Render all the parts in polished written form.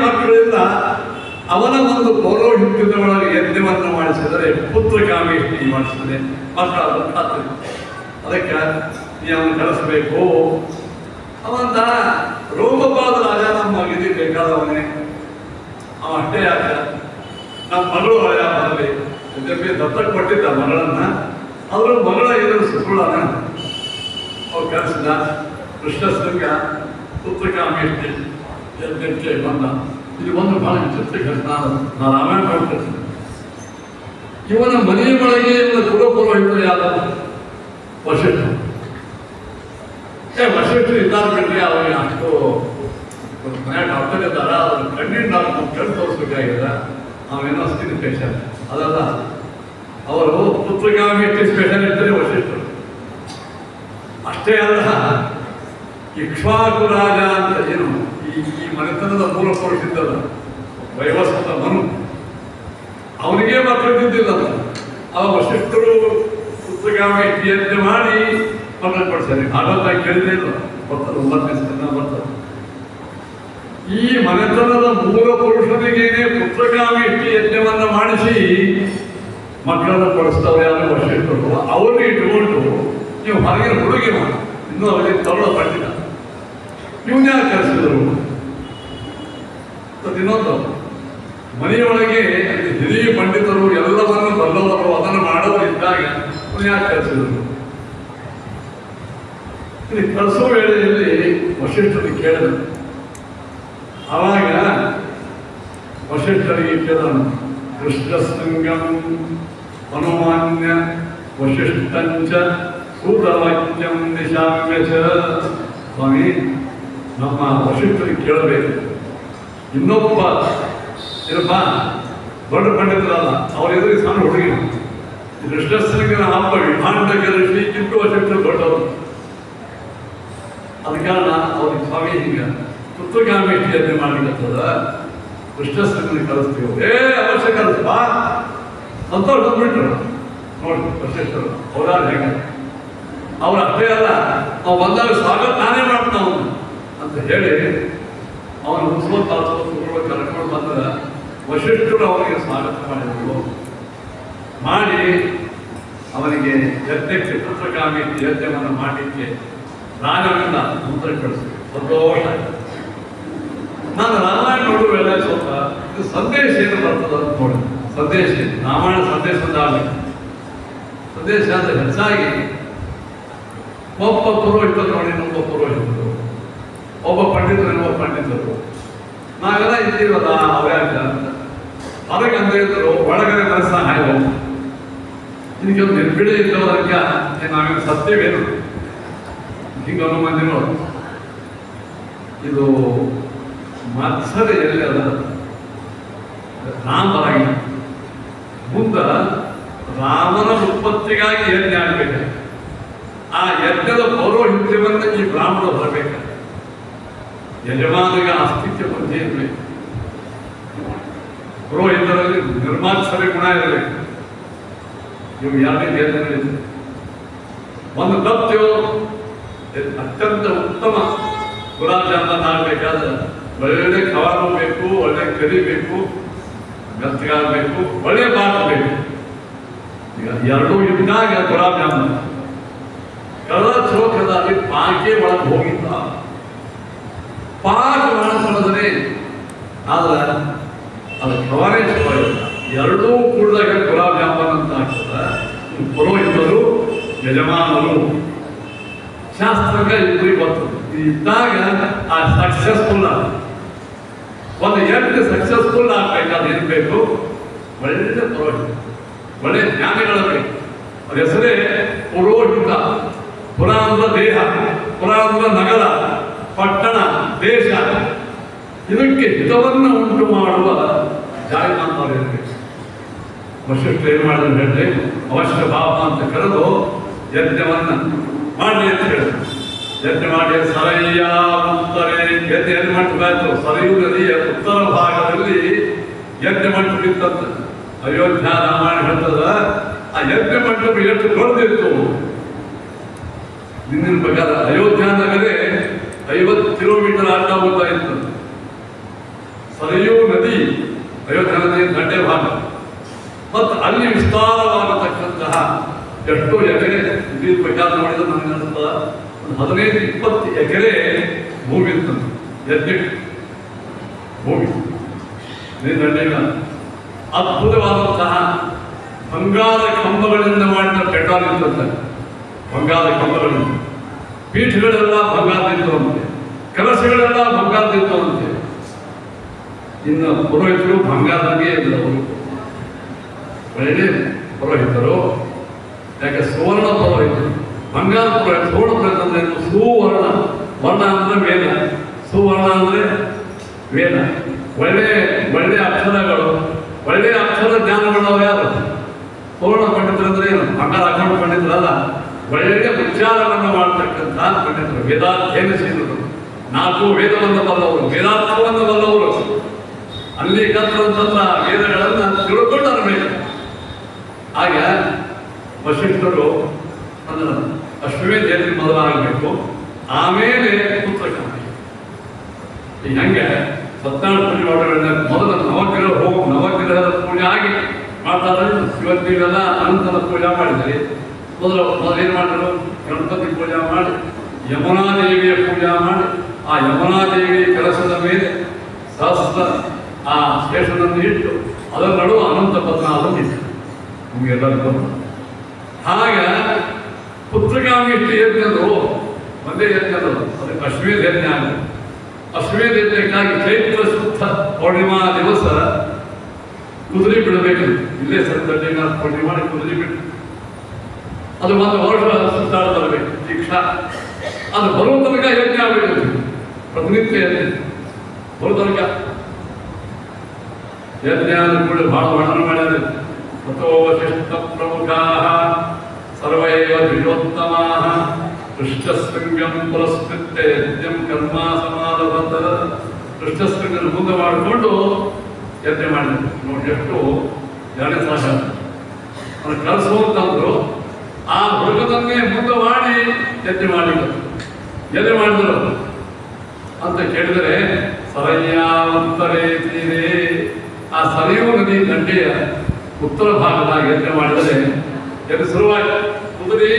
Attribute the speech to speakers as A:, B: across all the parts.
A: ಮಕ್ಕಳಿಂದ ಅವನ ಒಂದು ಪೌರೋಹಿತ್ಯದ ಒಳಗೆ ಯಜ್ಞವನ್ನು ಮಾಡಿಸಿದರೆ ಪುತ್ರಕಾಮೇಷ್ಟಿ ಮಾಡಿಸಿದರೆ ಮಕ್ಕಳ ಖಾತ್ರಿ. ಅದಕ್ಕೆ ನೀನು ಕಳಿಸಬೇಕು. ಅವಂತ ರೋಮಪಾದ ರಾಜ ನಮ್ಮ ಮಗಿದಿ ಬೇಕಾದವನೇ. ಅವ ಅಷ್ಟೇ ಯಾಕ ನಮ್ಮ ಮಗಳು ಹಳೆಯ ಬರಲಿ ದತ್ತಕ್ಕೆ ಕೊಟ್ಟಿದ್ದ ಮಗಳನ್ನ. ಅವರು ಮಗಳ ಇದ್ರು ಸುಳ್ಳನ ಅವ್ರು ಕರೆಸಿದ. ಕೃಷ್ಣಶೃಂಗ ಪುತ್ರಕಾಮೇಷ್ಟಿ ಯಜ್ಞಕ್ಕೆ ಬಂದ. ಇದು ಒಂದು ಬಹಳ ವಿಚಿತ್ರ ಘಟನಾ. ನಾನು ರಾಮಾಯಣ ಮಾಡ್ತೀನಿ. ಇವನ ಮನೆಯ ಒಳಗೆ ಇವನ ಕುಲಪುರೋಹಿತರು ಯಾರು? ವಶಿಷ್ಠರು. ವಶಿಷ್ಠರು ಇದ್ದಾರೆ ಬಿಟ್ಟರೆ ಅವ್ರಿಗೆ ಅಷ್ಟು ಮನೆ ಡಾಕ್ಟರ್ ಇದ್ದಾರ. ಅವ್ರ ಕಣ್ಣಿನ ಡಾಕ್ಟರ್ ಕಣ್ಣು ತೋರಿಸ್ಬೇಕಾಗಿದೆ. ನಾವೇನೋ ಸ್ಕಿನ್ ಪೇಷಂಟ್ ಅದಲ್ಲ. ಅವರು ಪುತ್ರಕಾಮೇಷ್ಟಿ ಸ್ಪೆಷಲಿಸ್ಟ್ ವಶಿಷ್ಠರು. ಅಷ್ಟೇ ಅಲ್ಲ, ಇಕ್ಷ್ವಾಕು ರಾಜ ಅಂತ ಏನು ಈ ಮನೆತನದ ಮೂಲ ಪುರುಷಿದ್ದಲ್ಲ ವೈವಸ್ವತ ಮನು, ಅವನಿಗೆ ಮಕ್ಕಳಿದ್ದಿಲ್ಲ. ಅವ ವಶಿಷ್ಠರು ಪುತ್ರಕಾಮೇಷ್ಟಿ ಯಜ್ಞ ಮಾಡಿ ಮಕ್ಕಳು ಕೊಡ್ತಾರೆ. ಭಾಗವತ ಕೇಳಿದೇ ಇಲ್ಲ, ಬರ್ತದೆ 9ನೇ ಸ್ಕಂದ ಬರ್ತದೆ. ಈ ಮನೆತನದ ಮೂಲ ಪುರುಷನಿಗೇನೆ ಪುತ್ರಕಾಮೇಷ್ಟಿ ಯಜ್ಞವನ್ನು ಮಾಡಿಸಿ ಮಕ್ಕಳನ್ನು ಕೊಡಿಸ್ತವ್ರು ಯಾರು? ವಶಿಷ್ಠರು. ಅವ್ರನ್ನ ಇಟ್ಕೊಂಡು ನೀವು ಹೊರಗಿನ ಹುಡುಗಿ ಮಾಡಿ ಇನ್ನೂ ಅವರಿಗೆ ತಗೊಳ್ಳೋ ಪಟ್ಟಿಲ್ಲ. ಇವನ್ನ ಯಾರು ಕರೆಸಿದರು? ಇನ್ನೊಂದು ಮನೆಯೊಳಗೆ ಹಿರಿಯ ಪಂಡಿತರು ಎಲ್ಲವನ್ನು ಬಲ್ಲವರು ಅದನ್ನು ಮಾಡೋರು ಇದ್ದಾಗ ಇವನ್ನ ಯಾರು ಕರೆಸಿದರು? ಇಲ್ಲಿ ಕಳಿಸೋ ವೇಳೆಯಲ್ಲಿ ವಶಿಷ್ಠರಿಗೆ ಕೇಳಿದರು. ಆವಾಗ ವಶಿಷ್ಠರಿಗೆ ಕೇಳೋಣ. ಕೃಷ್ಣಶೃಂಗಂ ಅನುಮಾನ್ಯ ವಶಿಷ್ಠಂಚ ಸೂತವಾಕ್ಯಂ ನಿಶಾಮ್ಯ ಚ. ಸ್ವಾಮಿ, ನಮ್ಮ ವಶಿಷ್ಠರಿಗೆ ಕೇಳಬೇಕು. ಇನ್ನೊಬ್ಬ ಏನಪ್ಪ ದೊಡ್ಡ ಪಂಡಿತರಲ್ಲ, ಅವ್ರ ಎದುರಿಗೆ ಸಣ್ಣ ಹುಡುಗಿ. ಕೃಷ್ಣಶೃಂಗನ ಹಬ್ಬ ವಿಭಾಂಡಕ ಋಷಿಗಿಂತ ವಶಿಷ್ಠರು ದೊಡ್ಡವರು. ಅದ ಕಾರಣ ಅವ್ರಿಗೆ ಸ್ವಾಮಿ ಈಗ ಪುತ್ರಕಾಮೇಷ್ಟಿ ಯಜ್ಞ ಮಾಡ್ಲಿಕ್ಕತ್ತದ, ಕೃಷ್ಣಶೃಂಗನ ಕಳಿಸ್ತೀವಿ. ಅವಶ್ಯ ಕಳಿಸ್ಬಾ ಸಂತೋಷ ಬಂದ್ಬಿಟ್ರು. ನೋಡಿ ವಶಿಷ್ಠರು ಅವರಾದ ಹೇಗೆ ಅವ್ರು ಅಷ್ಟೇ ಅಲ್ಲ, ನಾವು ಬಂದಾಗ ಸ್ವಾಗತ ನಾನೇ ಮಾಡ್ತಾವ ಅಂತ ಹೇಳಿ ಅವನು ಉತ್ಸವ ಕರ್ಕೊಂಡು ಬಂದ್ರೆ ವಶಿಷ್ಠರು ಅವನಿಗೆ ಸ್ವಾಗತ ಮಾಡಿದರು. ಮಾಡಿ ಅವನಿಗೆ ಯಜ್ಞಕ್ಕೆ ಪುತ್ರಕಾಮೇಷ್ಟಿ ಯಜ್ಞವನ್ನು ಮಾಡಲಿಕ್ಕೆ ರಾಜನಿಂದ ಮಂತ್ರ ಕಳಿಸ್ತೀವಿ. ಸಂತೋಷ. ನಾನು ರಾಮಾಯಣ ನೋಡುವೆಲ್ಲ ಸ್ವಲ್ಪ ಇದು ಸಂದೇಶ ಏನು ಬರ್ತದ ಅಂತ ನೋಡಿ. ಸಂದೇಶ ರಾಮಾಯಣ ಸಂದೇಶದಾಗಲಿ ಸಂದೇಶ ಅಂದರೆ ಹೆಚ್ಚಾಗಿ ಒಬ್ಬ ಪುರೋಹಿತರು ನೋಡಿ ಇನ್ನೊಬ್ಬ ಪುರೋಹಿತರು, ಒಬ್ಬ ಪಂಡಿತರು ಇನ್ನೊಬ್ಬ ಪಂಡಿತರು. ನಾವೆಲ್ಲ ಇದ್ದೀವಲ್ಲ ಅವ್ಯಾಕ ಅದಕ್ಕೆ ಅಂತ ಹೇಳಿದ್ರು. ಒಳಗಡೆ ಮನಸ್ಸ ಹಾಯ್ದು ಇದಕ್ಕೆ ಒಂದು ನಿರ್ಬಿಡಿ ಇದ್ದವರಕ್ಕೆ ನಾವೇನು ಸತ್ಯವೇನು ಹಿಂಗೆ ಮಂದಿನೋ ಇದು ಮತ್ಸರ ಎಲ್ಲಿ ಅದ ರಾಮ ಬರಂಗಿಲ್ಲ. ಮುಂದ ರಾಮನ ಉತ್ಪತ್ತಿಗಾಗಿ ಯಜ್ಞ ಆಗ್ಬೇಕು. ಆ ಯಜ್ಞದ ಪೌರೋಹಿತ್ಯವನ್ನು ಈ ಬ್ರಾಹ್ಮಣ ಬರಬೇಕು. ಯಜಮಾನಿಗೆ ಅಸ್ತಿತ್ವ ಬಂದೇ ಇರಬೇಕು. ಪುರೋಹಿತರಲ್ಲಿ ನಿರ್ಮಾತ್ಸರ ಗುಣ ಇರಬೇಕು. ಇವು ಯಾರಿಗೆ ಯಜ್ಞ ಒಂದು ತಪ್ಪು ಅತ್ಯಂತ ಉತ್ತಮ ಗುಲಾಬ್ ಜಾಮೂನ್ ಆಗಬೇಕಾದ್ರೆ ಒಳ್ಳೆ ಖವಾರು ಬೇಕು, ಒಳ್ಳೆ ಕರಿ ಬೇಕು, ಮೆತ್ತಗಾಗಬೇಕು, ಒಳ್ಳೆ ಬಾತ್ ಬೇಕು. ಈಗ ಎರಡೂ ಇದ್ದಾಗ ಗುಲಾಬ್ ಜಾಮೂನ್ ಕಳೆದ ಚೌಕದಲ್ಲಿ ಪಾಕೆ ಒಳಗೆ ಹೋಗಿದ್ದ ಪಾಕ ಮಾಡಿಸೋದ್ರೆ ಆದ್ರೆ ಅದು ಖವಾರೇ ಚಲೋ ಇಲ್ಲ. ಎರಡೂ ಕೂಡಿದಾಗ ಗುಲಾಬ್ ಜಾಮೂನ್ ಅಂತ ಆಗ್ತದೆ. ಪುರೋಹಿತರು ಯಜಮಾನರು ಶಾಸ್ತ್ರಕ್ಕೆ ಇಬ್ಬರಿಗೆ ಬರ್ತದೆ. ಇದ್ದಾಗ ಆ ಸಕ್ಸಸ್ಫುಲ್ ಒಂದು ಯಜ್ಞ ಸಕ್ಸಸ್ಫುಲ್ ಆಗ್ಬೇಕಾದ್ರೆ ಏನ್ ಬೇಕು? ಒಳ್ಳೆ ಪುರೋಹಿತ, ಒಳ್ಳೆ ಜ್ಞಾನಿಗಳ ಬೇಕು. ಅದ ಹೆಸರೇ ಪುರೋಹಿತ. ಪುರ ಅಂದ್ರೆ ದೇಹ, ಪುರ ಅಂದ್ರೆ ನಗರ, ಪಟ್ಟಣ, ದೇಶ. ಇದಕ್ಕೆ ಹಿತವನ್ನು ಉಂಟು ಮಾಡುವ ಜಾಯಮಾನವರು ಇರಬೇಕು. ವಶಿಷ್ಠ ಏನು ಮಾಡಿದ್ರು ಹೇಳಿ, ಅವಶ್ಯ ಭಾವ ಅಂತ ಕರೆದು ಯಜ್ಞವನ್ನು ಮಾಡಿ ಅಂತ ಹೇಳಿದ್ರು. ಯಜ್ಞ ಮಾಡಿ ಸರಯ್ಯ ಉತ್ತರೆ ಯಜ್ಞ ಏನು ಮಾಡಬೇಕು? ಸರಯೂ ನದಿಯ ಉತ್ತರ ಭಾಗದಲ್ಲಿ ಯಜ್ಞ ಮಂಟಪ ಇತ್ತಂತ ಅಯೋಧ್ಯ ರಾಮಾಯಣ ಹೇಳ್ತದ. ಆ ಯಜ್ಞ ಮಂಟಪ ಎಷ್ಟು ದೊಡ್ಡದಿತ್ತು. ನಿನ್ನ ಪ್ರಕಾರ ಅಯೋಧ್ಯ ನಗರೇ 50 ಕಿಲೋಮೀಟರ್ ಆಟ ಉದ್ದ ಇತ್ತು. ಸರಿಯೂ ನದಿ ಅಯೋಧ್ಯ ನದಿ ದಂಡೆ ಭಾಗ ಮತ್ತು ಅಲ್ಲಿ ವಿಸ್ತಾರವಾಗತಕ್ಕಂತಹ ಎಷ್ಟು ಎಕರೆ ಇಡೀ ಪ್ರಚಾರ ಮಾಡಿದ್ರೆ ನನಗೆ ಅನಿಸ್ತದ ಒಂದು 15-20 ಎಕರೆ ಭೂಮಿ ಇರ್ತದೆ ಯಜ್ಞಕ್ಕೆ ಭೂಮಿ ದಂಡೆಗ ಅದ್ಭುತವಾದಂತಹ ಬಂಗಾರದ ಕಂಬಗಳಿಂದ ಮಾಡಿದ ಪೆಟ್ರೋಲ್ ಇರ್ತದೆ ಬಂಗಾರದ ಕಂಬಗಳಿಂದ ಪೀಠಗಳೆಲ್ಲ ಬಂಗಾರದಿದ್ದವಂತೆ ಕಲಸಗಳೆಲ್ಲ ಬಂಗಾರದಿದ್ದವಂತೆ ಇನ್ನು ಪುರೋಹಿತರು ಬಂಗಾರದಂಗೆ ಇದ್ದವರು ಒಳ್ಳೆ ಪುರೋಹಿತರು ಯಾಕೆ ಸುವರ್ಣ ಪುರೋಹಿತರು ಬಂಗಾರ ಪುರೋಹಿತ ಸುವರ್ಣ ಪುರೋಹಿತ ಅಂದ್ರೆ ಸುವರ್ಣ ವರ್ಣ ಅಂದ್ರೆ ವೇದ ಸುವರ್ಣ ಅಂದ್ರೆ ವೇದ ಒಳ್ಳೆ ಒಳ್ಳೆ ಅಕ್ಷರಗಳು ಒಳ್ಳೆ ಅಕ್ಷರ ಜ್ಞಾನಗಳು ಯಾರು ಸುವರ್ಣ ಪಂಡಿತರಂದ್ರೆ ಏನು ಬಂಗಾರ ಹಾಕೊಂಡು ಪಂಡಿತರಲ್ಲ ಒಳ್ಳೆ ಉಚ್ಚಾರವನ್ನು ಮಾಡತಕ್ಕಂಥ ಪಂಡಿತರು ವೇದಾಧ್ಯಯನಶೀಲರು 4 ವೇದವನ್ನು ಬಲ್ಲವರು ವೇದಾರ್ಥವನ್ನು ಬಲ್ಲವರು ಅಲ್ಲಿ ಕತ್ತಂತಹ ವೇದಗಳನ್ನು ತಿಳ್ಕೊಂಡು ಅನ್ಬೇಕು ಹಾಗೆ ವಶಿಷ್ಠರು ಅಂದ್ರೆ ಅಶ್ವಮೇಧ ಯಜ್ಞ ಮೊದಲಾಗಬೇಕು ಆಮೇಲೆ ಪುತ್ರಕಾಮಿ ಈಗ ಹಂಗೆ ಸತ್ಯನಾರಾಯಣ ಪೂಜೆ ಮಾಡೋದ್ರಿಂದ ಮೊದಲ ನವಗ್ರಹದ ಪೂಜೆ ಆಗಿ ಮಾಡ್ತಾರೆ ಇವತ್ತು ನೀವೆಲ್ಲ ಅನಂತನ ಪೂಜೆ ಮಾಡಿದ್ರಿ ಮೊದಲು ಏನು ಮಾಡಿದ್ರು ಗಣಪತಿ ಪೂಜೆ ಮಾಡಿ ಯಮುನಾದೇವಿಯ ಪೂಜೆ ಮಾಡಿ ಆ ಯಮುನಾದೇವಿಯ ಕೆಲಸದ ಮೇಲೆ ಸಹಸ್ರ ಆ ಶೇಷನನ್ನು ಇಟ್ಟು ಅದರ ನಡುವೆ ಅನಂತ ಪದ್ಮನಾಭನ ಇಟ್ಟು ನಮಗೆಲ್ಲರಿಗೂ ಹಾಗೆ ಪುತ್ರಗಾಮಿ ಇಷ್ಟು ಯಜ್ಞರು ಒಂದೇ ಯಜ್ಞರು ಅದಕ್ಕೆ ಅಶ್ವಮೇಧ ಯಜ್ಞ ಆಗಿದೆ ಅಶ್ವಮೇಧ ಯಜ್ಞಕ್ಕಾಗಿ ಚೈತ್ರ ಶುದ್ಧ ಪೌರ್ಣಿಮಾ ದಿವಸ ಕುದುರೆ ಬಿಡಬೇಕು ಇಲ್ಲೇ ಸಂದರ್ಭ ಪೂರ್ಣಿ ಮಾಡಿ ಕುದುರೆ ಬಿಟ್ಟು ಅದು ಒಂದು ವರ್ಷ ಸುತ್ತಾಡ ಬರಬೇಕು ದೀಕ್ಷಾ ಅದು ಬರುವ ತನಕ ಯಜ್ಞ ಆಗಬೇಕು ಪ್ರತಿನಿತ್ಯ ಯಜ್ಞ ಬರೋ ತನಕ ಯಜ್ಞ ಕೂಡ ಬಹಳ ವರ್ಣನೆ ಮಾಡ್ಯಾರ ತಥೋ ವಶಿಷ್ಠ ಪ್ರಮುಖಾ ಸರ್ವೈವ ದ್ವಿಜೋತ್ತಮಾ ಕೃಷ್ಣಶೃಂಗಂ ಪುರಸ್ಕೃತ್ಯ ಯಜ್ಞಂ ಕರ್ಮ ಸಮಾರಭತ ಕೃಷ್ಣಶೃಂಗನ ಮುಂದೆ ಮಾಡಿಕೊಂಡು ಯಜ್ಞ ಮಾಡಿದ್ರು ನೋಡಿ ಎಷ್ಟು 2 ಸಾಲ ಅವ್ರು ಕಳಿಸುವಂತಂದ್ರು ಆ ಹುಡುಗದನ್ನೇ ಮುಂದೆ ಮಾಡಿ ಯಜ್ಞ ಮಾಡಿದ್ರು ಎಲ್ಲಿ ಮಾಡಿದ್ರು ಅಂತ ಕೇಳಿದರೆ ಸರಯ್ಯಾವಂತರೇ ತೀರೇ ಆ ಸರಿಯೂ ನದಿ ದಂಡೆಯ ಉತ್ತರ ಭಾಗದಾಗ ಯಜ್ಞ ಮಾಡಿದರೆ ಎದು ಶುರುವಾಗಿ ಕುದುರೆ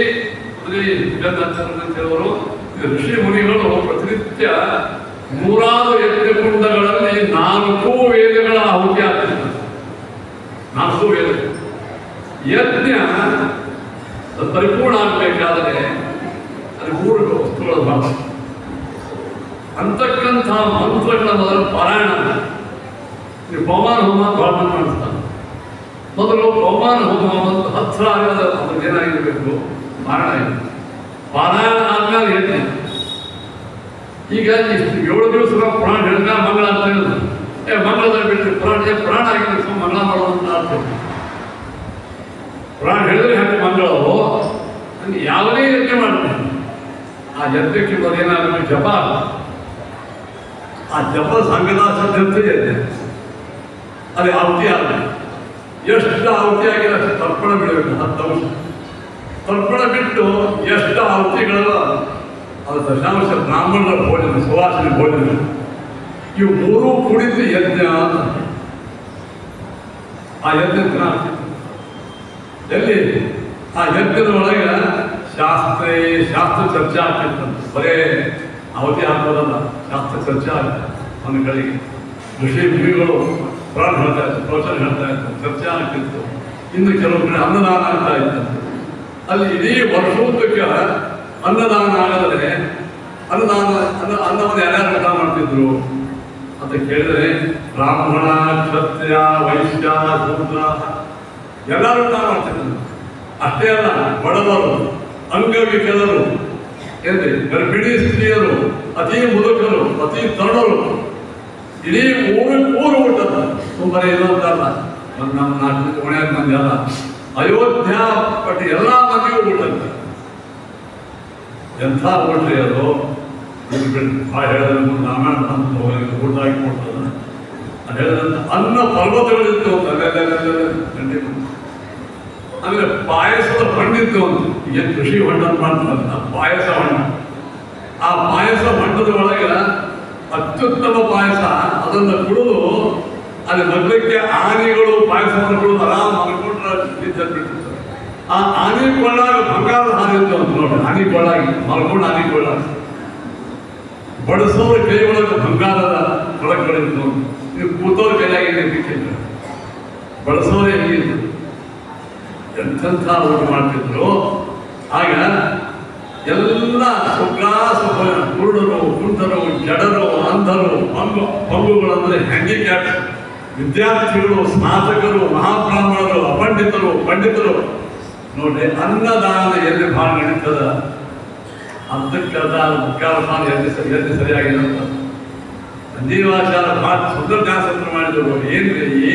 A: ಅಂತೇಳುವರು ಋಷಿ ಮುನಿಗಳು ಪ್ರತಿನಿತ್ಯ 100 ಯಜ್ಞಕುಂಡಗಳಲ್ಲಿ 4 ವೇದಗಳ ಆಹುತಿ ಆಗ್ತಿದ್ದಾರೆ 4 ವೇದ ಯಜ್ಞ ಪರಿಪೂರ್ಣ ಆಗಬೇಕಾದರೆ ಅದು 3 ವಸ್ತುಗಳ ಭಾಗ ಅಂತಕ್ಕಂಥ ಮಂತ್ರಗಳ ಮೊದಲು ಪಾರಾಯಣ ನೀವು ಪವಮಾನ ಹೋಮ ಬಹಳ ಮಾಡಿಸ್ತಾನೆ ಮೊದಲು ಪವಮಾನ ಹೋಮ ಮತ್ತು ಹತ್ರ ಆಗದ ಅದ್ರಲ್ಲಿ ಏನಾಗಿರಬೇಕು ಪಾರಾಯಣ ಪಾರಾಯಣ ಆದ್ಮೇಲೆ ಯಜ್ಞ ಈಗ ಇಷ್ಟು 7 ದಿವಸ ಪುರಾಣ ಹೇಳಿದ ಮಂಗಳ ಅಂತ ಹೇಳಿದ್ರು ಮಂಗಳದಲ್ಲಿ ಬಿಟ್ಟರೆ ಪುರಾಣ ಆಗಿದ್ರೆ ಮಂಗಳ ಮಾಡೋದಂತ ಆಗ್ತದೆ ಪುರಾಣ ಹೇಳಿದ್ರೆ ಹಾಗೆ ಮಂಗಳವು ಹಂಗೆ ಯಾವುದೇ ಯಜ್ಞ ಮಾಡ್ತಾರೆ ಆ ಯಜ್ಞಕ್ಕೆ ಏನಾಗಬೇಕು ಜಪ ಆ ಜಪ ಸಂಘದಾಸಂತೆ ಯಜ್ಞ ಅದೇ ಆಹುತಿ ಆಗಬೇಕು ಎಷ್ಟು ಆಹುತಿ ಆಗಿದೆ ಅಷ್ಟು ತರ್ಪಣ ಬಿಡಬೇಕು 10 ಅಂಶ ತರ್ಪಣ ಬಿಟ್ಟು ಎಷ್ಟು ಆಹುತಿಗಳಲ್ಲ ಅದು ದಶಾಂಶ ಬ್ರಾಹ್ಮಣರ ಭೋಜನ ಸುವಾಸನೆ ಭೋಜನ ಇವು 3 ಕೂಡಿದ್ದು ಯಜ್ಞ ಅಂತ ಆ ಯಜ್ಞ ಎಲ್ಲಿ ಆ ಯಜ್ಞದ ಒಳಗೆ ಶಾಸ್ತ್ರ ಚರ್ಚೆ ಆಗ್ತಿತ್ತಂತೆ ಬರೇ ಅವಧಿ ಹಾಕೋದಲ್ಲ ಶಾಸ್ತ್ರ ಚರ್ಚೆ ಆಗ್ತದೆ ಒಂದು ಕಡೆಗೆ ಋಷಿ ಮುನಿಗಳು ಪುರಾಣ ಹೇಳ್ತಾ ಇತ್ತು ಪ್ರವಚನ ಹೇಳ್ತಾ ಇತ್ತು ಚರ್ಚೆ ಆಗ್ತಿತ್ತು ಇನ್ನು ಕೆಲವು ಕಡೆ ಅನ್ನದಾನ ಆಗ್ತಾ ಇತ್ತು ಅಲ್ಲಿ ಇಡೀ ವರ್ಷೋದ್ದಕ್ಕೆ ಅನ್ನದಾನ ಆಗಿದ್ರೆ ಅನ್ನವನ್ನು ಯಾರ್ಯಾರು ಊಟ ಮಾಡ್ತಿದ್ರು ಅಂತ ಕೇಳಿದ್ರೆ ಬ್ರಾಹ್ಮಣ ಕ್ಷತ್ರಿಯ ವೈಶ್ಯ ಶೂದ್ರ ಎಲ್ಲರೂ ಊಟ ಮಾಡ್ತಿದ್ರು ಅಷ್ಟೇ ಅಲ್ಲ ಬಡವರು ಅಂಗವಿಕಲರು ಏನ್ರಿ ಗರ್ಭಿಣಿ ಸ್ತ್ರೀಯರು ಅತಿ ಮುದುಕರು ಅತಿ ತರುಣರು ಇಡೀ ಊರು ಊಟದ ಸುಮ್ಮನೆ ಇರೋದಲ್ಲ ನಮ್ಮ 4 ಮಂದಿ ಅಲ್ಲ ಅಯೋಧ್ಯ ಪಟ್ಟಿ ಎಲ್ಲ ಮಂದಿಗೂ ಊಟದ ಎಂಥ ಊಟ್ರಿ ಅದು ಹೇಳಿದ್ರೆ ರಾಮಾಯಣ ಊಟ ಹಾಕಿ ಕೊಡ್ತದ ಅದು ಹೇಳಿದಂತ ಅನ್ನ ಪರ್ವತಗಳಿತ್ತು ಅಂತ ಆಮೇಲೆ ಪಾಯಸದ ಹಣ್ಣಿತ್ತು ಅಂತ ಏನು ಕೃಷಿ ಹೊಂಡ ಮಾಡ್ತಾರಲ್ಲ ಪಾಯಸ ಹಣ್ಣು ಆ ಪಾಯಸ ಹೊಂಡದ ಒಳಗೆ ಅತ್ಯುತ್ತಮ ಪಾಯಸ. ಅದನ್ನು ಕುಡಿದು ಅಲ್ಲಿ ಮಗ್ಲಕ್ಕೆ ಆನೆಗಳು ಪಾಯಸವನ್ನು ಕುಡಿದು ಆರಾಮ್ ಮಲ್ಕೊಂಡ್ರೆ ಬಿಟ್ಟಿರ್ತಾರೆ. ಆ ಆನೆ ಕೊಳ್ಳಾಗ ಬಂಗಾರದ ಹಾಲು ಇತ್ತು ಅಂತ ನೋಡಿ. ಆನೆ ಕೊಳ್ಳಾಗಿ ಮಲ್ಕೊಂಡು ಆನೆ ಕೊಳ್ಳಾಗ ಬಡಿಸೋರ ಕೈ ಒಳಗೆ ಬಂಗಾರದ ಒಳಗಡೆದ್ದು ನೀವು ಕೂತೋರ ಕೈಯಾಗಿ ಬಿಟ್ಟಿದ್ರು. ಬಳಸೋರೇ ಹೀಗಿದ್ರು. ಎಂಥೆಂಥ ಊಟ ಮಾಡ್ತಿದ್ರು. ಆಗ ಎಲ್ಲ ಕುರುಡರು, ಕುಂಟರು, ಜಡರು, ಅಂಧರು, ಪಂಗುಗಳಂದ್ರೆ ಹ್ಯಾಂಡಿಕ್ಯಾಪ್ ವಿದ್ಯಾರ್ಥಿಗಳು, ಸ್ನಾತಕರು, ಮಹಾಬ್ರಾಹ್ಮಣರು, ಅಪಂಡಿತರು, ಪಂಡಿತರು ನೋಡಿ. ಅನ್ನದಾನ ಎಲ್ಲಿ ಭಾಳ ನಡೀತದ ಅರ್ಧಕ್ಕರ್ಧ ಮುಖ್ಯಾವಧಾನ ಎಲ್ಲಿ ಸರಿಯಾಗಿದೆ ಅಂತ ಸಂಜೀವಾಚಾರ ಭಾಳ ಸುಂದರ ದಾಸತ್ರ ಮಾಡಿದ್ರು.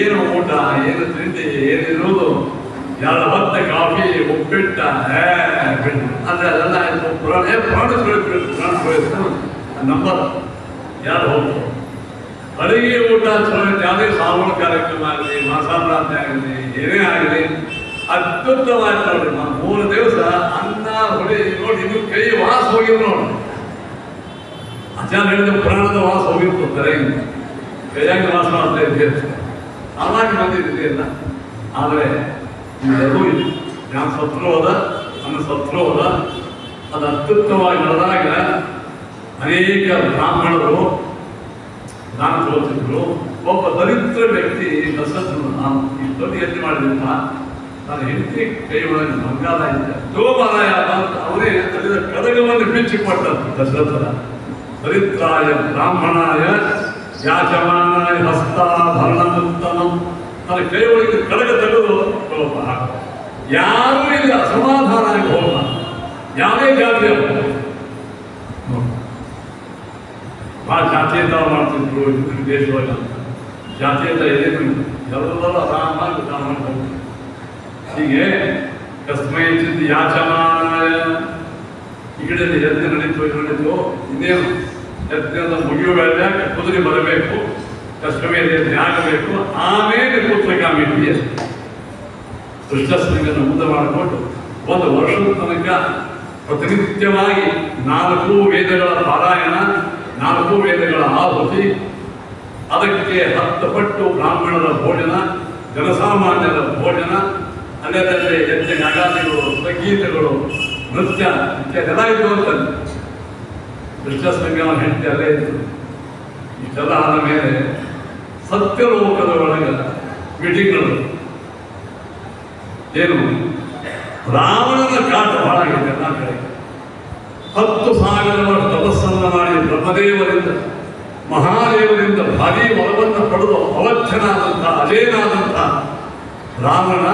A: ಏನು ಊಟ, ಏನು ತಿಂಡಿ, ಏನಿರೋದು, ಎರಡು ಹೊತ್ತ ಕಾಫಿ, ಉಪ್ಪಿಟ್ಟ ಅಂದ್ರೆ ಅದೆಲ್ಲ ಆಯ್ತು. ಪುರಾಣ ನಂಬರ್ ಯಾರು ಹೋಗ್ತು. ಅಡುಗೆ ಊಟ ಚಲೋ ಯಾವುದೇ ಸಾವಳ ಕಾರ್ಯಕ್ರಮ ಆಗಲಿ, ಮಾಸಾಭ್ರಾಂತಿ ಆಗಲಿ, ಏನೇ ಆಗಲಿ ಅತ್ಯುತ್ತಮವಾಗಿ ನೋಡ್ರಿ. ನಾನು 3 ದಿವಸ ಅನ್ನ ಹೊಡಿ ನೋಡಿ. ಇದು ಕೈ ವಾಸ ಹೋಗಿದ್ರು ನೋಡಿ. ಆಚಾರ್ಯ ಹೇಳಿದ ಪುರಾಣದ ವಾಸ ಹೋಗಿತ್ತು ತಲೆಯಿಂದ. ಕೈಯಾಗಿ ವಾಸ ಮಾಡ್ತಾ ಇದ್ದೀರಿ ಆವಾಗ ಬಂದಿದ್ದಿಲ್ಲ. ಆದರೆ ಇದೆಲ್ಲೂ ಇದೆ. ನಾನು ಸತ್ರು ಹೋದ, ನನ್ನ ಸತ್ರು ಹೋದ. ಅದು ಅತ್ಯುತ್ತಮವಾಗಿ ನಡೆದಾಗ ಅನೇಕ ಬ್ರಾಹ್ಮಣರು ದಾನ ತೋರಿಸಿದ್ರು. ಒಬ್ಬ ದರಿದ್ರ ವ್ಯಕ್ತಿ ದಶರಥನು, ನಾನು ಇಷ್ಟೊಂದು ಯತ್ನ ಮಾಡಿದ್ರಿಂದ ನಾನು ಹೆಂಡತಿ ಕೈ ಒಳಗೆ ಬಂಗಾರ ಇದ್ದೆ ತೋಮರಾಯ ಅಂತ ಅವರೇ ತಡೆದ ಕಡಗವನ್ನು ಬಿಚ್ಚಿಕೊಟ್ಟ ದಶರಥನ. ದರಿದ್ರಾಯ ಬ್ರಾಹ್ಮಣಾಯ ಯಾಚಮಾನಾಯ ಹಸ್ತಾಭರಣಮುತ್ತಮಂ. ನನ್ನ ಕೈ ಒಳಗೆ ಕಡಗ ತೆಗೆದು ಯಾರೂ ಇಲ್ಲ, ಅಸಮಾಧಾನ ಆಗಿ ಹೋಗ. ಯಾವುದೇ ಜಾತಿಯ ಭಾಳ ಜಾತೀಯತ ಮಾಡ್ತಿದ್ರು ಹಿಂದಿನ ದೇಶದಾಗ. ಜಾತೀಯತ ಏನೇನು ಎಲ್ಲರೂ ಆರಾಮಾಗಿ ಊಟ ಮಾಡ್ಕೊಂಡು ಹೀಗೆ ಕಸ್ಮೈ ಚಿಂತ ಯಾಚಮಾನಾಯ. ಈ ಕಡೆ ಯಜ್ಞ ನಡೀತು. ಇನ್ನೇನು ಯಜ್ಞದ ಮುಗಿಯುವ ವೇಳೆ ಕುದುರೆ ಬರಬೇಕು, ಕಷ್ಟಮೇಲೆ ಆಗಬೇಕು, ಆಮೇಲೆ ಪುತ್ರಕಾಮಿಟಿ ದುಷ್ಟಸ್ನಿಗನ್ನು ಮುಂದೆ ಮಾಡಿಕೊಂಡು 1 ವರ್ಷದ ತನಕ ಪ್ರತಿನಿತ್ಯವಾಗಿ 4 ವೇದಗಳ ಪಾರಾಯಣ, 4 ವೇದಗಳ ಆಹುತಿ, ಅದಕ್ಕೆ 10 ಪಟ್ಟು ಬ್ರಾಹ್ಮಣರ ಭೋಜನ, ಜನಸಾಮಾನ್ಯರ ಭೋಜನ, ಅಲ್ಲದೆ ಯಜ್ಞ ಯಾಗಾದಿಗಳು, ಸಂಗೀತಗಳು, ನೃತ್ಯ ಇತ್ಯಾದೆಲ್ಲ ಇತ್ತು ಅಂತ. ದುಷ್ಟಸ್ನಿಗೆ ಅವನ ಹೆಂಡತಿ ಅಲ್ಲೇ ಇತ್ತು. ಇಷ್ಟೆಲ್ಲ ಆದ ಮೇಲೆ ಸತ್ಯಲೋಕದ ಒಳಗೆ ಮೀಟಿಂಗ್ಗಳು ಏನು ರಾವಣನ ಕಾಟ ಬಹಳ ಆಗಿದೆ ಎಲ್ಲ ಕಡೆ. 10,000 ವರ್ಷ ತಪಸ್ಸನ್ನು ಮಾಡಿ ಬ್ರಹ್ಮದೇವರಿಂದ, ಮಹಾದೇವರಿಂದ ಭಾರೀ ವರವನ್ನು ಪಡೆದು ಅವಧ್ಯನಾದಂಥ, ಅಜೇನಾದಂಥ ರಾವಣ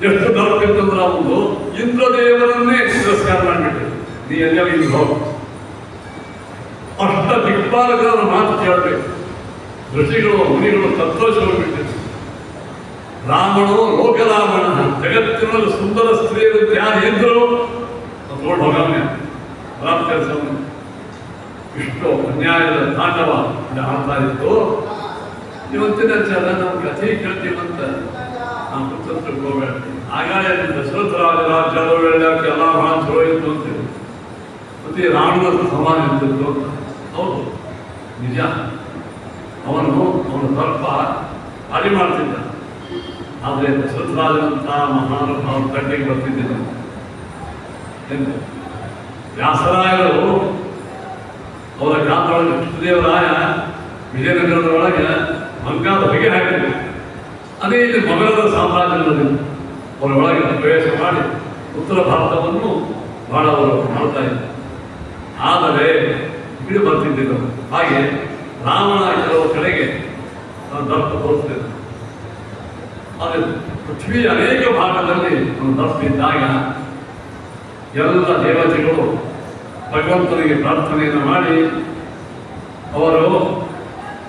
A: ಎಷ್ಟು ದೊರಕಿತ್ತಂದ್ರೆ ಅವನು ಇಂದ್ರದೇವರನ್ನೇ ತಿರಸ್ಕಾರ ಮಾಡಿಬಿಟ್ಟು ನೀ ಎಲ್ಲ ಇಲ್ಲಿ ಹೋಗ. ಅಷ್ಟ ದಿಕ್ಪಾಲಕರ ಮಾತು ಕೇಳಬೇಕು. ಋಷಿಗಳು, ಮುನಿಗಳು ತತ್ವಶರು ಬಿಟ್ಟಿದ್ರು. ರಾಮನು ಲೋಕರಾಮಣ, ಜಗತ್ತಿನಲ್ಲಿ ಸುಂದರ ಸ್ತ್ರೀಯರು ಯಾರು ಇದ್ರು ನೋಡಿ ಹೋಗಮ್ಯ ಕೆಲಸವನ್ನು. ಇಷ್ಟು ಅನ್ಯಾಯದ ತಾಂಡವ ಆಗ್ತಾ ಇತ್ತು. ಇವತ್ತಿನ ಜನ ನಾವು ಕಥೆ ಕೇಳ್ತೀವಂತ ನಾವು ಕುತಂತ್ರಕ್ಕೆ ಹೋಗ್ಬೇಡ್ತೀವಿ. ಆಗಾಯ ದಶರಥ ರಾಜ್ಯದ ವೇಳಕ್ಕೆ ಎಲ್ಲ ಭಾಳ ಚಲೋ ಇತ್ತು ಅಂತೇಳಿ ಮತ್ತೆ ರಾವಣನ ಸಮಾನ ಇರ್ತಿತ್ತು ಅಂತ. ಹೌದು, ನಿಜ. ಅವನ ತರ್ಪ ಹಾಡಿ ಮಾಡ್ತಿದ್ದ. ಆದರೆ ದಶರಥರಾಜನಂತ ಮಹಾನುಭಾವ ತಂಟೆಗೆ ಬರ್ತಿದ್ದಿಲ್ಲ. ಎಂದು ವ್ಯಾಸರಾಯರು ಅವರ ಗ್ರಾಮದೊಳಗೆ ಕೃಷ್ಣದೇವರಾಯ ವಿಜಯನಗರದೊಳಗೆ ಬಂಗಾದ ಹೊಗೆ ಹಾಕಿದ್ರು. ಅದೇ ಇದು ಮೊಘಲರ ಸಾಮ್ರಾಜ್ಯದಲ್ಲಿ ಅವರ ಒಳಗೆ ಪ್ರವೇಶ ಮಾಡಿ ಉತ್ತರ ಭಾರತವನ್ನು ಬಹಳ ಅವರು ಮಾಡ್ತಾ ಇದ್ದಾರೆ. ಆದರೆ ಬಿಡು ಬರ್ತಿದ್ದಿಲ್ಲ. ಹಾಗೆ ರಾವಣ ಕೆಲವು ಕಡೆಗೆ ದರ್ಪ ತೋರಿಸ್ತಿದ್ದ. ಆದರೆ ಪೃಥ್ವಿಯ ಅನೇಕ ಭಾಗದಲ್ಲಿ ದರ್ಪಿದ್ದಾಗ ಎಲ್ಲ ದೇವತೆಗಳು ಭಗವಂತನಿಗೆ ಪ್ರಾರ್ಥನೆಯನ್ನು ಮಾಡಿ ಅವರು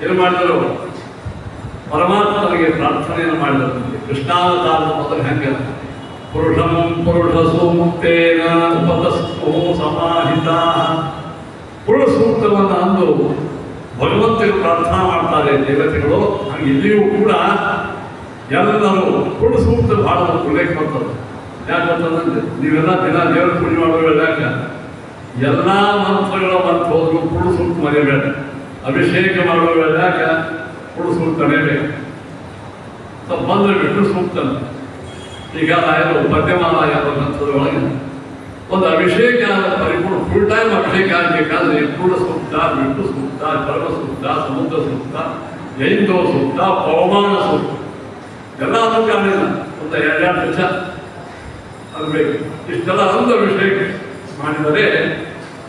A: ಏನು ಮಾಡಿದರು? ಪರಮಾತ್ಮನಿಗೆ ಪ್ರಾರ್ಥನೆಯನ್ನು ಮಾಡಿದರು. ಕೃಷ್ಣಾವತಾರದ ಮೊದಲು ಹೆಂಗೆ ಪುರುಷಂ ಪುರುಷಸು ಮುಕ್ತೇನ ಉಪತಸ್ಥೋ ಸಮಾಹಿತ. ಪುರುಷ ಸೂಕ್ತವನ್ನು ಅಂದು ಭಗವಂತನಿಗೆ ಪ್ರಾರ್ಥನಾ ಮಾಡ್ತಾರೆ ದೇವತೆಗಳು. ಹಾಗೆ ಇಲ್ಲಿಯೂ ಕೂಡ ಎಲ್ಲರೂ ಪುರುಷ ಸೂಕ್ತ ಬಹಳ ಉಲ್ಲೇಖ ಮಾಡ್ತಾರೆ. ಯಾಕಂತಂದ್ರೆ ನೀವೆಲ್ಲ ದಿನ ದೇವರ ಪೂಜೆ ಮಾಡುವಾಗ ಎಲ್ಲ ಮಂತ್ರಗಳ ಮಂತ್ರ ಹೋದ್ರು ಪುರುಷ ಸೂಕ್ತ ಮರೆಯಬೇಡ. ಅಭಿಷೇಕ ಮಾಡುವ ವೇಳೆಯಾಗ ಹುಡು ಸೂಕ್ತನೇ ಬೇಕು. ಸ್ವಲ್ಪ ಬಂದರೆ ಬಿಟ್ಟು ಸೂಕ್ತನ. ಈಗ ಆಯರು ಮಧ್ಯಮಾಲಯ ಗ್ರಂಥದೊಳಗೆ ಒಂದು ಅಭಿಷೇಕ ಪರಿಪೂರ್ಣ ಫುಲ್ ಟೈಮ್ ಅಭಿಷೇಕ ಆಗಬೇಕಾದ್ರೆ ಪೂರ್ಣ ಸೂಕ್ತ, ಬಿಟ್ಟು ಸೂಕ್ತ, ಕರ್ಮ ಸೂಕ್ತ, ಸಮುದ್ರ ಸೂಕ್ತ, ಜೈಂದೋ ಸೂಕ್ತ, ಪವಮಾನ ಸೂಕ್ತ ಎಲ್ಲ ಅದಕ್ಕೆ ಆಗಲಿಲ್ಲ. ಒಂದು 2 ನಿಮಿಷ ಅದು ಬೇಕು. ಇಷ್ಟೆಲ್ಲ ಒಂದು ಅಭಿಷೇಕ ಮಾಡಿದರೆ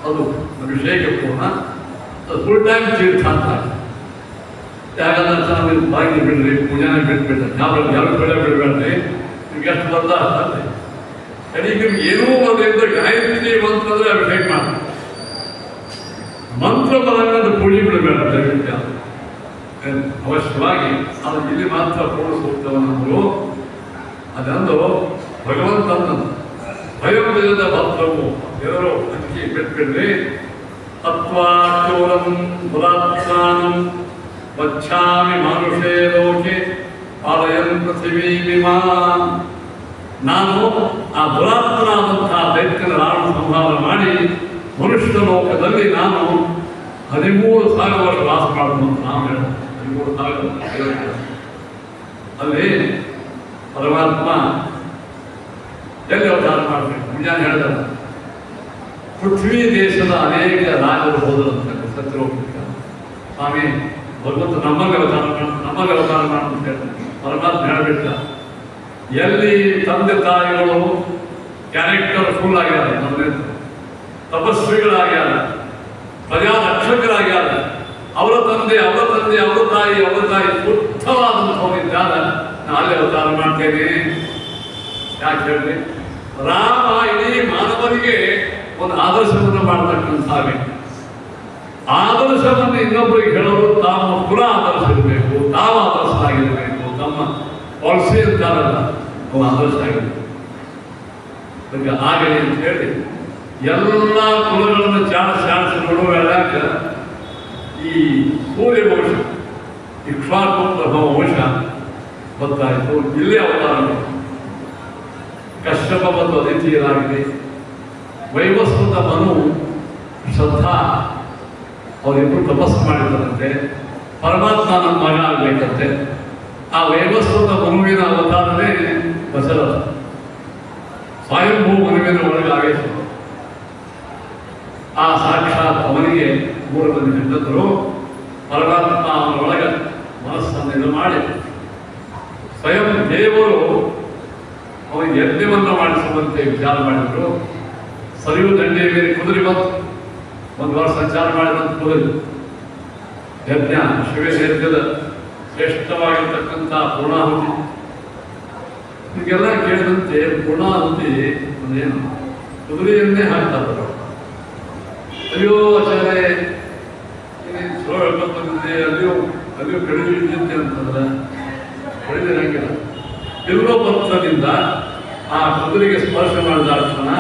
A: ಅದು ಅಭಿಷೇಕ ಪೂರ್ಣ, ಅದು ಫುಲ್ ಟೈಮ್ ತೀರ್ಥ ಅಂತ. ಯಾಕಂದ್ರೆ ನಾವು ಬಾಗಿ ಬಿಡ್ರಿ, ಪೂಜಾನ ಬಿಟ್ಬಿಡ್ರಿ, ಯಾರು ಬೆಳೆ ಬಿಡಬೇಡ್ರಿ, ನಿಮ್ಗೆ ಎಷ್ಟು ಬರ್ದ ಅಷ್ಟೇ. ಕಡೆಗೆ ನಿಮ್ಗೆ ಏನೂ ಬರಲಿಲ್ಲ ಗಾಯತ್ರಿ ಮಂತ್ರ ಅಂದರೆ ಅಭಿಷೇಕ ಮಾಡಿ ಮಂತ್ರ ಬರಂಗದ ಪೂಜೆ ಬಿಡಬೇಡ ದಯವಿಟ್ಟು. ಅವಶ್ಯವಾಗಿ ಅದು ಇಲ್ಲಿ ಮಾತ್ರ ಪೂರ್ಣ ಸೂಕ್ತವನ್ನಂದರು. ಅದೊಂದು ಭಗವಂತನ ಭಯವಿಲ್ಲದ ಭಕ್ತವು ಎಲ್ಲರೂ ಹಂಚಿ ಬಿಟ್ಬಿಡ್ರಿ. ತತ್ವಾಚೋರಂ ಬಲಾತ್ಸಾನಂ ವಚ್ಚಾಮಿ ಮಾನುಷೇ ಲೋಕೆ ಪಾಲಯನ್ ಪೃಥಿವೀಮಿಮಾ. ನಾನು ಆ ದುರಾತ್ಮನಾದಂತಹ ದೈತ್ಯನ ರಾವಣ ಸಂಹಾರ ಮಾಡಿ ಮನುಷ್ಯ ಲೋಕದಲ್ಲಿ ನಾನು 13,000 ವರ್ಷ ವಾಸ ಮಾಡುವುದು ಅಂತ ನಾವು ಹೇಳೋದು. 13,000 ಅಲ್ಲಿ ಪರಮಾತ್ಮ ಎಲ್ಲಿ ಅವತಾರ ಮಾಡಬೇಕು ಮುಂಜಾನೆ ಹೇಳಿದ. ಪೃಥ್ವಿ ದೇಶದ ಅನೇಕ ರಾಜರು ಹೋದರಂತ ಸತ್ಯ ಸ್ವಾಮಿ ಭಗವಂತ ನಮ್ಮಲ್ಲಿ ಅವತಾರ ಅಂತ ಹೇಳ್ತಾರೆ. ಪರಮಾತ್ಮ ಹೇಳಬಿಟ್ಟ, ಎಲ್ಲಿ ತಂದೆ ತಾಯಿಗಳು ಕ್ಯಾರೆಕ್ಟರ್ ಫುಲ್ ಆಗ್ಯಾರ, ನಮ್ಮನೆ ತಪಸ್ವಿಗಳಾಗ್ಯಾರ, ಪ್ರಜಾರಕ್ಷಕರಾಗ್ಯಾರ, ಅವರ ತಂದೆ ಅವರ ತಾಯಿ ಶುದ್ಧವಾದಂಥವರಿದ್ದಾಗ ನಾನು ಅಲ್ಲಿ ಅವತಾರ ಮಾಡ್ತೇನೆ. ಯಾಕೆ ಹೇಳಿ, ರಾಮ ಇಡೀ ಮಾನವರಿಗೆ ಒಂದು ಆದರ್ಶವನ್ನು ಮಾಡತಕ್ಕಂಥ ವ್ಯಕ್ತಿ. ಆದರ್ಶವನ್ನು ಇನ್ನೊಬ್ಬರಿಗೆ ಹೇಳೋರು ತಾವು ಪುರ ಆದರ್ಶ ಇರಬೇಕು, ತಾವು ಆದರ್ಶರಾಗಿರಬೇಕು, ತಮ್ಮ ಪಾಲಿಸಿ ಅಂತಾರಲ್ಲ ಅವು ಆದರ್ಶ ಆಗಿರಬೇಕು. ಅದಕ್ಕೆ ಆಗಲಿ ಅಂತ ಹೇಳಿ ಎಲ್ಲ ಕುಲಗಳನ್ನು ಚಾಣಿಸಿ ನೋಡುವ ವೇಳೆಯಾಗ ಈ ಸೂರ್ಯವಂಶ ಇಕ್ಷ್ವಾಕು ಪ್ರಭವ ವಂಶ ಗೊತ್ತಾಯಿತು. ಇಲ್ಲೇ ಅವತಾರ ಕಶ್ಯಪ ಮತ್ತು ಅದಿತಿಯರಾಗಿದೆ. ವೈವಸ್ವತ ಮನು ಶ್ರದ್ಧಾ ಅವರಿಬ್ಬರು ತಪಸ್ಸು ಮಾಡಿದರಂತೆ. ಪರಮಾತ್ಮ ನಮ್ಮ ಮಗ ಆಗಬೇಕಂತೆ. ಆ ವೈವಸ್ವತ ಮನುವಿನ ಅವತಾರನೇ ದಶರಥ. ಸ್ವಯಂಭೂ ಮನುವಿನ ಒಳಗಾಗೇಶ್ವರ. ಆ ಸಾಕ್ಷಾತ್ ಅವನಿಗೆ 3 ಮಂದಿ ಹೆಂಡತರು. ಪರಮಾತ್ಮ ಅವನೊಳಗೆ ಮನಸ್ಸನ್ನು ಇದು ಮಾಡಿ ಸ್ವಯಂ ದೇವರು ಅವನಿಗೆ ಯಜ್ಞವನ್ನು ಮಾಡಿಸುವಂತೆ ವಿಚಾರ ಮಾಡಿದ್ರು. ಸರಿಯು ದಂಡೆಯ ಮೇಲೆ ಕುದುರೆ ಬಂತು. 1 ವರ್ಷ ಸಂಚಾರ ಮಾಡಿದಂತ ಕುದುರೆ ಯಜ್ಞ ಶಿವಯಜ್ಞದ ಶ್ರೇಷ್ಠವಾಗಿರ್ತಕ್ಕಂಥ ಪೂರ್ಣಾಹುತಿ. ಹೀಗೆಲ್ಲ ಕೇಳಿದಂತೆ ಪೂರ್ಣಾಹುತಿ ಒಂದೇನು ಕುದುರೆಯನ್ನೇ ಹಾಕ್ತಾರೆ. ಅಯ್ಯೋ ಆಚಾರ್ಯ ಚಲೋ ಹೇಳ್ಕೊಂಡು ಬಂದಿದ್ದೆ, ಅಲ್ಲಿಯೂ ಕಡಿಮೆ ಅಂತಂದ್ರೆ ಕಡಿದಿರಂಗಿಲ್ಲ. ಬಿಲ್ವ ಪತ್ರದಿಂದ ಆ ಕುದುರೆಗೆ ಸ್ಪರ್ಶ ಮಾಡಿದ ಕ್ಷಣ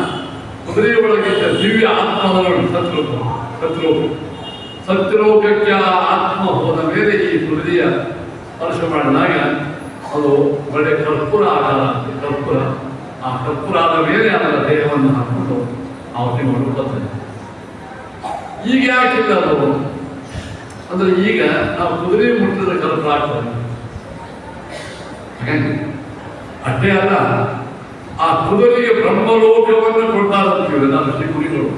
A: ಕುದುರೆಯ ಒಳಗಿದ್ದ ದಿವ್ಯ ಆತ್ಮವನ್ನು ಸತ್ಯಲೋಕಕ್ಕೆ ಆತ್ಮ ಹೋದ ಮೇಲೆ ಈ ಕುದುರೆಯ ಸ್ಪರ್ಶ ಮಾಡಿದಾಗ ಅದು ಒಳ್ಳೆ ಕರ್ಪೂರ ಆಕಾರ ಅಂತ. ಆ ಕರ್ಪೂರ ಆದ ಮೇಲೆ ಅದರ ದೇಹವನ್ನು ಹಾಕೊಂಡು ಅವಧಿ ಮಾಡುತ್ತದೆ. ಈಗ ಯಾಕಿಲ್ಲ ಅದು ಅಂದ್ರೆ ಈಗ ನಾವು ಕುದುರೆ ಮುಟ್ಟಿದ ಕರ್ಪೂರ ಆಗ್ತದೆ. ಅಷ್ಟೇ ಅಲ್ಲ, ಆ ಕುದುರೆಗೆ ಬ್ರಹ್ಮಲೋಕವನ್ನು ಕೊಡ್ತಾರಂತೀವಿ ನಾವು ಶ್ರೀಗುರಿಗಳು.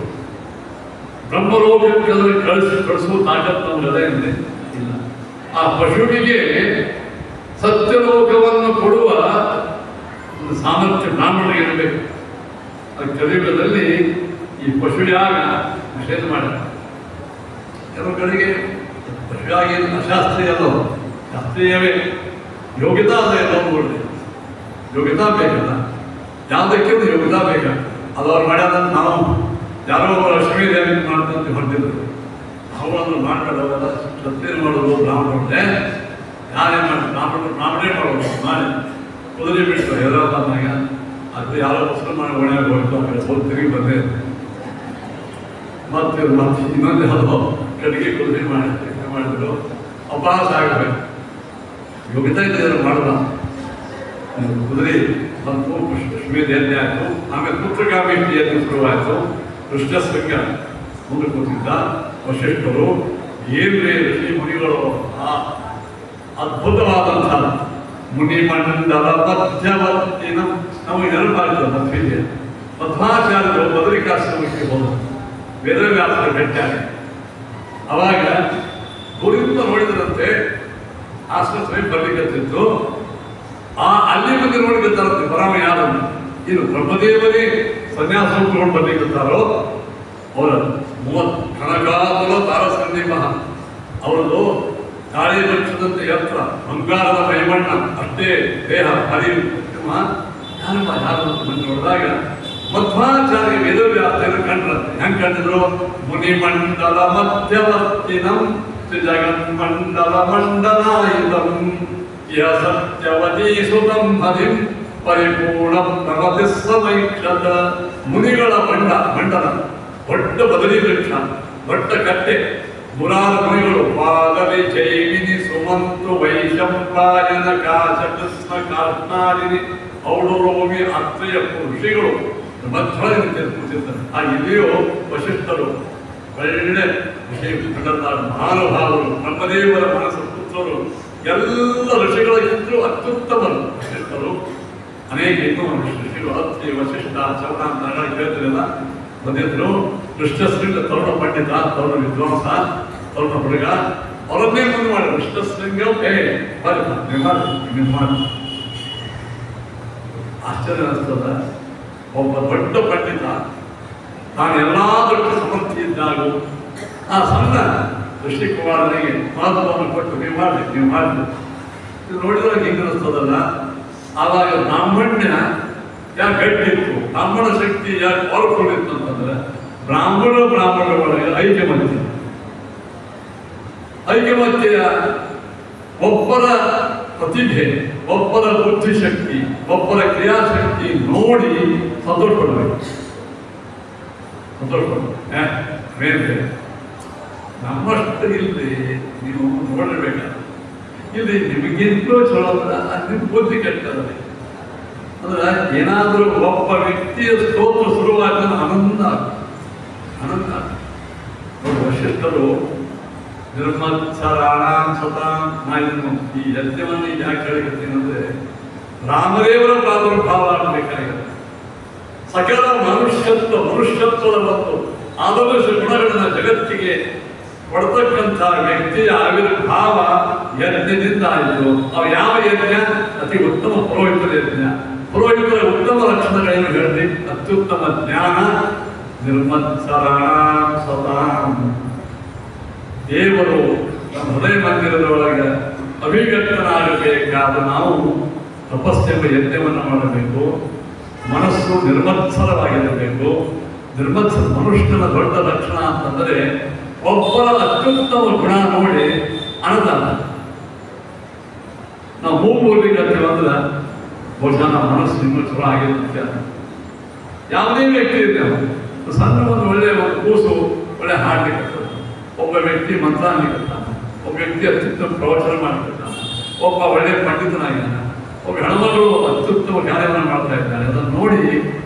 A: ಬ್ರಹ್ಮಲೋಕಕ್ಕೆ ಕಳಿಸುವ ತಾಕತ್ತು ನಮ್ಗೆ ಇಲ್ಲ. ಆ ಪಶುವಿಗೆ ಸತ್ಯಲೋಕವನ್ನು ಕೊಡುವ ಒಂದು ಸಾಮರ್ಥ್ಯ ಬ್ರಾಹ್ಮಣರಿಗೆ ಇರಬೇಕು. ಅದು ಕಲಿಯುಗದಲ್ಲಿ ಈ ಪಶುಯಾಗ ನಿಷೇಧ ಮಾಡಿದ. ಕೆಲವು ಕಡೆಗೆ ಪಶುಯಾಗಿ ಅಶಾಸ್ತ್ರೀಯ ಅಲ್ಲ, ಶಾಸ್ತ್ರೀಯವೇ. ಯೋಗ್ಯತಾ ಅಲ್ಲ ಎಲ್ಲವೂ ಯೋಗ್ಯತಾ ಬೇಕಲ್ಲ, ಯಾವುದಕ್ಕೆ ಒಂದು ಯೋಗ್ಯತಾ ಬೇಕಾಗ್ತದೆ. ಅದು ಅವ್ರು ಮಾಡ್ಯಾದ ನಾವು ಯಾರೋ ಒಬ್ಬರು ಲಕ್ಷ್ಮೀ ದೇವಿ ಮಾಡ್ತಂತ ಹೊರಟಿದ್ರು. ಅವುಗಳನ್ನು ಮಾಡಬೇಡವಲ್ಲ, ಶ್ರದ್ಧೆ ಮಾಡೋದು ಬ್ರಾಹ್ಮಣರೇ. ಯಾರೇನು ಮಾಡಿ ಬ್ರಾಹ್ಮಣೇ ಮಾಡೋದು ಮಾಡಿ ಕುದುರೆ ಬಿಟ್ಟು ಎಲ್ಲೋ ಬಂದಾಗ ಅದು ಯಾರೋ ಮುಸಲ್ಮಾನ ಒಣಗಿ ಹೋಗ್ತು ತಿರುಗಿ ಬಂದೇ ಮತ್ತೆ ಇನ್ನೊಂದು ಯಾವುದೋ ಕಡೆಗೆ ಕುದುರೆ ಮಾಡಿದ್ರು. ಅಪಹಾಸ ಆಗಬೇಕು. ಯೋಗ್ಯತಾ ಇದ್ದರೆ ಮಾಡೋಣ. ಕುದುರೆ ಬಂತು, ಲಕ್ಷ್ಮೀ ದೇವಿ ಆಯಿತು. ಆಮೇಲೆ ಪುತ್ರಗಾಮಿಷ್ಟಿಯನ್ನು ಶುರುವಾಯಿತು. ಕೃಷ್ಣಶೃಂಗ ಮುಂದೆ ಕೂತಿದ್ದ. ವಶಿಷ್ಠರು ಏನ್ರೇ ಋಷಿ ಮುನಿಗಳು ಅದ್ಭುತವಾದಂಥ ಮುನಿಮಂಡಲ ಮಧ್ಯವರ್ತಿನ ನಮಗೆ ನೆನಪಾಗ್ತದೆ ಮಧ್ವಿದೆ. ಮಧ್ವಾಚಾರ್ಯರು ಬದರಿಕಾಶ್ರಮಕ್ಕೆ ಹೋದರು, ವೇದವ್ಯಾಸರ ಭೇಟಿಯಾಗಿ. ಅವಾಗ ಗುರುವಿಂದ ನೋಡಿದ್ರಂತೆ ಆಶ್ರಮ ಬರ್ಲಿಕ್ಕಂತಿತ್ತು. ಅಲ್ಲಿ ಬಂದು ನೋಡಿಕತ್ತಾರಂತೆ ಪರಮ ಯಾರನ್ನು. ಇನ್ನು ಬ್ರಹ್ಮದೇವರೇ ಸನ್ಯಾಸ ತಗೊಂಡು ಬರ್ಲಿಕ್ಕತ್ತಾರೋ ಅವರ 30 ಕಣಗಾಲುಗಳ ತಾರಸಂದೀಪ, ಅವರದು ಗಾಳಿ ಲಕ್ಷದಂತೆ ಎತ್ತರ, ಬಂಗಾರದ ಮೈಮಣ್ಣ, ಅಷ್ಟೇ ದೇಹ ಹರಿ ಯಾರು ಬಂದು ನೋಡಿದಾಗ ಮಧ್ವಾಚಾರ್ಯ ವೇದವ್ಯಾಸರು ಕಂಡ್ರಂತೆ. ಹೆಂಗ್ ಕಂಡಿದ್ರು? ಮುನಿಮಂಡಲ ಮಧ್ಯವರ್ತಿನಂ ಜಗನ್ಮಂಡಲ ಮಂಡಲಾಯುಧಂ ಯ ಸತ್ಯವತೀ ಸುತಂ ಹರಿಂ ಪರಿಪೂರ್ಣ ಪ್ರಗತಿ ಸಮೈಕ್ಷತ. ಮುನಿಗಳ ಮಂಡಲ, ದೊಡ್ಡ ಬದಲಿ ವೃಕ್ಷ, ದೊಡ್ಡ ಕಟ್ಟೆ. ಮುರಾರ ಮುನಿಗಳು ಪಾದಲಿ ಜೈಮಿನಿ ಸುಮಂತು ವೈಶಂಪಾಯನ ಕಾಶ ಕೃಷ್ಣ ಕಾರ್ನಾರಿನಿ ಔಡರೋಮಿ ಅತ್ರೆಯ ಋಷಿಗಳು ಮಧ್ವದಲ್ಲಿ ಕೂತಿರ್ತಾರೆ. ಆ ಇಲ್ಲಿಯೂ ವಶಿಷ್ಠರು ಒಳ್ಳೆ ಮಹಾನುಭಾವರು, ಬ್ರಹ್ಮದೇವರ ಮನಸ್ಸ ಪುತ್ರರು, ಎಲ್ಲ ಋಷಿಗಳಿಗಿಂತಲೂ ಅತ್ಯುತ್ತಮರು ವಶಿಷ್ಠರು. ಅನೇಕ ಇನ್ನೂ ಋಷಿಗಳು ಅತ್ರಿ ವಶಿಷ್ಠ ಚೌಡ ಅಂತ ಹೇಳ್ತಿರಲ್ಲ ಬಂದಿದ್ರು. ಕೃಷ್ಣಶೃಂಗ ತರುಣ ಪಂಡಿತ, ತರುಣ ವಿದ್ವಾಂಸ, ತರುಣ ಹುಡುಗ, ಅವರನ್ನೇ ಮುಂದೆ ಮಾಡಿ ಕೃಷ್ಣಶೃಂಗ ಮಾಡಿ ಆಶ್ಚರ್ಯ ಅನಿಸ್ತದ. ಒಬ್ಬ ದೊಡ್ಡ ಪಂಡಿತ ತಾನೆಲ್ಲದಕ್ಕೂ ಸಮರ್ಥಿ ಇದ್ದಾಗೂ ಆ ಸಣ್ಣ ದೃಷ್ಟಿಕುಮಾರನಿಗೆ ಮಹತ್ವವನ್ನು ಕೊಟ್ಟು ನೀವು ಮಾಡಿ ಇದು ನೋಡಿದ್ರೆ ಹಿಂಗೆ ಅನಿಸ್ತದಲ್ಲ. ಆವಾಗ ಬ್ರಾಹ್ಮಣ್ಯ ಯಾಕೆ ಗಟ್ಟಿತ್ತು, ಬ್ರಾಹ್ಮಣ ಶಕ್ತಿ ಯಾಕೆ ಪವರ್ಫುಲ್ ಇತ್ತು ಅಂತಂದ್ರೆ ಬ್ರಾಹ್ಮಣರ ಒಳಗೆ ಐಕಮತ್ಯ ಒಬ್ಬರ ಪ್ರತಿಭೆ, ಒಬ್ಬರ ಬುದ್ಧಿಶಕ್ತಿ, ಒಬ್ಬರ ಕ್ರಿಯಾಶಕ್ತಿ ನೋಡಿ ಸಂತೋಷಪಡಬೇಕು. ಬೇರೆ ನಮ್ಮಷ್ಟು ಇಲ್ಲಿ ನೀವು ನೋಡಿರ್ಬೇಕಾದ್ರೆ ಇಲ್ಲಿ ನಿಮಗಿಂತಲೂ ಚಲೋ ನಿಮ್ಮ ಬುದ್ಧಿ ಕೆಟ್ಟದಲ್ಲಿ ಅಂದ್ರೆ ಏನಾದರೂ ಒಬ್ಬ ವ್ಯಕ್ತಿಯ ಸ್ತೋತ್ರ ಶುರುವಾದ ಆನಂದ ವಶಿಷ್ಠರು ನಿರ್ಮತ್ಸರಾಣಾಂ ಸತಾಂ ನಾನು ಈ ಯಜ್ಞವನ್ನು ಯಾಕೆ ಹೇಳಿರ್ತೀನಿ ಅಂದ್ರೆ ರಾಮದೇವರ ಪ್ರಾದುರ್ಭಾವ ಆಗಬೇಕಾಗಿದೆ. ಸಕಲ ಮನುಷ್ಯತ್ವದ ಮತ್ತು ಆದರ್ಶ ಗುಣಗಳನ್ನ ಜಗತ್ತಿಗೆ ಕೊಡ್ತಕ್ಕಂಥ ವ್ಯಕ್ತಿಯ ಆವಿರ್ಭಾವ ಯಜ್ಞದಿಂದ ಆಯಿತು. ಅವು ಯಾವ ಯಜ್ಞ? ಅತಿ ಉತ್ತಮ ಪುರೋಹಿತರ ಯಜ್ಞ. ಪುರೋಹಿತರ ಉತ್ತಮ ಲಕ್ಷಣಗಳೇನು ಹೇಳಿ? ಅತ್ಯುತ್ತಮ ಜ್ಞಾನ, ನಿರ್ಮತ್ಸರಾಣಾಂ ಸತಾಂ. ದೇವರು ನಮ್ಮ ಹೃದಯ ಮಂದಿರದೊಳಗೆ ಅಭಿವ್ಯಕ್ತನಾಗಬೇಕಾದ ನಾವು ತಪಸ್ಸೆಂಬ ಯಜ್ಞವನ್ನು ಮಾಡಬೇಕು. ಮನಸ್ಸು ನಿರ್ಮತ್ಸರವಾಗಿರಬೇಕು. ಮನುಷ್ಯನ ದೊಡ್ಡ ಲಕ್ಷಣ ಅಂತಂದರೆ ಒಬ್ಬರ ಅತ್ಯುತ್ತಮ ಗುಣ ನೋಡಿ ಅನುದಾನ. ನಾವು ಮೂಗೂರ್ಲಿಕ್ಕೆ ಅಂದ್ರೆ ಬಹುಶಃ ನಮ್ಮ ಮನಸ್ಸು ಇನ್ನೂ ಚಲೋ ಆಗಿರುತ್ತೆ. ಯಾವುದೇ ವ್ಯಕ್ತಿ ಇರ್ತೇವೆ, ಸಣ್ಣ ಒಂದು ಒಳ್ಳೆಯ ಒಂದು ಕೂಸು ಒಳ್ಳೆ ಹಾಡ್ಲಿಕ್ಕೆ, ಒಬ್ಬ ವ್ಯಕ್ತಿ ಮಂತ್ರ ಅನ್ಲಿಕ್ಕತ್ತಾನೆ, ಒಬ್ಬ ವ್ಯಕ್ತಿ ಅತ್ಯುತ್ತಮ ಪ್ರವಚನ ಮಾಡ್ತಿರ್ತಾನೆ, ಒಬ್ಬ ಒಳ್ಳೆಯ ಪಂಡಿತನಾಗಿದ್ದಾನೆ, ಒಬ್ಬ ಹೆಣ್ಮಗಳು ಅತ್ಯುತ್ತಮ ಕಾರ್ಯವನ್ನು ಮಾಡ್ತಾ ಇದ್ದಾನೆ. ಅದನ್ನು ನೋಡಿ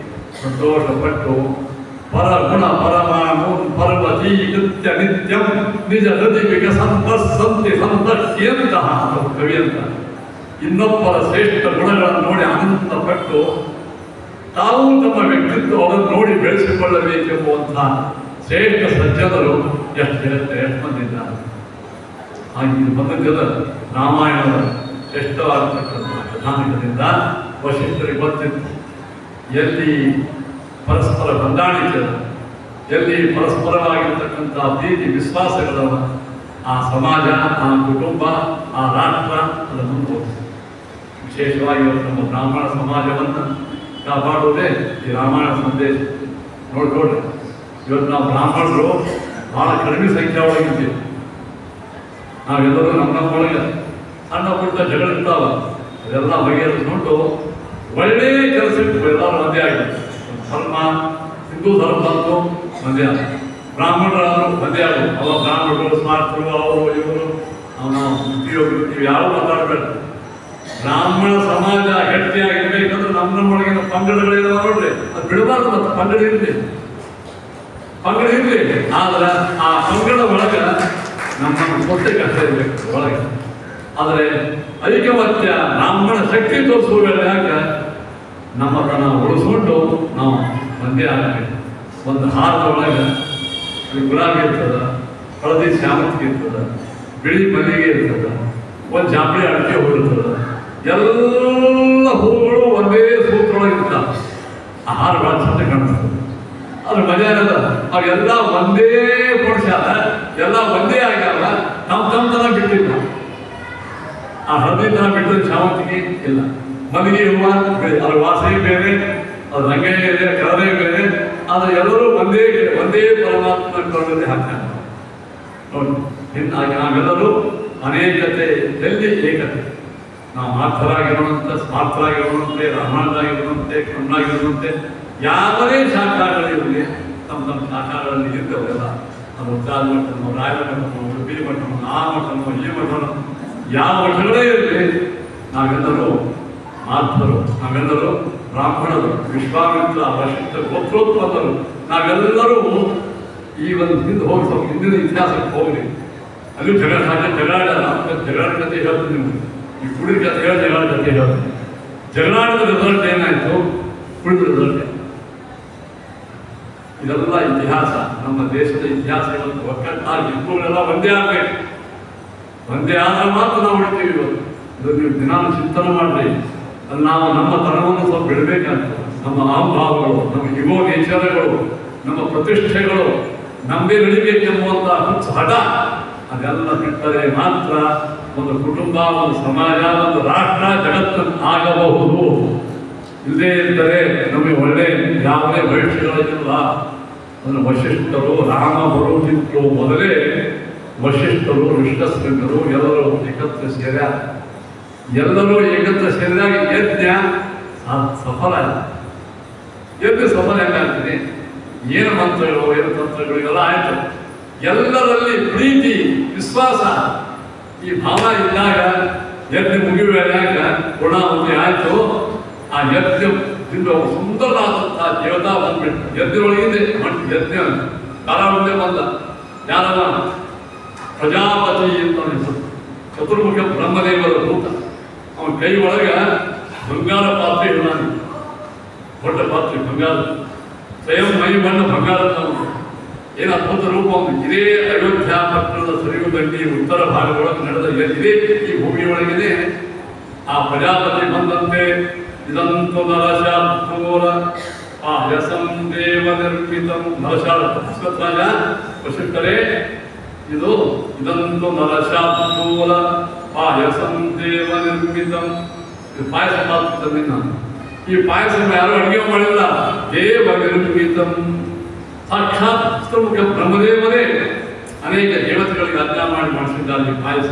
A: ಸಂತೋಷಪಟ್ಟು ಪರಗುಣ ಪರಮಾಣು ಪರ್ವತಿ ನಿತ್ಯ ನಿತ್ಯಂ ನಿಜ ಹೃದಯ ವಿಕಸಂತಿ ಸಂತಂತಹ ಕವಿ ಅಂತ ಇನ್ನೊಬ್ಬರ ಶ್ರೇಷ್ಠ ಗುಣಗಳನ್ನು ನೋಡಿ ಆನಂದಪಟ್ಟು ತಾವು ತಮ್ಮ ವ್ಯಕ್ತಿತ್ವವನ್ನು ನೋಡಿ ಬೆಳೆಸಿಕೊಳ್ಳಬೇಕೆಂಬುವಂತಹ ಶ್ರೇಷ್ಠ ಸಜ್ಜನರು ಎಷ್ಟು ಬಂದಿದ್ದಾರೆ. ಹಾಗೆ ಬಂದಿದ್ದ ರಾಮಾಯಣದ ಶ್ರೇಷ್ಠವಾಗಿರ್ತಕ್ಕಂಥ ಕಥಾನಕದಿಂದ ವಶಿಷ್ಠರಿಗೆ ಗೊತ್ತಿತ್ತು ಎಲ್ಲಿ ಪರಸ್ಪರ ಹೊಂದಾಣಿಕೆ, ಎಲ್ಲಿ ಪರಸ್ಪರವಾಗಿರ್ತಕ್ಕಂಥ ಪ್ರೀತಿ ವಿಶ್ವಾಸಗಳವ ಆ ಸಮಾಜ, ಆ ಕುಟುಂಬ, ಆ ರಾಷ್ಟ್ರ ಅದರ ಮುಂದುವರಿಸಿ. ವಿಶೇಷವಾಗಿ ನಮ್ಮ ಬ್ರಾಹ್ಮಣ ಸಮಾಜವನ್ನು ಕಾಪಾಡುವುದೇ ಈ ರಾಮಾಯಣ ಸಂದೇಶ. ನೋಡ್ರಿ ಇವತ್ತು ನಾವು ಬ್ರಾಹ್ಮಣರು ಬಹಳ ಕಡಿಮೆ ಸಂಖ್ಯೆ ಒಳಗಿದ್ದೀವಿ. ನಾವೆಲ್ಲರೂ ನಮ್ಮೊಳಗೆ ಸಣ್ಣ ಪುಟ್ಟ ಜಗಳಿರ್ತಾವ, ಅದೆಲ್ಲ ಬಗೆಹರಿಸ್ಕೊಂಡು ಒಳ್ಳೆಯ ಕೆಲಸಕ್ಕೆ ಎಲ್ಲರೂ ಮದುವೆ ಆಗಿದೆ. ಧರ್ಮ ಹಿಂದೂ ಧರ್ಮ ಬಂತು ಮದುವೆ ಆಗ, ಬ್ರಾಹ್ಮಣರಾದ್ರು ಮದುವೆ ಆಗೋದು. ಅವ ಬ್ರಾಹ್ಮಣರು ಸ್ಮಾರ್ತರು ಅವರು ಇವರು ಅವನು ಉದ್ಯೋಗ ಇವು ಯಾವ ಮಾತಾಡಬೇಡ. ಬ್ರಾಹ್ಮಣ ಸಮಾಜ ಗಟ್ಟಿಯಾಗಿರ್ಬೇಕಂದ್ರೆ ನಮ್ಮೊಳಗಿನ ಪಂಗಡಗಳೇನವ ನೋಡ್ರಿ, ಅದು ಬಿಡಬಾರ್ದು. ಮತ್ತು ಪಂಗಡ ಇರಲಿ, ಆದ್ರೆ ಆ ಪಂಗಡ ಒಳಗ ನಮ್ಮನ್ನು ಕೊಟ್ಟೆ ಕಷ್ಟ ಇರಬೇಕು ಒಳಗೆ. ಆದರೆ ಐಕಮತ್ಯ ಬ್ರಾಹ್ಮಣ ಶಕ್ತಿ ತೋರಿಸುವ ಯಾಕೆ ನಮ್ಮನ್ನು ಉಳಿಸ್ಕೊಂಡು ನಾವು ಒಂದೇ ಆಗಬೇಕು. ಒಂದು ಹಾರದೊಳಗೆ ಅದು ಗುಲಾಬಿ ಇರ್ತದ, ಹಳದಿ ಶಾಮಂತಿಗೆ ಇರ್ತದ, ಬಿಳಿ ಮಲ್ಲಿಗೆ ಇರ್ತದ, ಒಂದು ಜಾಂಬಳಿ ಅಡಿಕೆ ಹೂ ಇರ್ತದ, ಎಲ್ಲ ಹೂಗಳು ಒಂದೇ ಸೂತ್ರೊಳಗೆ ಇರ್ತಾವೆ. ಆ ಹಾರಗಳು ಚಂದ ಕಾಣಿಸ್ತದೆ. ಅದ್ರ ಮಜಾ ಇರೋದ ಅವೆಲ್ಲ ಒಂದೇ ಪುರುಷಾದ, ಎಲ್ಲ ಒಂದೇ ಆಗ್ಯಾವ. ತಮ್ಮ ಥರ ಬಿಟ್ಟಿಲ್ಲ. ಆ ಹಳದಿ ಥರ ಬಿಟ್ಟರೆ ಶಾಮಂತಿಗೆ ಇಲ್ಲ, ಮಲ್ಲಿಗೆ ಹೂವು ಅದ್ರ ವಾಸನೆ ಬೇರೆ, ಅದ್ರ ರಂಗೇ ಬೇರೆ, ಕಲರೇ ಬೇರೆ. ಆದರೆ ಎಲ್ಲರೂ ಒಂದೇ ಪರಮಾತ್ಮ ಕರುಣೆ ಹಾಕ್ತಾರೆ ನೋಡಿ. ನಾವೆಲ್ಲರೂ ಅನೇಕತೆಯಲ್ಲಿ ಏಕತೆ. ನಾವು ಮಾರ್ಥರಾಗಿರುವಂತೆ, ಸ್ಮಾರ್ಥರಾಗಿರುವಂತೆ, ರಾಮಾಯಣರಾಗಿರುವಂತೆ, ಕಣ್ಣಾಗಿರುವಂತೆ ಯಾವುದೇ ಶಾಖಾಗಳಿರಲಿ ತಮ್ಮ ಶಾಖಾಗಳಲ್ಲಿ ಇರ್ತವೆಲ್ಲ. ನಮ್ಮ ಉದ್ದಾರ ಮಠನೋ, ರಾಯರ ಮಠನೋ, ಉಡುಪಿ ಮಠನೋ, ಆ ಮಠನೋ, ಈ ಮಠನೋ, ಯಾವ ಮಠಗಳೇ ಇರಲಿ ನಾವೆಲ್ಲರೂ ಮಾರ್ಥರು, ನಾವೆಲ್ಲರೂ ಬ್ರಾಹ್ಮಣರು, ವಿಶ್ವಾಮಿತ್ರ, ವಶಿಷ್ಠ ಗೋತ್ರೋತ್ಪನ್ನರು. ನಾವೆಲ್ಲರೂ ಈ ಒಂದು ಹಿಂದೆ ಹೋಗಿ ಸ್ವಲ್ಪ ಹಿಂದಿನ ಇತಿಹಾಸಕ್ಕೆ ಹೋಗಲಿ. ಅದು ಜಗಳ ಕತೆ ಹೇಳ್ತೀನಿ ನಿಮಗೆ. ಈ ಕುಡಿದ ಕತೆ ಹೇಳಿ ಜಗಳ ಕತೆ ಹೇಳ್ತೀನಿ. ಜಗಳಾಡದ ರಿಸಲ್ಟ್ ಏನಾಯಿತು, ಕುಡಿದ ರಿಸಲ್ಟ್. ಇದೆಲ್ಲ ಇತಿಹಾಸ, ನಮ್ಮ ದೇಶದ ಇತಿಹಾಸ. ಇವತ್ತು ಒಕ್ಕಟ್ಟಾಗಿ ಹಿಂದೂಗಳೆಲ್ಲ ಒಂದೇ ಆಗಬೇಕು. ಒಂದೇ ಆದ್ರೆ ಮಾತ್ರ ನಾವು ಉಳಿತೀವಿ. ಇವತ್ತು ಇದು ನೀವು ದಿನ ಚಿಂತನೆ ಮಾಡ್ರಿ. ಅದು ನಾವು ನಮ್ಮ ತನವನ್ನು ಸ್ವಲ್ಪ ಬಿಡಬೇಕಾಗ್ತದೆ. ನಮ್ಮ ಅಹಂಭಾವಗಳು, ನಮ್ಮ ಇಗೋ ನೇಚರ್ಗಳು, ನಮ್ಮ ಪ್ರತಿಷ್ಠೆಗಳು ನಮ್ಮದೇ ನಡಿಬೇಕೆಂಬುವಂಥ ಹುಚ್ಚು ಹಠ ಅದೆಲ್ಲ ಬಿಟ್ಟರೆ ಮಾತ್ರ ಒಂದು ಕುಟುಂಬ, ಒಂದು ಸಮಾಜ, ಒಂದು ರಾಷ್ಟ್ರ, ಜಗತ್ತು ಆಗಬಹುದು. ಇಲ್ಲದೇ ಇದ್ದರೆ ನಮಗೆ ಒಳ್ಳೆ ಯಾವುದೇ ಭವಿಷ್ಯಗಳಿಲ್ಲ. ಅಂದರೆ ವಶಿಷ್ಠರು ರಾಮ ಬರುವುದಿತ್ತು ಮೊದಲೇ ವಶಿಷ್ಠರು, ಋಷಿಕರು ಎಲ್ಲರೂ ಏಕತ್ರ ಸೇರ್ಯಾರ. ಎಲ್ಲರೂ ಏಕತ್ರ ಸೇರಿದಾಗ ಯಜ್ಞ ಸಫಲ. ಯಜ್ಞ ಸಫಲ ಹೆಂಗಾಗ್ತದೆ? ಏನು ಮಂತ್ರಗಳು, ಏನು ತಂತ್ರಗಳು ಇವೆಲ್ಲ ಆಯ್ತು. ಎಲ್ಲರಲ್ಲಿ ಪ್ರೀತಿ, ವಿಶ್ವಾಸ, ಈ ಭಾವ ಇದ್ದಾಗ ಯಜ್ಞ ಮುಗಿಯುವಾಗ ಗುಣಾವತಿ ಆಯಿತು. ಆ ಯಜ್ಞದಿಂದ ಸುಂದರವಾದಂತಹ ದೇವತಾ ಬಂದ್ಬಿಟ್ಟು ಯಜ್ಞದೊಳಗಿದೆ ಯಜ್ಞ ಕಾಲಾವಧಿ ಬಂದ. ಯಾರವ? ಪ್ರಜಾಪತಿ ಅಂತ ಹೆಸರು. ಚತುರ್ಮುಖ ಬ್ರಹ್ಮದೇವರ ಭೂತ. ಅವನ ಕೈ ಒಳಗೆ ಬಂಗಾರ ಪಾತ್ರೆ ಇಲ್ಲ, ದೊಡ್ಡ ಪಾತ್ರೆ ಬಂಗಾರ, ಸ್ವಯಂ ಮೈ ಬಣ್ಣ ಬಂಗಾರದ ಏನು ಅದ್ಭುತ ರೂಪ. ಇದೇ ಅಯೋಧ್ಯ ಪಟ್ಟಣದ ಸರಿಯು ದಂಡಿ ಉತ್ತರ ಭಾಗದೊಳಗೆ ನಡೆದ ಇದೇ ಈ ಭೂಮಿಯೊಳಗಿದೆ. ಆ ಪ್ರಜಾಪತಿ ಬಂದಂತೆ ಇದಂತು ನರಶಾರ್ಥೂಲ ಪಾಯಸಂ ದೇವ ನಿರ್ಮಿತಂ. ನರಶಾರಾಜ ವಶಿಷ್ಠರೇ, ಇದಂತು ನರಶಾರ್ಥೂಲ ಪಾಯಸಂ ದೇವ ನಿರ್ಮಿತಂ. ಇದು ಪಾಯಸ ಮಾಡ್ತಿದ್ದೆ ನಾನು. ಈ ಪಾಯಸ ಯಾರು ಅಡುಗೆ ಮಾಡಿಲ್ಲ, ದೇವ ನಿರ್ಮಿತಂ. ಸಾಕ್ಷಾತ್ ಚತುರ್ಮುಖ ಬ್ರಹ್ಮದೇವರೇ ಅನೇಕ ದೇವತೆಗಳಿಗೆ ಅಜ್ಞಾ ಮಾಡಿ ಮಾಡಿಸಿದ್ದಾರೆ ಈ ಪಾಯಸ.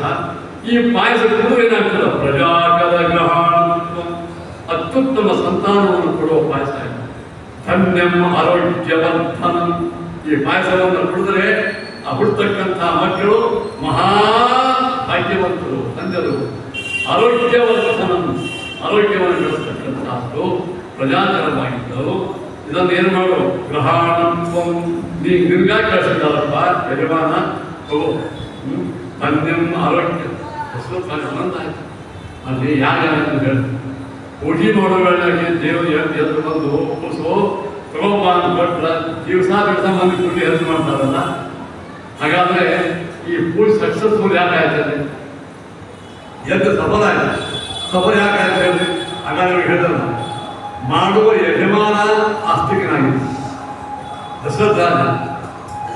A: ಈ ಪಾಯಸ ಕುಡಿದು ಏನಾಗ್ತದೆ? ಪ್ರಜಾಕರ ಗ್ರಹಾಣತ್ವ, ಅತ್ಯುತ್ತಮ ಸಂತಾನವನ್ನು ಕೊಡುವ ಪಾಯಸ. ಧನ್ಯಂ ಆರೋಗ್ಯವರ್ಧನಂ. ಈ ಪಾಯಸವನ್ನು ಕುಡಿದರೆ ಆ ಹುಡ್ತಕ್ಕಂತಹ ಮಕ್ಕಳು ಮಹಾ ಭಾಗ್ಯವಂತರು, ತಂದೆರು. ಆರೋಗ್ಯವರ್ಧನಂ, ಆರೋಗ್ಯವನ್ನು ಬೆಳೆಸ್ತಕ್ಕಂಥದ್ದು ಪ್ರಜಾಕರವಾಗಿದ್ದರು. ಇದನ್ನು ಏನು ಮಾಡು? ಗ್ರಹಾಣತ್ವಂ. ನಿನ್ಗಾಗಿ ಕಳಿಸಿದ್ದಾರಪ್ಪ ಯಜಮಾನ, ಧನ್ಯಂ ಆರೋಗ್ಯ. ಆನಂದ ಆಯ್ತು. ಅಲ್ಲಿ ಯಾಕೆ ಹೇಳಿ ಪೂಜೆ ಮಾಡೋಗಳಿಗೆ ದೇವರು ಎದ್ದು ಬಂದು ಕೂಸು ತಗೋಪ ಅಂತ ಕೊಟ್ರ ದಿವಸ ಮಂದಿ ಪೂಜೆ ಹೆಲ್ಪ್ ಮಾಡ್ತಾರಲ್ಲ. ಹಾಗಾದ್ರೆ ಈ ಪೂಜೆ ಸಕ್ಸಸ್ಫುಲ್ ಯಾಕೆ ಆಯ್ತದೆ? ಎದ್ದು ಸಫಲ ಆಯ್ತು. ಸಫಲ ಯಾಕೆ ಆಯ್ತು ಹೇಳಿ? ಹಾಗಾದ್ರೆ ಹೇಳಿದ್ರು ಮಾಡುವ ಯಜಮಾನ ಆಸ್ತಿಕನಾಗಿದೆ. ದಶರಥ ರಾಜ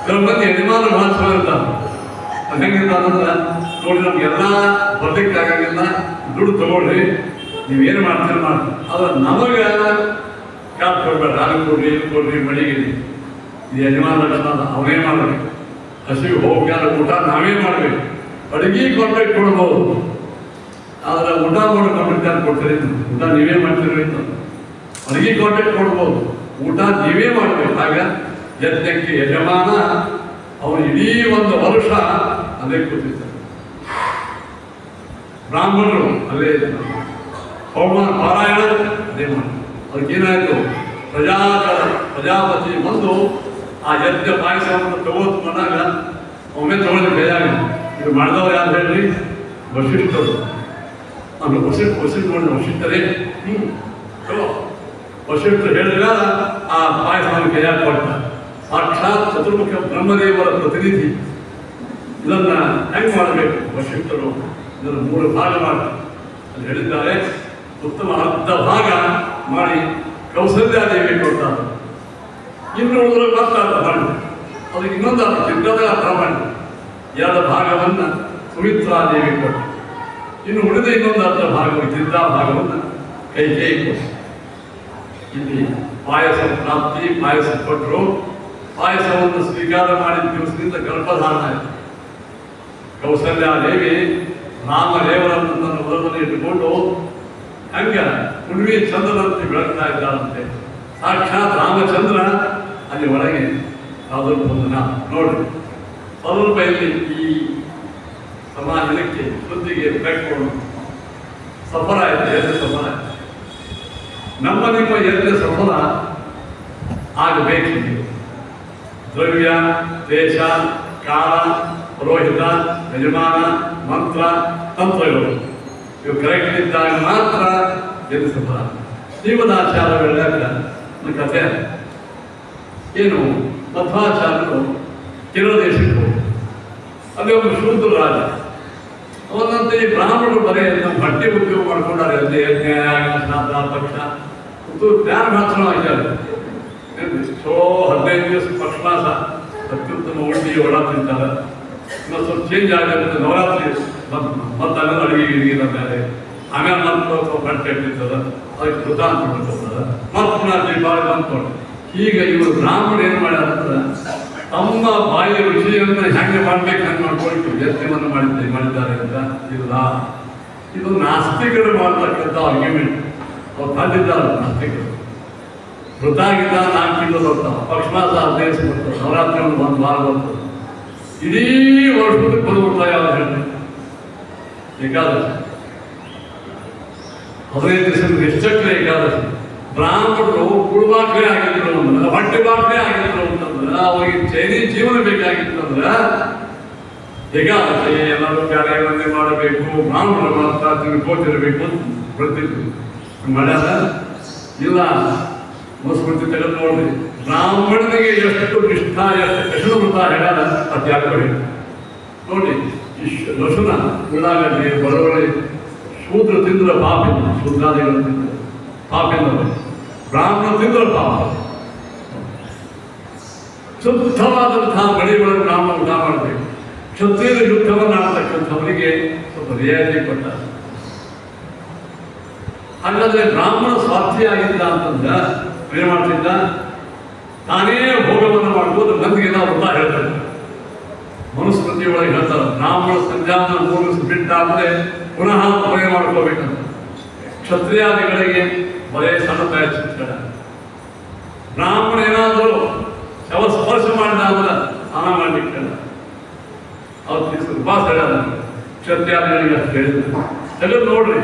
A: ಕೆಲವು ಮಂದಿ ಯಜಮಾನ ಬಹಳ ಚಲೋ ಇರ್ತಾರೆ. ಅದು ಹೆಂಗಿರ್ತಾರಂದ್ರೆ ನೋಡಿ, ನಮ್ಗೆಲ್ಲ ಬರ್ಲಿಕ್ಕೆ ಆಗಂಗಿಲ್ಲ, ದುಡ್ಡು ತಗೊಳ್ರಿ, ನೀವೇನು ಮಾಡ್ತೀರಿ ಮಾಡ್ತೀರಿ, ಆದ್ರೆ ನಮಗೆ ಕ್ಯಾಪ್ ಕೊಡ್ಬೇಡ, ಅಲ್ಲಿ ಕೊಡ್ರಿ, ಇಲ್ಲಿ ಕೊಡ್ರಿ, ಮಳಿಗಿರಿ. ಇದು ಯಜಮಾನ ಲಕ್ಷಣ. ಅವನೇ ಮಾಡಬೇಕು. ಹಸಿಗೆ ಹೋಗ್ಯಾರ ಊಟ ನಾವೇ ಮಾಡಬೇಕು. ಅಡುಗೆ ಕಾಂಟ್ರಾಕ್ಟ್ ಕೊಡ್ಬೋದು, ಆದರೆ ಊಟ ಮಾಡೋ ಕಾಂಟ್ರಾಕ್ಟ್ ಯಾರು ಕೊಡ್ತೀರಿ? ಊಟ ನೀವೇ ಮಾಡ್ತೀರಿ ಅಂತ. ಅಡುಗೆ ಕಾಂಟ್ರಾಕ್ಟ್ ಕೊಡ್ಬೋದು, ಊಟ ನೀವೇ ಮಾಡಬೇಕು. ಆಗ ಯಜ್ಞಕ್ಕೆ ಯಜಮಾನ ಅವನು ಇಡೀ ಒಂದು ವರ್ಷ ಅಲ್ಲೇ ಕೂತಿರ್ತಾರೆ. ಬ್ರಾಹ್ಮಣರು ಅಲ್ಲೇ ಇರ್ತಾರೆ. ಪೌರ್ಣ ಪಾರಾಯಣ ಅದೇ ಮಾಡಿ. ಅದಕ್ಕೇನಾಯಿತು? ಪ್ರಜಾಪತಿ ಬಂದು ಆ ಯಜ್ಞ ಪಾಯಸವನ್ನು ತಗೋದು ಬಂದಾಗ ಒಮ್ಮೆ ತಗೊಳ್ಳಿ ಬೇಜಾಗ ಇದು ಮಾಡಿದವರು ಯಾರು ಹೇಳ್ರಿ? ವಶಿಷ್ಠರು. ನಾನು ವಶಿಷ್ಠ ನೋಡಿ ವಶಿಷ್ಠರೇ ವಶಿಷ್ಠರು ಹೇಳಿದ ಆ ಪಾಯಸವನ್ನು ಕೈಯಾಗ ಕೊಟ್ಟ. ಸಾಕ್ಷಾತ್ ಚತುರ್ಮುಖ ಬ್ರಹ್ಮದೇವರ ಪ್ರತಿನಿಧಿ. ಇದನ್ನ ಹೆಂಗ್ ಮಾಡಬೇಕು? ವಶಿಷ್ಠರು ಇದನ್ನು 3 ಭಾಗ ಮಾಡಿ ಅಲ್ಲಿ ಹೇಳಿದ್ದಾರೆ. ಉತ್ತಮ ಅರ್ಧ ಭಾಗ ಮಾಡಿ ಕೌಸಲ್ಯಾದೇವಿ ಕೊಡ್ತಾರೆ. ಇನ್ನು ಉಳಿದ್ರೆ ಮತ್ತೆ ಅರ್ಧ ಮಾಡಿ ಅದಕ್ಕೆ ಇನ್ನೊಂದು ಅರ್ಧ ಚಿಕ್ಕದ ಅರ್ಧ ಮಾಡಿ 2 ಭಾಗವನ್ನು ಸುಮಿತ್ರಾದೇವಿ ಕೊಟ್ಟು ಇನ್ನು ಉಳಿದ ಇನ್ನೊಂದು ಅರ್ಧ ಭಾಗವನ್ನು ಚಿಂತಾ ಭಾಗವನ್ನು ಕೈಕೇಯಿ ಕೊಟ್ಟು ಇಲ್ಲಿ ಪಾಯಸ ಪ್ರಾಪ್ತಿ. ಪಾಯಸ ಕೊಟ್ಟರು. ಪಾಯಸವನ್ನು ಸ್ವೀಕಾರ ಮಾಡಿದ ದಿವಸದಿಂದ ಗರ್ಭಧಾರಣ ಆಯಿತು. ಕೌಸಲ್ಯಾದೇವಿ ರಾಮದೇವರನ್ನು ತನ್ನ ಉದರದಲ್ಲಿ ಇಟ್ಟುಕೊಂಡು ಹಂಗ ಹುಣ್ಣಿಮೆ ಚಂದ್ರನಂತೆ ಬೆಳಗ್ತಾ ಇದ್ದಾರಂತೆ. ಸಾಕ್ಷಾತ್ ರಾಮಚಂದ್ರ ಅಲ್ಲಿ ಒಳಗೆ ಯಾವುದನ್ನು ನೋಡ್ರಿ. ಸ್ವಲ್ಪ ಇಲ್ಲಿ ಈ ಸಮಾಜಕ್ಕೆ ಸುದ್ದಿಗೆ ಬೆಕ್ಕೊಂಡು ಸಫಲ ಆಯಿತು. ಎರಡು ಸಫಲ ಆಯಿತು. ನಮ್ಮ ನಿಮ್ಮ ಎರಡು ಸಫಲ ಆಗಬೇಕಿದೆ. ದ್ರವ್ಯ, ದೇಶ, ಕಾಲ, ಪುರೋಹಿತ, ಯಜಮಾನ, ಮಂತ್ರ, ತಂತ್ರಗಳು ಇವು ಕರೆಕ್ಟ್ ಇದ್ದಾಗ ಮಾತ್ರ ಎದ್ದು ಸಫಲ. ಜೀವನಾಚಾರ ಹೇಳಿದಾಗ ಒಂದು ಕಥೆ. ಏನು ಮಧ್ವಾಚಾರ್ಯರು ಕೇರಳ ದೇಶಕ್ಕೆ ಹೋಗಿ ಅಲ್ಲಿ ಒಬ್ಬ ಶೂದ್ರ ರಾಜ. ಅವನಂತೆ ಈ ಬ್ರಾಹ್ಮಣರು ಬರೀ ಬಟ್ಟೆ ಉದ್ಯೋಗ ಮಾಡ್ಕೊಂಡಾರೆ. ಅಲ್ಲಿ ಯಜ್ಞ, ಶ್ರಾದ್ದ, ಪಕ್ಷ ಜ್ಞಾನ ಮಾತ್ರ ಆಗ್ತಾರೆ. 15 ದಿವಸ ಪಕ್ಷಮಾಸ ಅತ್ಯುತ್ತಮ ಉಂಡಿ ಒಳ ತಿಂತಾರೆ. ಇನ್ನೊಂದು ಸ್ವಲ್ಪ ಚೇಂಜ್ ಆಗುತ್ತೆ. ನವರಾತ್ರಿ ಮತ್ತೆ ಅಲ್ಲೆಲ್ಲ ಅಡುಗೆ ಗಿಡಿಗಿಲ್ಲ ಬೇರೆ. ಆಮೇಲೆ ಮತ್ತೆ ಬಟ್ಟೆ ಇಟ್ಟಿರ್ತದೆ. ಅದಕ್ಕೆ ಕೃತ ಅಂತ ಮಾಡ್ಕೊಳ್ತಾರೆ. ಮತ್ತೆ ಪುನಃ ದೀಪಾವಳಿ ಬಂದ್ಕೊಂಡು ಈಗ ಇವರು ಬ್ರಾಹ್ಮಣ ಏನು ಮಾಡ್ಯಾರಂದ್ರೆ ತಮ್ಮ ಬಾಯಿಯ ರುಚಿಯನ್ನು ಹೆಂಗೆ ಮಾಡ್ಬೇಕು ಹಂಗೆ ಮಾಡ್ಕೊಳ್ತು ಯತ್ನವನ್ನು ಮಾಡಿದ್ದಾರೆ ಅಂತ ಇಲ್ಲ. ಇದು ನಾಸ್ತಿಕರು ಮಾಡ್ತಕ್ಕಂಥ ಆರ್ಗ್ಯುಮೆಂಟ್. ಅವ್ರು ತಂದಿದ್ದಾರೆ ನಾಸ್ತಿಕರು. ವೃತಾಗಿದ್ದ 4 ತಿಂಗಳು ಬರ್ತಾವ. ಪಕ್ಷಮಾಸ 15 ದಿವಸ ಬರ್ತಾವೆ. ನವರಾತ್ರಿ 1 ವಾರ ಬರ್ತದೆ. ಇಡೀ ವರ್ಷಕ್ಕೆ ಬಂದ್ಬಿಡ್ತಾವೆ. ಯಾವ್ದು ಹೇಳಿ ಏಕಾದಶಿ 15 ದಿವಸ ಎಷ್ಟಕ್ಕೆ ಏಕಾದಶಿ. ಬ್ರಾಹ್ಮಣರು ಕುಡುಬಾಕ್ರೆ ಆಗಿದ್ರು ಅಂದ್ರೆ ಹೊಟ್ಟೆ ಬಾಕ್ರೆ ಆಗಿದ್ರು ಅಂತಂದ್ರೆ ಅವ್ರಿಗೆ ಚೈನಿ ಜೀವನ ಬೇಕಾಗಿತ್ತು ಅಂದ್ರೆ ಏಕಾದಶಿ ಎಲ್ಲರೂ ಕಾರ್ಯಗಳನ್ನೇ ಮಾಡಬೇಕು. ಬ್ರಾಹ್ಮಣರು ಮಾತ್ರ ತಿಳ್ಕೊತಿರ್ಬೇಕು ಅಂತ ಬರ್ತಿದ್ರು. ಮಾಡ್ಯಾರ ಇಲ್ಲ ಮಸ್ಕೃತಿ ತೆಗೆದು ನೋಡ್ರಿ. ಬ್ರಾಹ್ಮಣನಿಗೆ ಎಷ್ಟು ನಿಷ್ಠಾ, ಎಷ್ಟು ಕೃಷ್ಣ ವೃತ ಹೇಳ್ಯಾರ ಅತ್ಯಾಗ ನೋಡಿ. ಲಸುನ, ಉಳ್ಳಾಗಡ್ಡಿ, ಬರವಳಿ ಶೂದ್ರ ತಿಂದ್ರ ಪಾಪಿನ, ಶೂದ್ರಾದಿಗಳು ತಿಂದ್ರೆ ಪಾಪಿನ. ಬ್ರಾಹ್ಮಣ ತಿಂದ್ರ ಪಾಪ. ಶುದ್ಧವಾದಂತಹ ಮಡಿಗಳನ್ನು ಬ್ರಾಹ್ಮಣ ಊಟ ಮಾಡಬೇಕು. ಕ್ಷತ್ರಿಯರ ಯುದ್ಧವನ್ನು ಆಡ್ತಕ್ಕಂಥವರಿಗೆ ಸ್ವಲ್ಪ ರಿಯಾಯಿತಿ ಕೊಟ್ಟ. ಹಾಗಾದ್ರೆ ಬ್ರಾಹ್ಮಣ ಸ್ವಾರ್ಥಿಯಾಗಿದ್ದ ಅಂತಂದ್ರೆ ಏನು ಮಾಡ್ತಿದ್ದ? ತಾನೇ ಭೋಗವನ್ನು ಮಾಡ್ಬೋದು. ಮಂದಿಗೆ ನಾವು ವೃತ ಹೇಳ್ತಾರೆ. ಮನುಸ್ಮೃತಿ ಒಳಗೆ ಹೇಳ್ತಾರೆ ಬ್ರಾಹ್ಮಣ ಸಂಧ್ಯಾನ 3 ದಿವಸ ಬಿಟ್ಟಾದ್ರೆ ಪುನಃ ಮನೆ ಮಾಡ್ಕೋಬೇಕಂತ. ಕ್ಷತ್ರಿಯಾದಿಗಳಿಗೆ ಬರೇ ಸಣ್ಣ ಚಿತ್ರ. ಬ್ರಾಹ್ಮಣ ಏನಾದರೂ ಶವ ಸ್ಪರ್ಶ ಮಾಡಿದ ಅಂದ್ರೆ ಸ್ನಾನ ಮಾಡ್ಲಿಕ್ಕೆ ಅವ್ರು ಉಪವಾಸ ಹೇಳ್ಯಾರ. ಕ್ಷತ್ರಿಯಾದಿಗಳಿಗೆ ಅಷ್ಟು ಹೇಳಿದ್ರು. ತೆಗೆದು ನೋಡ್ರಿ,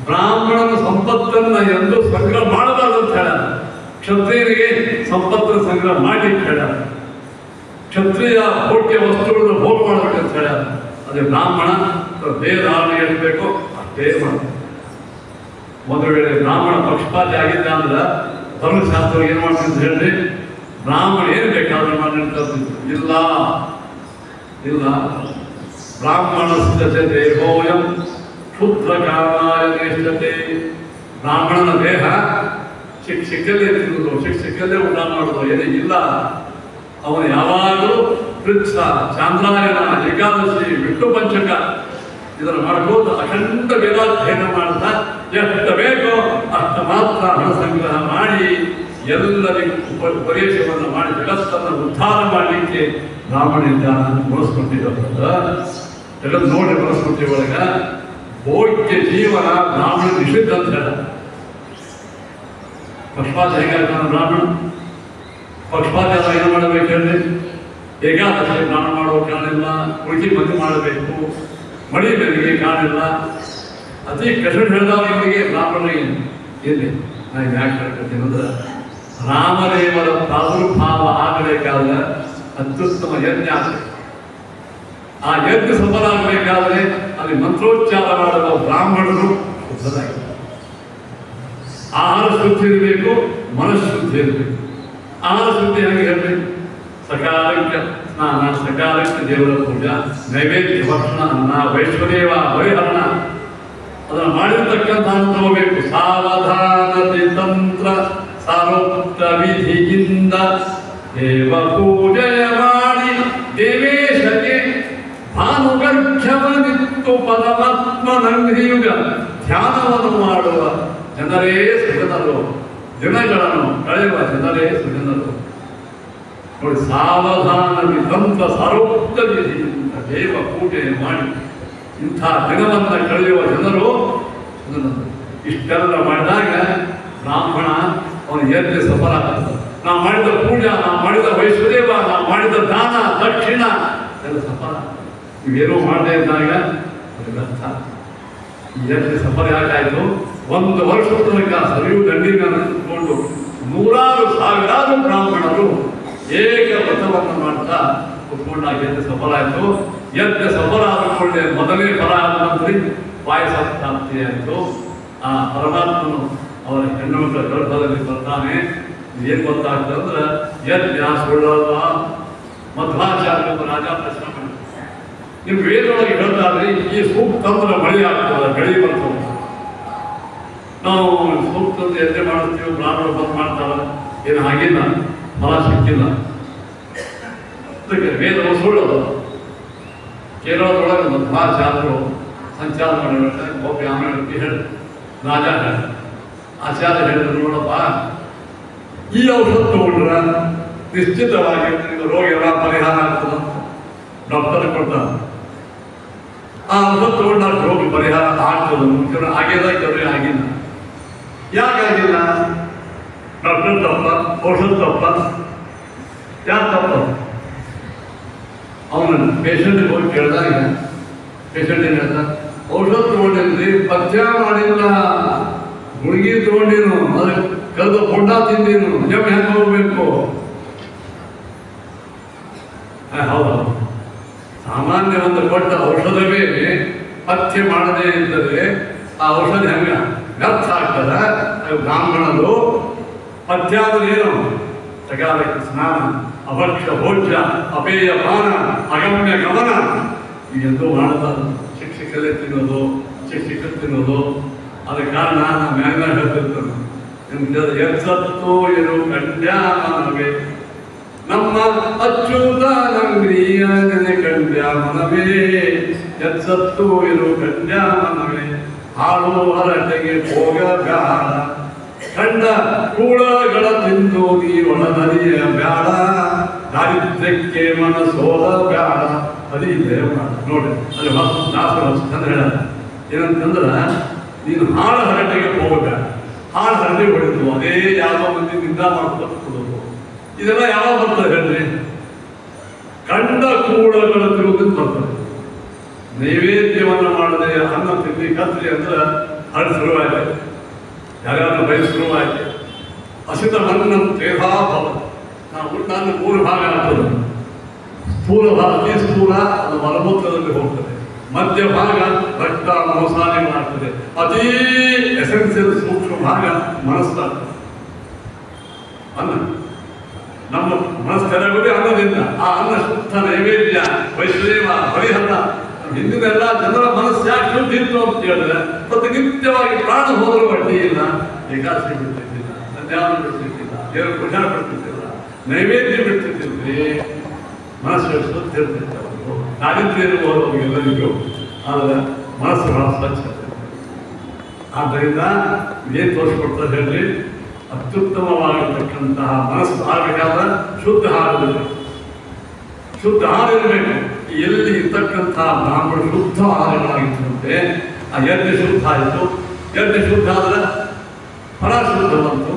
A: ಬ್ರಾಹ್ಮಣನ ಸಂಪತ್ತನ್ನು ಎಂದು ಸಂಗ್ರಹ ಮಾಡಬಾರ್ದು ಅಂತ ಹೇಳ್ಯಾರ. ಕ್ಷತ್ರಿಯರಿಗೆ ಸಂಪತ್ತನ್ನು ಸಂಗ್ರಹ ಮಾಡ್ಲಿಕ್ಕೆ ಹೇಳ್ಯಾರ. ಕ್ಷತ್ರಿಯ ಭೋಗ್ಯ ವಸ್ತುಗಳನ್ನು ಭೋಗ ಮಾಡಬೇಕಂತ ಹೇಳ್ಯಾರ. ಅದೇ ಬ್ರಾಹ್ಮಣ ದೇಹದ ಆರಣೆ ಇರಬೇಕು, ಅಷ್ಟೇ ಮಾಡಬೇಕು. ಒಂದು ವೇಳೆ ಬ್ರಾಹ್ಮಣ ಪಕ್ಷಪಾತಿ ಆಗಿದ್ದ ಅಂದ್ರೆ ಧರ್ಮಶಾಸ್ತ್ರ ಏನು ಮಾಡ್ತೀನಿ ಹೇಳ್ರಿ, ಬ್ರಾಹ್ಮಣ ಏನು ಬೇಕಾದ್ರೂ ಮಾಡಿ ಇಲ್ಲ ಇಲ್ಲ. ಬ್ರಾಹ್ಮಣಸ್ಯ ದೇಹೋಯಂ ಕ್ಷುದ್ರ ಕಾರಣಾಯ ನೇಷ್ಠತೆ. ಬ್ರಾಹ್ಮಣನ ದೇಹ ಸಿಕ್ಕಲ್ಲೇ ತಿನ್ನುವುದು, ಸಿಕ್ಕಲ್ಲೇ ಊಟ ಮಾಡೋದು ಏನೇ ಇಲ್ಲ. ಅವನು ಯಾವಾಗಲೂ ವೃಕ್ಷ, ಚಾಂದ್ರಾಯಣ, ಏಕಾದಶಿ, ವಿಷ್ಣು ಪಂಚಕ ಇದನ್ನು ಮಾಡ್ಬೋದು. ಅಖಂಡ ವೇದಾಧ್ಯಯನ ಮಾಡ್ತಾ ಎಷ್ಟು ಬೇಕೋ ಅಷ್ಟು ಮಾತ್ರ ಹಣ ಸಂಗ್ರಹ ಮಾಡಿ ಎಲ್ಲರಿಗೂ ಉಪದೇಶವನ್ನು ಮಾಡಿ ಜಗತ್ತನ್ನು ಉದ್ಧಾರ ಮಾಡಲಿಕ್ಕೆ ಬ್ರಾಹ್ಮಣಿಂದ ಮನಸ್ಮೃತಿದ ತೆಗೆದು ನೋಡಿ. ಮನಸ್ಮೃತಿ ಒಳಗ ಭೋಗ್ಯ ಜೀವನ ಬ್ರಾಹ್ಮಣ ನಿಷಿದ್ಧ ಅಂತ ಹೇಳ. ಪಕ್ಷಪಾತ ಹೇಗಾಗ್ತಾನೆ ಬ್ರಾಹ್ಮಣ? ಪಕ್ಷಪಾತ ಏನು ಮಾಡಬೇಕು ಹೇಳಿ? ಏಕಾದಶಿ ಬ್ರಾಹ್ಮಣ ಮಾಡುವ ಕಾರಣಿಲ್ಲ, ಉಳಿಕೆ ಮಂದಿ ಮಾಡಬೇಕು, ಮಡಿ ಬೆಲೆಗೆ ಕಾಣಿಲ್ಲ. ಅತಿ ಕಷ್ಟ ಹೇಳಿದವರಿಗೆ ಬ್ರಾಹ್ಮಣರಿಗೆ ಎಲ್ಲಿ ನಾನು ಯಾಕೆ ಹೇಳ್ತೀನಿ ಅಂದ್ರೆ ರಾಮದೇವರ ಪ್ರಾದುರ್ಭಾವ ಆಗಬೇಕಾದ ಅತ್ಯುತ್ತಮ ಯಜ್ಞ. ಆ ಯಜ್ಞ ಸಫಲ ಆಗಬೇಕಾದ್ರೆ ಅಲ್ಲಿ ಮಂತ್ರೋಚ್ಚಾರ ಮಾಡುವ ಬ್ರಾಹ್ಮಣರು ಶುದ್ಧರಾಗಿದ್ದಾರೆ. ಆಹಾರ ಶುದ್ಧಿ ಇರಬೇಕು, ಮನಃಶುದ್ಧಿ ಇರಬೇಕು. ಆಹಾರ ಶುದ್ಧಿ ಹೆಂಗೆ ಹೇಳಬೇಕು? ಸಕಾಲಕ್ಕೆ ಸ್ನಾನ, ಸಕಾಲಕ್ಕೆ ದೇವರ ಪೂಜಾ, ನೈವೇದ್ಯ ಭಕ್ಷಣ, ಅನ್ನ, ವೈಶ್ವದೇವ ಪರಿಹರಣ ಅದನ್ನು ಮಾಡಿರ್ತಕ್ಕಂಥ ತಗೋಬೇಕು. ಸಾವಧಾನತೆ ತಂತ್ರ ಸಾರೋಕ್ತ ವಿಧಿಯಿಂದ ದೇವ ಪೂಜೆಯ ಮಾಡಿ ದೇವೇಶಗೆ ಭಾನುಗರ್ಭವನಿತ್ತು ಪರಮಾತ್ಮನಂಗ್ರಿಯುಗ ಧ್ಯಾನವನ್ನು ಮಾಡುವ ಜನರೇ ಸುಜನರು, ದಿನಗಳನ್ನು ಕಳೆಯುವ ಜನರೇ ಸುಜನರು. ನೋಡಿ, ಸಾವಧಾನ ತಂತ್ರ ಸಾರೋಕ್ತ ವಿಧಿಯಿಂದ ದೇವ ಪೂಜೆ ಮಾಡಿ ಇಂಥ ದಿನವನ್ನು ಕಳೆಯುವ ಜನರು ಇಷ್ಟೆಲ್ಲ ಮಾಡಿದಾಗ ಬ್ರಾಹ್ಮಣ ಅವನು ಯಜ್ಞ ಸಫಲ ಆಗ್ತದೆ. ನಾವು ಮಾಡಿದ ಪೂಜಾ, ನಾವು ಮಾಡಿದ ವೈಶ್ವದೇವ, ನಾವು ಮಾಡಿದ ದಾನ ದಕ್ಷಿಣ ಎಲ್ಲ ಸಫಲ. ಇವೇನೂ ಮಾಡದೇ ಇದ್ದಾಗ ಅದರ ಅರ್ಥ ಈ ಯಜ್ಞ ಸಫಲ ಯಾಕಾಯಿತು? 1 ವರ್ಷದ ತನಕ ಸರಿಯು ದಂಡಿನ ನಿಂತುಕೊಂಡು ನೂರಾರು ಸಾವಿರಾರು ಬ್ರಾಹ್ಮಣರು ಏಕ ವ್ರತವನ್ನು ಮಾಡ್ತಾ ಕುತ್ಕೊಂಡಾಗ ಯಜ್ಞ ಸಫಲ ಆಯಿತು. ಯಜ್ಞ ಸಫಲ ಆದಕೊಂಡೆ ಮೊದಲೇ ಫಲ ಆದ ನಂತರ ಪಾಯಸ ಪ್ರಾಪ್ತಿ ಆಯಿತು. ಆ ಪರಮಾತ್ಮನು ಅವರ ಹೆಣ್ಣು ಮಕ್ಕಳ ಗರ್ಭದಲ್ಲಿ ಬರ್ತಾನೆ. ಏನು ಗೊತ್ತಾಗ್ತದೆ ಅಂದ್ರೆ ಯಜ್ಞ ಸುಳ್ಳಲ್ಲ. ಮಧ್ವಾಚಾರ್ಯ ರಾಜ ಪ್ರಶ್ನೆ ಮಾಡಿ, ನಿಮ್ಮ ವೇದೊಳಗೆ ಹೇಳ್ತಾರೆ ಈ ಸೂಕ್ತ ಅಂದ್ರೆ ಮಳೆ ಆಗ್ತದೆ, ಬೆಳೆ ಬರ್ತದೆ. ನಾವು ಸೂಕ್ತ ಯಜ್ಞ ಮಾಡುತ್ತೀವಿ, ಬ್ರಾಹ್ಮಣರು ಬಂದು ಮಾಡ್ತಾರೆ, ಏನು ಆಗಿಲ್ಲ, ಫಲ ಸಿಕ್ಕಿಲ್ಲ. ಅದಕ್ಕೆ ವೇದವು ಸುಳ್ಳದು. ಕೇರಳದೊಳಗೆ ಮಧ್ವಾಚಾರ್ಯರು ಸಂಚಾರ ಮಾಡಿಬಿಟ್ರೆ ಒಬ್ಬ ಆಮೇಲೆ ಹೇಳಿ ರಾಜ ಹೇಳ, ಆಚಾರ್ಯ ಹೇಳಿದ್ರು, ನೋಡಪ್ಪ ಈ ಔಷಧ ತಗೊಂಡ್ರೆ ನಿಶ್ಚಿತವಾಗಿ ನಿಮಗೆ ರೋಗ ಎಲ್ಲ ಪರಿಹಾರ ಆಗ್ತದೆ. ಡಾಕ್ಟರ್ ಕೊಡ್ತಾರೆ, ಆ ಔಷಧ ತಗೊಂಡಾಗ ರೋಗ ಪರಿಹಾರ ಆಗ್ತದೆ. ಮುಂಚೆ ಆಗಿಲ್ಲ, ಕೆಲವರಿಗೆ ಆಗಿಲ್ಲ. ಯಾಕಾಗಿಲ್ಲ? ಡಾಕ್ಟರ್ ತಪ್ಪ, ಔಷಧ ತಪ್ಪ, ಯಾಕೆ ತಪ್ಪ? ಅವನು ಪೇಷಂಟ್ಗೆ ಹೋಗಿ ಕೇಳಿದಾಗ ಪೇಷಂಟ್ ಏನು ಹೇಳ್ತಾರೆ, ಔಷಧ ತಗೊಂಡಿದ್ರಿ, ಪಥ್ಯ ಮಾಡಿಲ್ಲ, ಗುಳಿಗೆ ತಗೊಂಡಿನು, ಅದಕ್ಕೆ ಕಳೆದ ಪೊಂಡ ತಿಂದೀನು, ಜಮ್ ಹೆಂಗೆ ಹೋಗ್ಬೇಕು? ಹೌದು, ಸಾಮಾನ್ಯ ಒಂದು ಕೊಟ್ಟ ಔಷಧವೇ ಪಥ್ಯ ಮಾಡದೇ ಇದ್ದರೆ ಆ ಔಷಧ ಹೆಂಗ ವ್ಯರ್ಥ ಆಗ್ತದೆ. ಬ್ರಾಹ್ಮಣರು ಪಥ್ಯ ಅಂದ್ರೆ ಏನು? ಸಕಾಲಕ್ಕೆ ಸ್ನಾನ, ಅಭಕ್ಷ್ಯ ಭೋಜ್ಯ, ಅಪೇಯ ಪಾನ, ಅಗಮ್ಯ ಗಮನ ಇದೆಂದೂ ಮಾಡಬಾರದು. ಶಿಕ್ಷಕರೇ ತಿನ್ನೋದು, ಶಿಕ್ಷಕರು ತಿನ್ನೋದು. ಅದ ಕಾರಣ ನಾನು ಮ್ಯಾಗ ಹೇಳ್ತಿರ್ತೇನೆ, ಎಚ್ಚತ್ತು ಇರು ಕಂಡ್ಯಾಮನವೇ ನಮ್ಮ ಅಚ್ಯುತಾನಂಗ್ರಿಯ ನೆನೆ ಕಂಡ್ಯಾಮನವೇ, ಎಚ್ಚತ್ತು ಇರು ಕಂಡ್ಯಾಮನವೇ, ಹಾಳು ಹರಟೆಗೆ ಹೋಗಬೇಡ, ಕಂಡ ಕೂಳಗಳ ತಿಂದು ನೀ ಒಳನರಿಯ ಬ್ಯಾಡ, ದಾರಿದ್ರ್ಯಕ್ಕೆ ಮನಸೋದ ಬ್ಯಾಡ, ಅದಿದೆ ನೋಡಿ. ಅಲ್ಲಿ ಚಂದ್ರ ಹೇಳ ಏನಂತಂದ್ರ, ನೀನು ಹಾಳು ಹರಟೆಗೆ ಹೋಗಬೇಡ. ಹಾಳು ಹರಟೆ ಹೊಡೆದು ಅದೇ ಯಾವ ಮಂದಿ ನಿಂದ ಮಾಡ್ಕೊಂಡು ಕೊಡೋದು, ಇದೆಲ್ಲ ಯಾವಾಗ ಬರ್ತದೆ ಹೇಳ್ರಿ? ಕಂಡ ಕೂಳಗಳ ತಿರುವುದಕ್ಕೆ ಬರ್ತದೆ. ನೈವೇದ್ಯವನ್ನು ಮಾಡದೆ ಅನ್ನ ತಿಂದು ಕತ್ರಿ ಅಂದ್ರೆ ಹರಡು ಶುರುವಾಯ್ತು, ಯಾರ್ಯಾರು ಬಯಲು ಶುರುವಾಯ್ತು. ಹಸಿತ ಮಣ್ಣ ತೇಹಾಭವ, ನಾನು 3 ಭಾಗ ಆಗ್ತದೆ. ಸ್ಥೂಲ ಭಾಗ, ಅತಿ ಸ್ಥೂಲ ಅದು ಮಲಮೂತ್ರದಲ್ಲಿ ಹೋಗ್ತದೆ. ಮಧ್ಯ ಭಾಗ ರಕ್ತ ಮಾಂಸಾದಿಗಳಾಗ್ತದೆ. ಅತೀ ಎಸೆನ್ಸಿಯಲ್ ಸೂಕ್ಷ್ಮ ಭಾಗ ಮನಸ್ಸಾಗ್ತದೆ. ಅನ್ನ ನಮ್ಮ ಮನಸ್ಸು ತೆರಗುದೇ ಅನ್ನದಿಂದ. ಆ ಅನ್ನ ಶುದ್ಧ ನೈವೇದ್ಯ, ವೈಶ್ವದೇವ ಪರಿಹರಣ. ಹಿಂದಿನೆಲ್ಲ ಜನರ ಮನಸ್ಸು ಯಾಕೆ ಶುದ್ಧ ಇತ್ತು ಅಂತ ಹೇಳಿದ್ರೆ, ಪ್ರತಿನಿತ್ಯವಾಗಿ ಪ್ರಾಣ ಹೋದರೂ ಅಡ್ಡಿ ಇಲ್ಲ, ಏಕಾದಶಿ ಬಿಡ್ತಿದ್ದಿಲ್ಲ, ಸಂಧ್ಯಾವನ ಬಿಡ್ತಿದ್ದಿಲ್ಲ, ದೇವರ ಪೂಜಾ ಬಿಡ್ತಿದ್ದಿಲ್ಲ, ನೈವೇದ್ಯ ಬಿಡ್ತಿದ್ದಿಲ್ರಿ. ಮನಸ್ಸು ಶುದ್ಧ ಇರ್ತಿತ್ತು. ಅವರು ದಾರಿದ್ರ್ಯ ಇರಬಹುದು ಅವ್ರಿಗೆಲ್ಲರಿಗೂ, ಆದರೆ ಮನಸ್ಸು ಬಹಳ ಸ್ವಚ್ಛ. ಆದ್ದರಿಂದ ಏನು ತೋರಿಸ್ಕೊಡ್ತಾರೆ ಹೇಳ್ರಿ? ಅತ್ಯುತ್ತಮವಾಗಿರ್ತಕ್ಕಂತಹ ಮನಸ್ಸು ಆಗಬೇಕಾದ್ರೆ ಶುದ್ಧ ಆಗಬೇಕು, ಶುದ್ಧ ಆಗಿರಬೇಕು. ಎಲ್ಲಿ ಇರ್ತಕ್ಕಂತಹ ಬ್ರಾಹ್ಮಣ ಶುದ್ಧ ಆಹಾರಗಳಾಗಿದ್ದಂತೆ ಆ ಯಜ್ಞ ಶುದ್ಧ ಆಯಿತು. ಯಜ್ಞ ಶುದ್ಧ ಆದರೆ ಫಲ ಶುದ್ಧ ಬಂತು.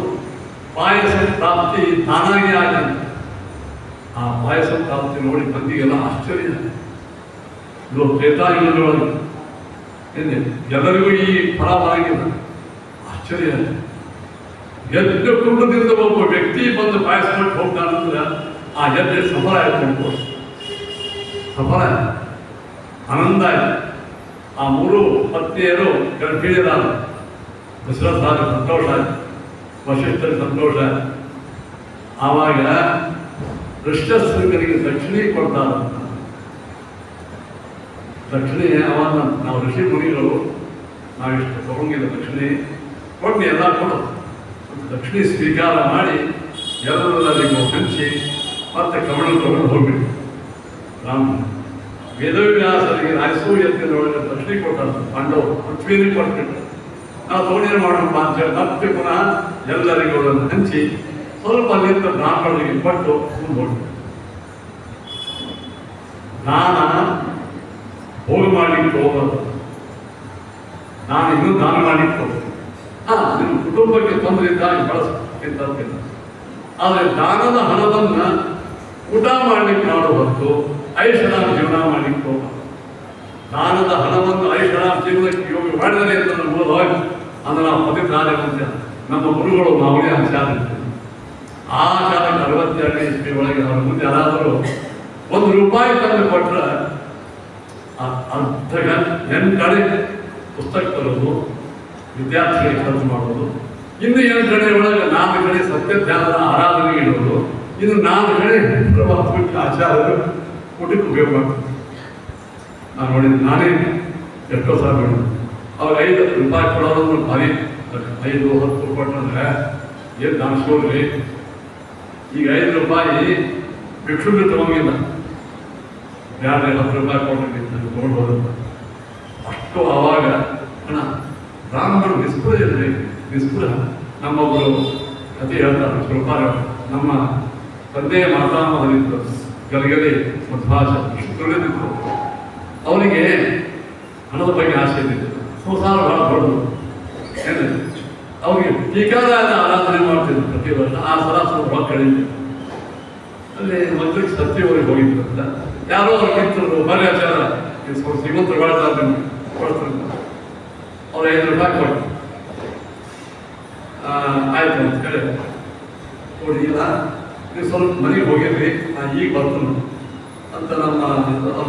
A: ಪಾಯಸ ಪ್ರಾಪ್ತಿ ತಾನಾಗಿ ಆಗಿದೆ. ಆ ಪಾಯಸ ಪ್ರಾಪ್ತಿ ನೋಡಿ ಮಂದಿಗೆಲ್ಲ ಆಶ್ಚರ್ಯ. ಇದು ತ್ರೇತಾಯುಗದೊಳಗೆ ಎಲ್ಲರಿಗೂ ಈ ಫಲ ಆಗಿಲ್ಲ, ಆಶ್ಚರ್ಯ. ಯಜ್ಞ ಕುಟುಂಬದಿಂದ ಒಬ್ಬ ವ್ಯಕ್ತಿ ಬಂದು ಪಾಯಸ ಕೊಟ್ಟು ಹೋಗ್ತಾನಂದ್ರೆ ಆ ಯಜ್ಞ ಸಫಲ ಆಯ್ತು, ಸಫಲ. ಆನಂದ ಆಯಿತು. ಆ ಮೂರು ಪತ್ನಿಯರು ಗರ್ಭಿಣಿಯರಾದ ದಶರಥ ಸಂತೋಷ ಆಯಿತು, ವಶಿಷ್ಠರಿಗೆ ಸಂತೋಷ ಆಯಿತು. ಆವಾಗ ಋಷ್ಯಶೃಂಗನಿಗೆ ದಕ್ಷಿಣೆ ಕೊಡ್ತಾರೆ. ದಕ್ಷಿಣೆ ಅವಾಗ ನಾವು ಋಷಿ ಮುನಿಗಳು ನಾವಿಷ್ಟು ತಗೊಂಡಿಲ್ಲ, ದಕ್ಷಿಣೆ ಕೊಟ್ಟು ಎಲ್ಲ ಕೊಡು ದಕ್ಷಿಣೆ ಸ್ವೀಕಾರ ಮಾಡಿ ಎಲ್ಲರಿಗೂ ಹಂಚಿ ಮತ್ತೆ ಕಮಲ ತಗೊಂಡು ಹೋಗ್ಬಿಟ್ಟು ರಾಮ ವೇದವ್ಯಾಸರಿಗೆ ರಾಯಸೂಯತ್ತಿನೊಳಗೆ ದಕ್ಷಿಣೆ ಕೊಟ್ಟಾರ ಪಾಂಡವರು ಪೃಥ್ವಿಯಲ್ಲಿ ಕೊಟ್ಬಿಟ್ಟು ನಾವು ತಗೊಂಡೇನು ಮಾಡೋಣ ಅಂತ ಹೇಳಿ ಮತ್ತೆ ಪುನಃ ಎಲ್ಲರಿಗೂ ಅದನ್ನು ಹಂಚಿ ಸ್ವಲ್ಪ ಅಲ್ಲಿಂದ ಬ್ರಾಹ್ಮಣರಿಗೆ ಕೊಟ್ಟು ಮುಂದೋಗಿ ದಾನ ಹೋಗಿ ಮಾಡಲಿಕ್ಕೆ ಹೋಗೋದು, ನಾನು ಇನ್ನೂ ದಾನ ಮಾಡಲಿಕ್ಕೆ ಹೋಗ್ತೀನಿ. ನಿಮ್ಮ ಕುಟುಂಬಕ್ಕೆ ತೊಂದರೆ ಇದ್ದಾಗ ಬಳಸ್ತಿಲ್ಲ, ಆದರೆ ದಾನದ ಹಣವನ್ನು ಊಟ ಮಾಡಲಿಕ್ಕೆ ಮಾಡೋ ಹೊತ್ತು ಐಷಾರಾಮ್ ಜೀವನ ಮಾಡಲಿಕ್ಕೆ ಹೋಗ. ದಾನದ ಹಣವನ್ನು ಐಷಾರಾಮ್ ಜೀವನಕ್ಕೆ ಯೋಗ ಮಾಡಿದರೆ ಅಂತ ನಮ್ಮ ಮೂಲವಾಗಿ ಅಂದ್ರೆ ನಾವು ಪತಿದ್ದಾರೆ ಅಂತ ನಮ್ಮ ಗುರುಗಳು ನಾವೇ ಆಚಾರ ಆ ಕಾಲಕ್ಕೆ 62ನೇ ಇಸ್ವಿ ಒಳಗೆ ಅವರ ಮುಂದೆ ಯಾರಾದರೂ ₹1 ತಂದು ಕೊಟ್ಟರೆ ಅರ್ಧ 8 ಕಡೆ ಪುಸ್ತಕ ತರೋದು, ವಿದ್ಯಾರ್ಥಿಗಳಿಗೆ ಖರ್ಚು ಮಾಡೋದು, ಇನ್ನು 8 ಕಡೆ ಒಳಗೆ 4 ಕಡೆ ಸತ್ಯಧ್ಯಾನದ ಆರಾಧನೆಗೆ ಇಡೋದು, ಇನ್ನು 4 ಕಡೆ ಆಚಾರ್ಯರು ಊಟಕ್ಕೆ ಉಪಯೋಗ ಮಾಡ್ತಾರೆ. ನಾನು ನೋಡಿದ್ದು ನಾನೇ ಎಷ್ಟೋ ಸಲ ನೋಡಿದ್ದು. ಅವ್ರು ₹5 ಕೊಡೋದು ಭಾರಿ 5-10 ಕೊಟ್ಟಂದ್ರೆ ಏನು ದಾನಿಸ್ಕೊಳ್ರಿ. ಈಗ ₹5 ಭಿಕ್ಷುಗೆ ತಗೊಂಡಿಲ್ಲ, ಯಾರೇ ₹10 ಕೊಟ್ಟಿದ್ದು ತಗೊಂಡು ಹೋದಂತ ಅಷ್ಟು. ಆವಾಗ ಅಣ್ಣ ಬ್ರಾಹ್ಮಣ ನಿಸ್ಪೃಹ ಇರಲಿ, ನಿಸ್ಪೃಹ. ನಮ್ಮೊಬ್ಬರು ಕಥೆ ಹೇಳ್ತಾರೆ, ಸ್ವಲ್ಪ ನಮ್ಮ ತಂದೆಯ ಮಾತಾಮಹರಿದ್ದರು ಗಲಗಲಿ ಮಧ್ವಾಚ ಶುಕ್ರಗಳಿದ್ದರು. ಅವನಿಗೆ ಹಣದ ಬಗ್ಗೆ ಆಸೆ ಇದ್ದಿತ್ತು, ಸಂಸಾರ ಬಹಳ ದೊಡ್ಡದು. ಏನು ಅವ್ರಿಗೆ ಟೀಕಾದಾಯದ ಆರಾಧನೆ ಮಾಡ್ತಿದ್ರು ಪ್ರತಿ ವರ್ಷ. ಆ ಸಲ ಸ್ವಲ್ಪ ಕಡಿಮೆ ಅಲ್ಲಿ ಮೊದಲಿಗೆ ಸತ್ಯವರಿಗೆ ಹೋಗಿದ್ರು ಅಂತ ಯಾರೋ ಅವ್ರು ಮಿತ್ರರು ಬರೀ ಆಚಾರ ಶ್ರೀಮಂತರು ಮಾಡ್ತಾರೆ ಕೊಡ್ತಾರೆ. ಅವ್ರು ₹5 ಕೊಟ್ಟು ಆಯ್ತು ಅಂತ ಹೇಳಿ ನೋಡಿ, ಇಲ್ಲ ನೀವು ಸ್ವಲ್ಪ ಮನೆಗೆ ಹೋಗಿರ್ರಿ, ನಾನು ಈಗ ಬರ್ತೀನಿ ಅಂತ ನಮ್ಮ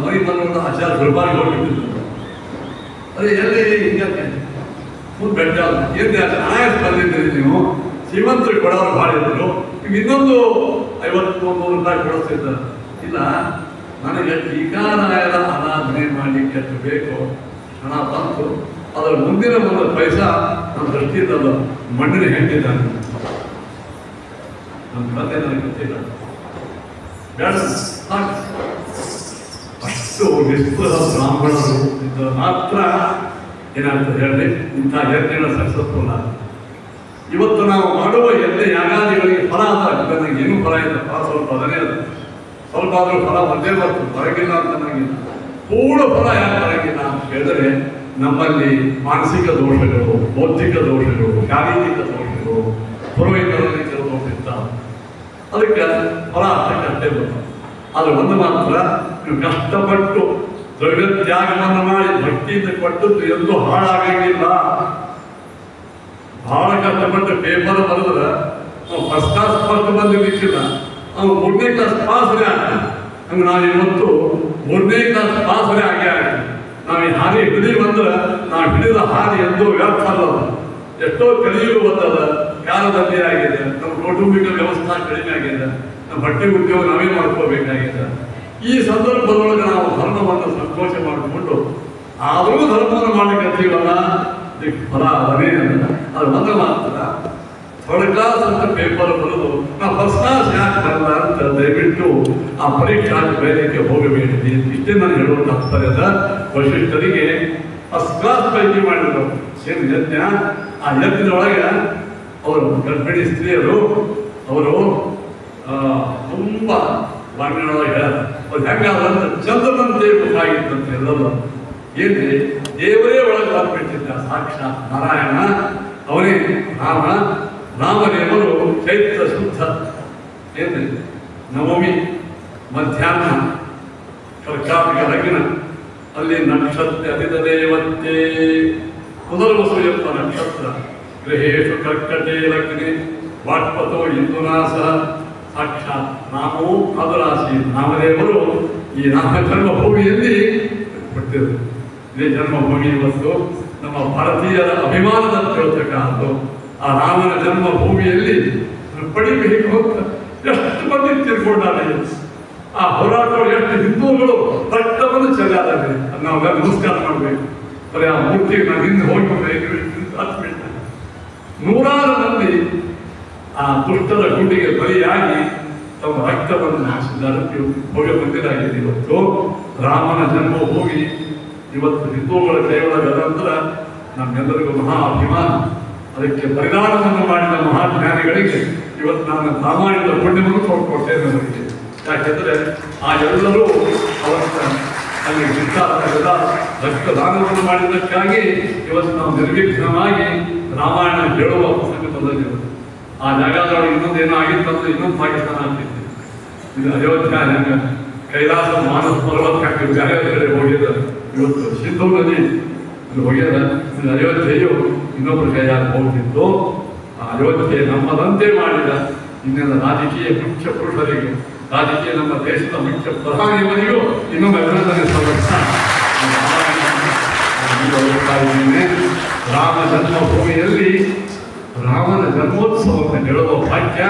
A: ಮನೆಗೆ ಬಂದು ಆಚಾರ ಗುರುಬಾರಿಗೆ ಹೋಗಿಬಿಟ್ಟಿದ್ರು. ಅದೇ ಎಲ್ಲಿ ಹಿಂಗೆ ಮುಂದೆ ಬೆಟ್ಟ ಏನು ಅನಾಯಸ್ ಬಂದಿದ್ದೀರಿ ನೀವು, ಶ್ರೀಮಂತರಿಗೆ ಕೊಡೋರು ಭಾಳ ಇದ್ರು, ಈಗ ಇನ್ನೊಂದು ₹50-100 ಕೊಡಿಸ್ತಿದ್ದಾರೆ. ಇಲ್ಲ, ನನಗೆ ಟೀಕಾರಾಯರ ಆರಾಧನೆ ಮಾಡಲಿಕ್ಕೆ ಬೇಕು, ಹಣ ಬಂತು, ಅದರ ಮುಂದಿನ ಒಂದು ಪೈಸಾ ನನ್ನ ದೃಷ್ಟಿಯಿಂದ ಮಣ್ಣಿನ ಹೆಂಡಿದ್ದಾನೆ. ನಮ್ಮ ತಂದೆ ನನಗೆ ಗೊತ್ತಿಲ್ಲ, ಬೇಡ ಸಾಕು. ಅಷ್ಟು ನಿಷ್ಠುರ ಬ್ರಾಹ್ಮಣರು ಇದ್ದರೆ ಮಾತ್ರ ಏನಾಗ್ತದೆ ಹೇಳಿ ಇಂಥ ಯಜ್ಞಗಳ ಸಕ್ಸಸ್ಫುಲ್ ಆಗ. ಇವತ್ತು ನಾವು ಮಾಡುವ ಯಜ್ಞ ಯಾಗಾದಿಗಳಿಗೆ ಫಲ ಅದ, ನನಗೆ ಏನೂ ಫಲ ಇಲ್ಲ, ಫಲ ಸ್ವಲ್ಪ ಅದನ್ನೇ ಅದ, ಸ್ವಲ್ಪ ಆದರೂ ಫಲ ಒಂದೇ ಬರ್ತದೆ, ಬರಗಿಲ್ಲ ಅಂತ ನನಗಿಲ್ಲ. ಪೂರ್ಣ ಫಲ ಯಾಕೆ ಬರಗಿಲ್ಲ ಅಂತ ಹೇಳಿದ್ರೆ ನಮ್ಮಲ್ಲಿ ಮಾನಸಿಕ ದೋಷಗಳು, ಬೌದ್ಧಿಕ ದೋಷಗಳು, ಶಾರೀರಿಕ ದೋಷಗಳು, ಪುರೋಹಿತರಲ್ಲಿ ಕೆಲವು ದೋಷ ಇರ್ತಾವೆ. ಅದಕ್ಕೆ ಫಲ ಅಷ್ಟೇ ಬರ್ತದೆ. ಆದರೆ ಒಂದು ಮಾತ್ರ, ನೀವು ಕಷ್ಟಪಟ್ಟು ದ್ರವ್ಯ ತ್ಯಾಗವನ್ನು ಮಾಡಿ ಭಕ್ತಿಯಿಂದ ಕೊಟ್ಟದ್ದು ಎಂದೂ ಹಾಳಾಗಂಗಿಲ್ಲ. ಬಹಳ ಕಷ್ಟಪಟ್ಟು ಪೇಪರ್ ಬರೆದ್ರೆ ನಾವು ಫಸ್ಟ್ ಕ್ಲಾಸ್ ಫಸ್ಟ್ ಬಂದಿರ್ಲಿಕ್ಕಿಲ್ಲ, ನಾವು 3ನೇ ಕ್ಲಾಸ್ ಪಾಸ್ನೇ ಆಗ್ತೀವಿ. ಹಂಗೆ ನಾವು ಇವತ್ತು 3ನೇ ಕ್ಲಾಸ್ ಪಾಸ್ನೇ ಆಗೇ ಆಗ್ತೀವಿ. ನಾವು ಈ ಹಾದಿ ಹಿಡಿದು ಬಂದ್ರೆ ನಾವು ಹಿಡಿದ ಹಾದಿ ಎಂದೂ ವ್ಯರ್ಥ ಅಲ್ಲದ. ಎಷ್ಟೋ ಕಲಿಯುವ ಬಂದದ, ಕಾಲದಲ್ಲಿ ಆಗಿದೆ, ನಮ್ಮ ಕೌಟುಂಬಿಕ ವ್ಯವಸ್ಥೆ ಕಡಿಮೆ ಆಗಿದೆ, ನಮ್ಮ ಬಟ್ಟೆ ಉದ್ಯೋಗ ನಾವೇ ಮಾಡ್ಕೋಬೇಕಾಗಿದೆ. ಈ ಸಂದರ್ಭದೊಳಗೆ ನಾವು ಧರ್ಮವನ್ನು ಸಂಕೋಚ ಮಾಡಿಕೊಂಡು ಆದರೂ ಧರ್ಮವನ್ನು ಮಾಡಲಿಕ್ಕಂತೀವಲ್ಲ, ಇದಕ್ಕೆ ಫಲ ಅವನೇ ಅಲ್ಲ. ಅದು ಒಂದು ಮಾತ್ರ ಥರ್ಡ್ ಕ್ಲಾಸ್ ಅಂತ ಪೇಪರ್ ಬರೆದು ನಾವು ಫಸ್ಟ್ ಕ್ಲಾಸ್ ಯಾಕೆ ಬರಲ್ಲ ಅಂತ ದಯವಿಟ್ಟು ಆ ಪರೀಕ್ಷಾ ಬಯಲಿಕ್ಕೆ ಹೋಗಬೇಡಿ. ಇಷ್ಟೇ ನಾನು ಹೇಳುವ ತಾತ್ಪರ್ಯದ ವಶಿಷ್ಠರಿಗೆ ಫಸ್ಟ್ ಕ್ಲಾಸ್ ಪೈಕಿ ಮಾಡಿದ್ರು ಏನು ಯಜ್ಞ. ಆ ಯಜ್ಞದೊಳಗೆ ಅವರು ಗರ್ಭಿಣಿ ಸ್ತ್ರೀಯರು ಅವರು ತುಂಬ ವಾಂಗ್ನೊಳಗೆ ಹೇಳ್ತಾರೆ, ಅವ್ರು ಹೆಂಗಾದಂತ ಚಂದ್ರನಂತೆ ಬೇಕಾಗಿತ್ತಂತೆ ಎಲ್ಲರೂ. ಏನ್ರಿ ದೇವರೇ ಒಳಗೆ ಬಂದ್ಬಿಟ್ಟಿದ್ದ, ಸಾಕ್ಷಾತ್ ನಾರಾಯಣ ಅವನೇ ರಾಮ. ರಾಮದೇವರು ಚೈತ್ರ ಶುದ್ಧ ಏನ್ರಿ ನವಮಿ ಮಧ್ಯಾಹ್ನ ಕರ್ಕಾಟಕ ಲಗ್ನ, ಅಲ್ಲಿ ನಕ್ಷತ್ರ ಅಧಿತ ದೇವತೆ ಪುನರ್ವಸು ಎಂಬ ನಕ್ಷತ್ರ, ಗೃಹೇಶು ಕರ್ಕಟೆ ಲಗ್ನೆ ವಾಟ್ಪತೋ ಇಂದುನಾಸ. ಸಾಕ್ಷಾತ್ ರಾಮೋ ಮಧುರಾಶಿ ರಾಮದೇವರು ಈ ರಾಮ ಜನ್ಮಭೂಮಿಯಲ್ಲಿ ಕೊಟ್ಟಿದ್ರು. ಇದೇ ಜನ್ಮಭೂಮಿ ಇವತ್ತು ನಮ್ಮ ಭಾರತೀಯರ ಅಭಿಮಾನದ ದ್ಯೋತಕ ಅದು. ಆ ರಾಮನ ಜನ್ಮಭೂಮಿಯಲ್ಲಿ ಪಡಿಬೇಕು ಅಂತ ಎಷ್ಟು ಮಂದಿ ತಿಳ್ಕೊಂಡಾರೆ. ಆ ಹೋರಾಟಗಳು ಎಷ್ಟು ಹಿಂದೂಗಳು ರಕ್ತವನ್ನು ಚೆಲ್ಲಾರೆ. ನಾವೆಲ್ಲ ನಮಸ್ಕಾರ ಮಾಡಬೇಕು. ಬರೀ ಆ ಮೂರ್ತಿಗೆ ನಾನು ಹಿಂದೆ ಹೋಗ್ಬೇಕು. ನೂರಾರು ಮಂದಿ ಆ ದುಷ್ಟರ ಗುಂಡಿಗೆ ಬಲಿಯಾಗಿ ತಮ್ಮ ರಕ್ತವನ್ನು ಹಾಕಿದ್ದಾರೆ. ಭವ್ಯ ಮಂದಿರಾಗಿದೆ ಇವತ್ತು ರಾಮನ ಜನ್ಮಭೂಮಿ. ಇವತ್ತು ಹಿಂದೂಗಳ ಕೈಯೊಳಗದ ನಂತರ ನಮ್ಮೆಲ್ಲರಿಗೂ ಮಹಾ ಅಭಿಮಾನ. ಅದಕ್ಕೆ ಬಲಿದಾನವನ್ನು ಮಾಡಿದ ಮಹಾಜ್ಞಾನಿಗಳಿಗೆ ಇವತ್ತು ನಾನು ರಾಮಾಯಣದ ಪುಣ್ಯವನ್ನು ತೋಡ್ಕೊಡ್ತೇನೆ ಅವರಿಗೆ. ಯಾಕೆಂದರೆ ಆ ಎಲ್ಲರೂ ಅವತ್ತ ಅಲ್ಲಿ ಬಿಟ್ಟಾದ ರಕ್ತದಾನವನ್ನು ಮಾಡಿದ್ದಕ್ಕಾಗಿ ಇವತ್ತು ನಾವು ನಿರ್ವಿಘ್ನವಾಗಿ ರಾಮಾಯಣ ಹೇಳುವ ಪ್ರಸಂಗ ತಂದಿದ್ದೇವೆ. ಆ ಜಾಗದೊಳಗೆ ಇನ್ನೊಂದೇನೋ ಆಗಿತ್ತಂದ್ರೆ ಇನ್ನೊಂದು ಪಾಕಿಸ್ತಾನ ಆಗ್ತಿತ್ತು. ಇದು ಅಯೋಧ್ಯ ಹೆಂಗ ಕೈಲಾಸ ಮಾನಸ ಪರ್ವತ ಬೇರೆ ಬೇರೆ ಹೋಗಿದ್ದಾರೆ. ಇವತ್ತು ಸಿಂಧೂ ನದಿ ಹೋಗ್ಯದ. ಅಯೋಧ್ಯೆಯು ಇನ್ನೊಬ್ಬರ ಕೈಯಾಗ ಹೋಗ್ತಿತ್ತು. ಆ ಅಯೋಧ್ಯೆ ನಮ್ಮದಂತೆ ಮಾಡಿದ ಇನ್ನೆಲ್ಲ ರಾಜಕೀಯ ಮುಖ್ಯ ಪುರುಷರಿಗೂ ರಾಜಕೀಯ ನಮ್ಮ ದೇಶದ ಮುಖ್ಯ ಪ್ರಧಾನಿಯವರಿಗೂ ಇನ್ನೊಮ್ಮೆ ಅಭಿನಂದನೆ ಸಲ್ಲಿಸ್ತಾ ರಾಮ ಜನ್ಮಭೂಮಿಯಲ್ಲಿ ರಾಮನ ಜನ್ಮೋತ್ಸವವನ್ನು ಹೇಳುವ ಭಾಗ್ಯ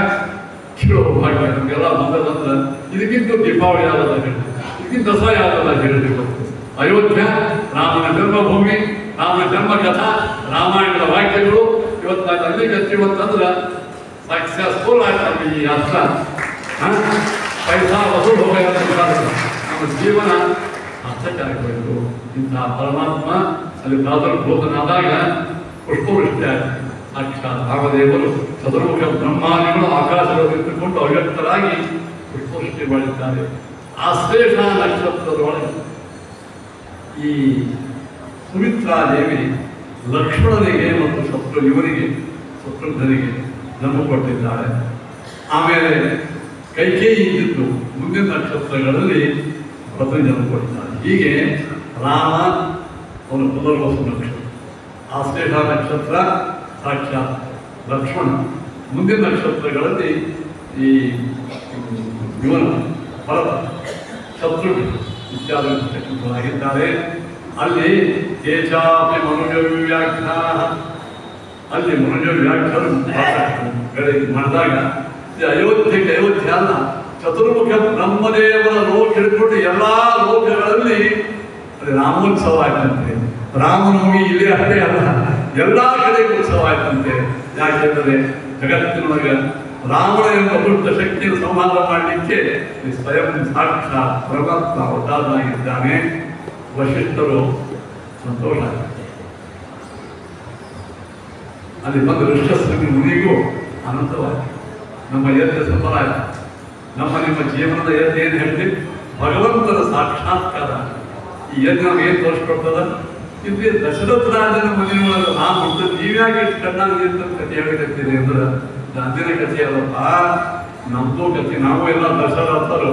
A: ಕೇಳುವ ಭಾಗ್ಯ ನಮಗೆಲ್ಲ ಬಂದದಂದ್ರೆ ಇದಕ್ಕಿಂತ ದೀಪಾವಳಿ ಆದದ ಹೇಳಿ, ಇದಕ್ಕಿಂತ ದಸರಾ ಆದದ ಹೇಳಿದ್ರು. ಅಯೋಧ್ಯ ರಾಮನ ಜನ್ಮಭೂಮಿ, ರಾಮನ ಜನ್ಮ ಕಥಾ, ರಾಮಾಯಣದ ವಾಕ್ಯಗಳು ಇವತ್ತು ನಾನು ಅಲ್ಲಿಗೆ ಹಚ್ಚಿವತ್ತಂದ್ರೆ ಸಕ್ಸಸ್ಫುಲ್ ಆಗ್ತದೆ ಈ ಯಾತ್ರ. ಪೈಸಾ ವಸೂಲು ಹೋಗಬೇಕಾದ ನಮ್ಮ ಜೀವನ ಅರ್ಥಕ್ಕೆ ಆಗಬೇಕು. ಇಂತಹ ಪರಮಾತ್ಮ ಅಲ್ಲಿ ಬೋಧನಾದಾಗ ಪುಷ್ಪವೃಷ್ಟಿ ಆಗಿದೆ. ಸಾಕ್ಷಾತ್ ರಾಮದೇವರು ಚತುರ್ಮುಖ ಬ್ರಹ್ಮಾದಿಗಳು ಆಕಾಶದಲ್ಲಿ ನಿಂತುಕೊಂಡು ಅವ್ಯಕ್ತರಾಗಿ ಪುಷ್ಪವೃಷ್ಟಿ ಮಾಡಿದ್ದಾರೆ. ಆಶ್ಲೇಷ ನಕ್ಷತ್ರದೊಳಗೆ ಈ ಸುಮಿತ್ರಾದೇವಿ ಲಕ್ಷ್ಮಣನಿಗೆ ಮತ್ತು ಇವರಿಗೆ ಶತ್ರುಘ್ನನಿಗೆ ಜನ್ಮ ಕೊಟ್ಟಿದ್ದಾರೆ. ಆಮೇಲೆ ಕೈಕೇಯಿ ಇದ್ದಿದ್ದು ಮುಂದಿನ ನಕ್ಷತ್ರಗಳಲ್ಲಿ ಪ್ರತಿ ಜನ್ಮ ಕೊಟ್ಟಿದ್ದಾರೆ. ಹೀಗೆ ರಾಮ ಅವನ ಪುನರ್ವಸು ನಕ್ಷತ್ರ, ಆಶ್ಲೇಷ ನಕ್ಷತ್ರ ಸಾಕ್ಷಾತ್ ಲಕ್ಷ್ಮಣ, ಮುಂದಿನ ನಕ್ಷತ್ರಗಳಲ್ಲಿ ಈ ಇವನು ಭರತ, ಶತ್ರುಘ್ನ ಇತ್ಯಾದಿ ನಕ್ಷತ್ರಗಳಾಗಿದ್ದಾರೆ. ಅಲ್ಲಿ ಕೇಚಾಪಿ ಮನುಜ ವ್ಯಾಖ್ಯಾ, ಅಲ್ಲಿ ಮನುಜ ವ್ಯಾಖ್ಯಾನ ಮಾಡಿದಾಗ ಅಯೋಧ್ಯೆಗೆ ಅಯೋಧ್ಯ ಅಲ್ಲ, ಚತುರ್ಮುಖ ಬ್ರಹ್ಮದೇವರ ಲೋಕ ಹಿಡ್ಕೊಂಡು ಎಲ್ಲಾ ಲೋಕಗಳಲ್ಲಿ ಅಲ್ಲಿ ರಾಮೋತ್ಸವ ಆಯ್ತಂತೆ. ರಾಮನವಮಿ ಇಲ್ಲಿ ಅಷ್ಟೇ ಅಲ್ಲ, ಎಲ್ಲಾ ಕಡೆ ಉತ್ಸವ ಆಯ್ತಂತೆ. ಯಾಕೆಂದರೆ ಜಗತ್ತಿನೊಳಗೆ ರಾವಣ ಎಂಬ ದುಷ್ಟ ಶಕ್ತಿಯನ್ನು ಸಂಹಾರ ಮಾಡಲಿಕ್ಕೆ ಸ್ವಯಂ ಸಾಕ್ಷಾತ್ ಪರಮಾತ್ಮ ಅವತಾರನಾಗಿದ್ದಾನೆ. ವಶಿಷ್ಠರು ಸಂತೋಷ ಅಲ್ಲಿ ಬಂದು ಋಷಸ್ವಿ ಮುನಿಗೂ ಅನಂತವಾಯಿತು. ನಮ್ಮ ಯಜ್ಞ ಸಫಲ ಆಯಿತು. ನಿಮ್ಮ ಜೀವನದ ಯಜ್ಞ ಏನು ಹೇಳ್ತೀವಿ? ಭಗವಂತನ ಸಾಕ್ಷಾತ್ಕಾರ. ಈ ಯಜ್ಞ ನಮ್ಗೆ ಏನು ತೋರಿಸ್ಕೊಡ್ತದ? ಇಲ್ಲಿ ದಶರಥ ರಾಜನ ಮನೆಯೊಳಗೆ ನಾ ಹುಟ್ಟು ನೀವ್ಯಾಗಿ ಕಣ್ಣಾಗಿ ಅಂತ ಕಥೆ ಹೇಳಿಕತ್ತೀರಿ ಅಂದ್ರೆ ಅಂದಿನ ಕಥೆ ಅಲ್ಲಪ್ಪ, ನಮ್ದು ಕಥೆ. ನಾವು ಎಲ್ಲ ದಶರಥರು.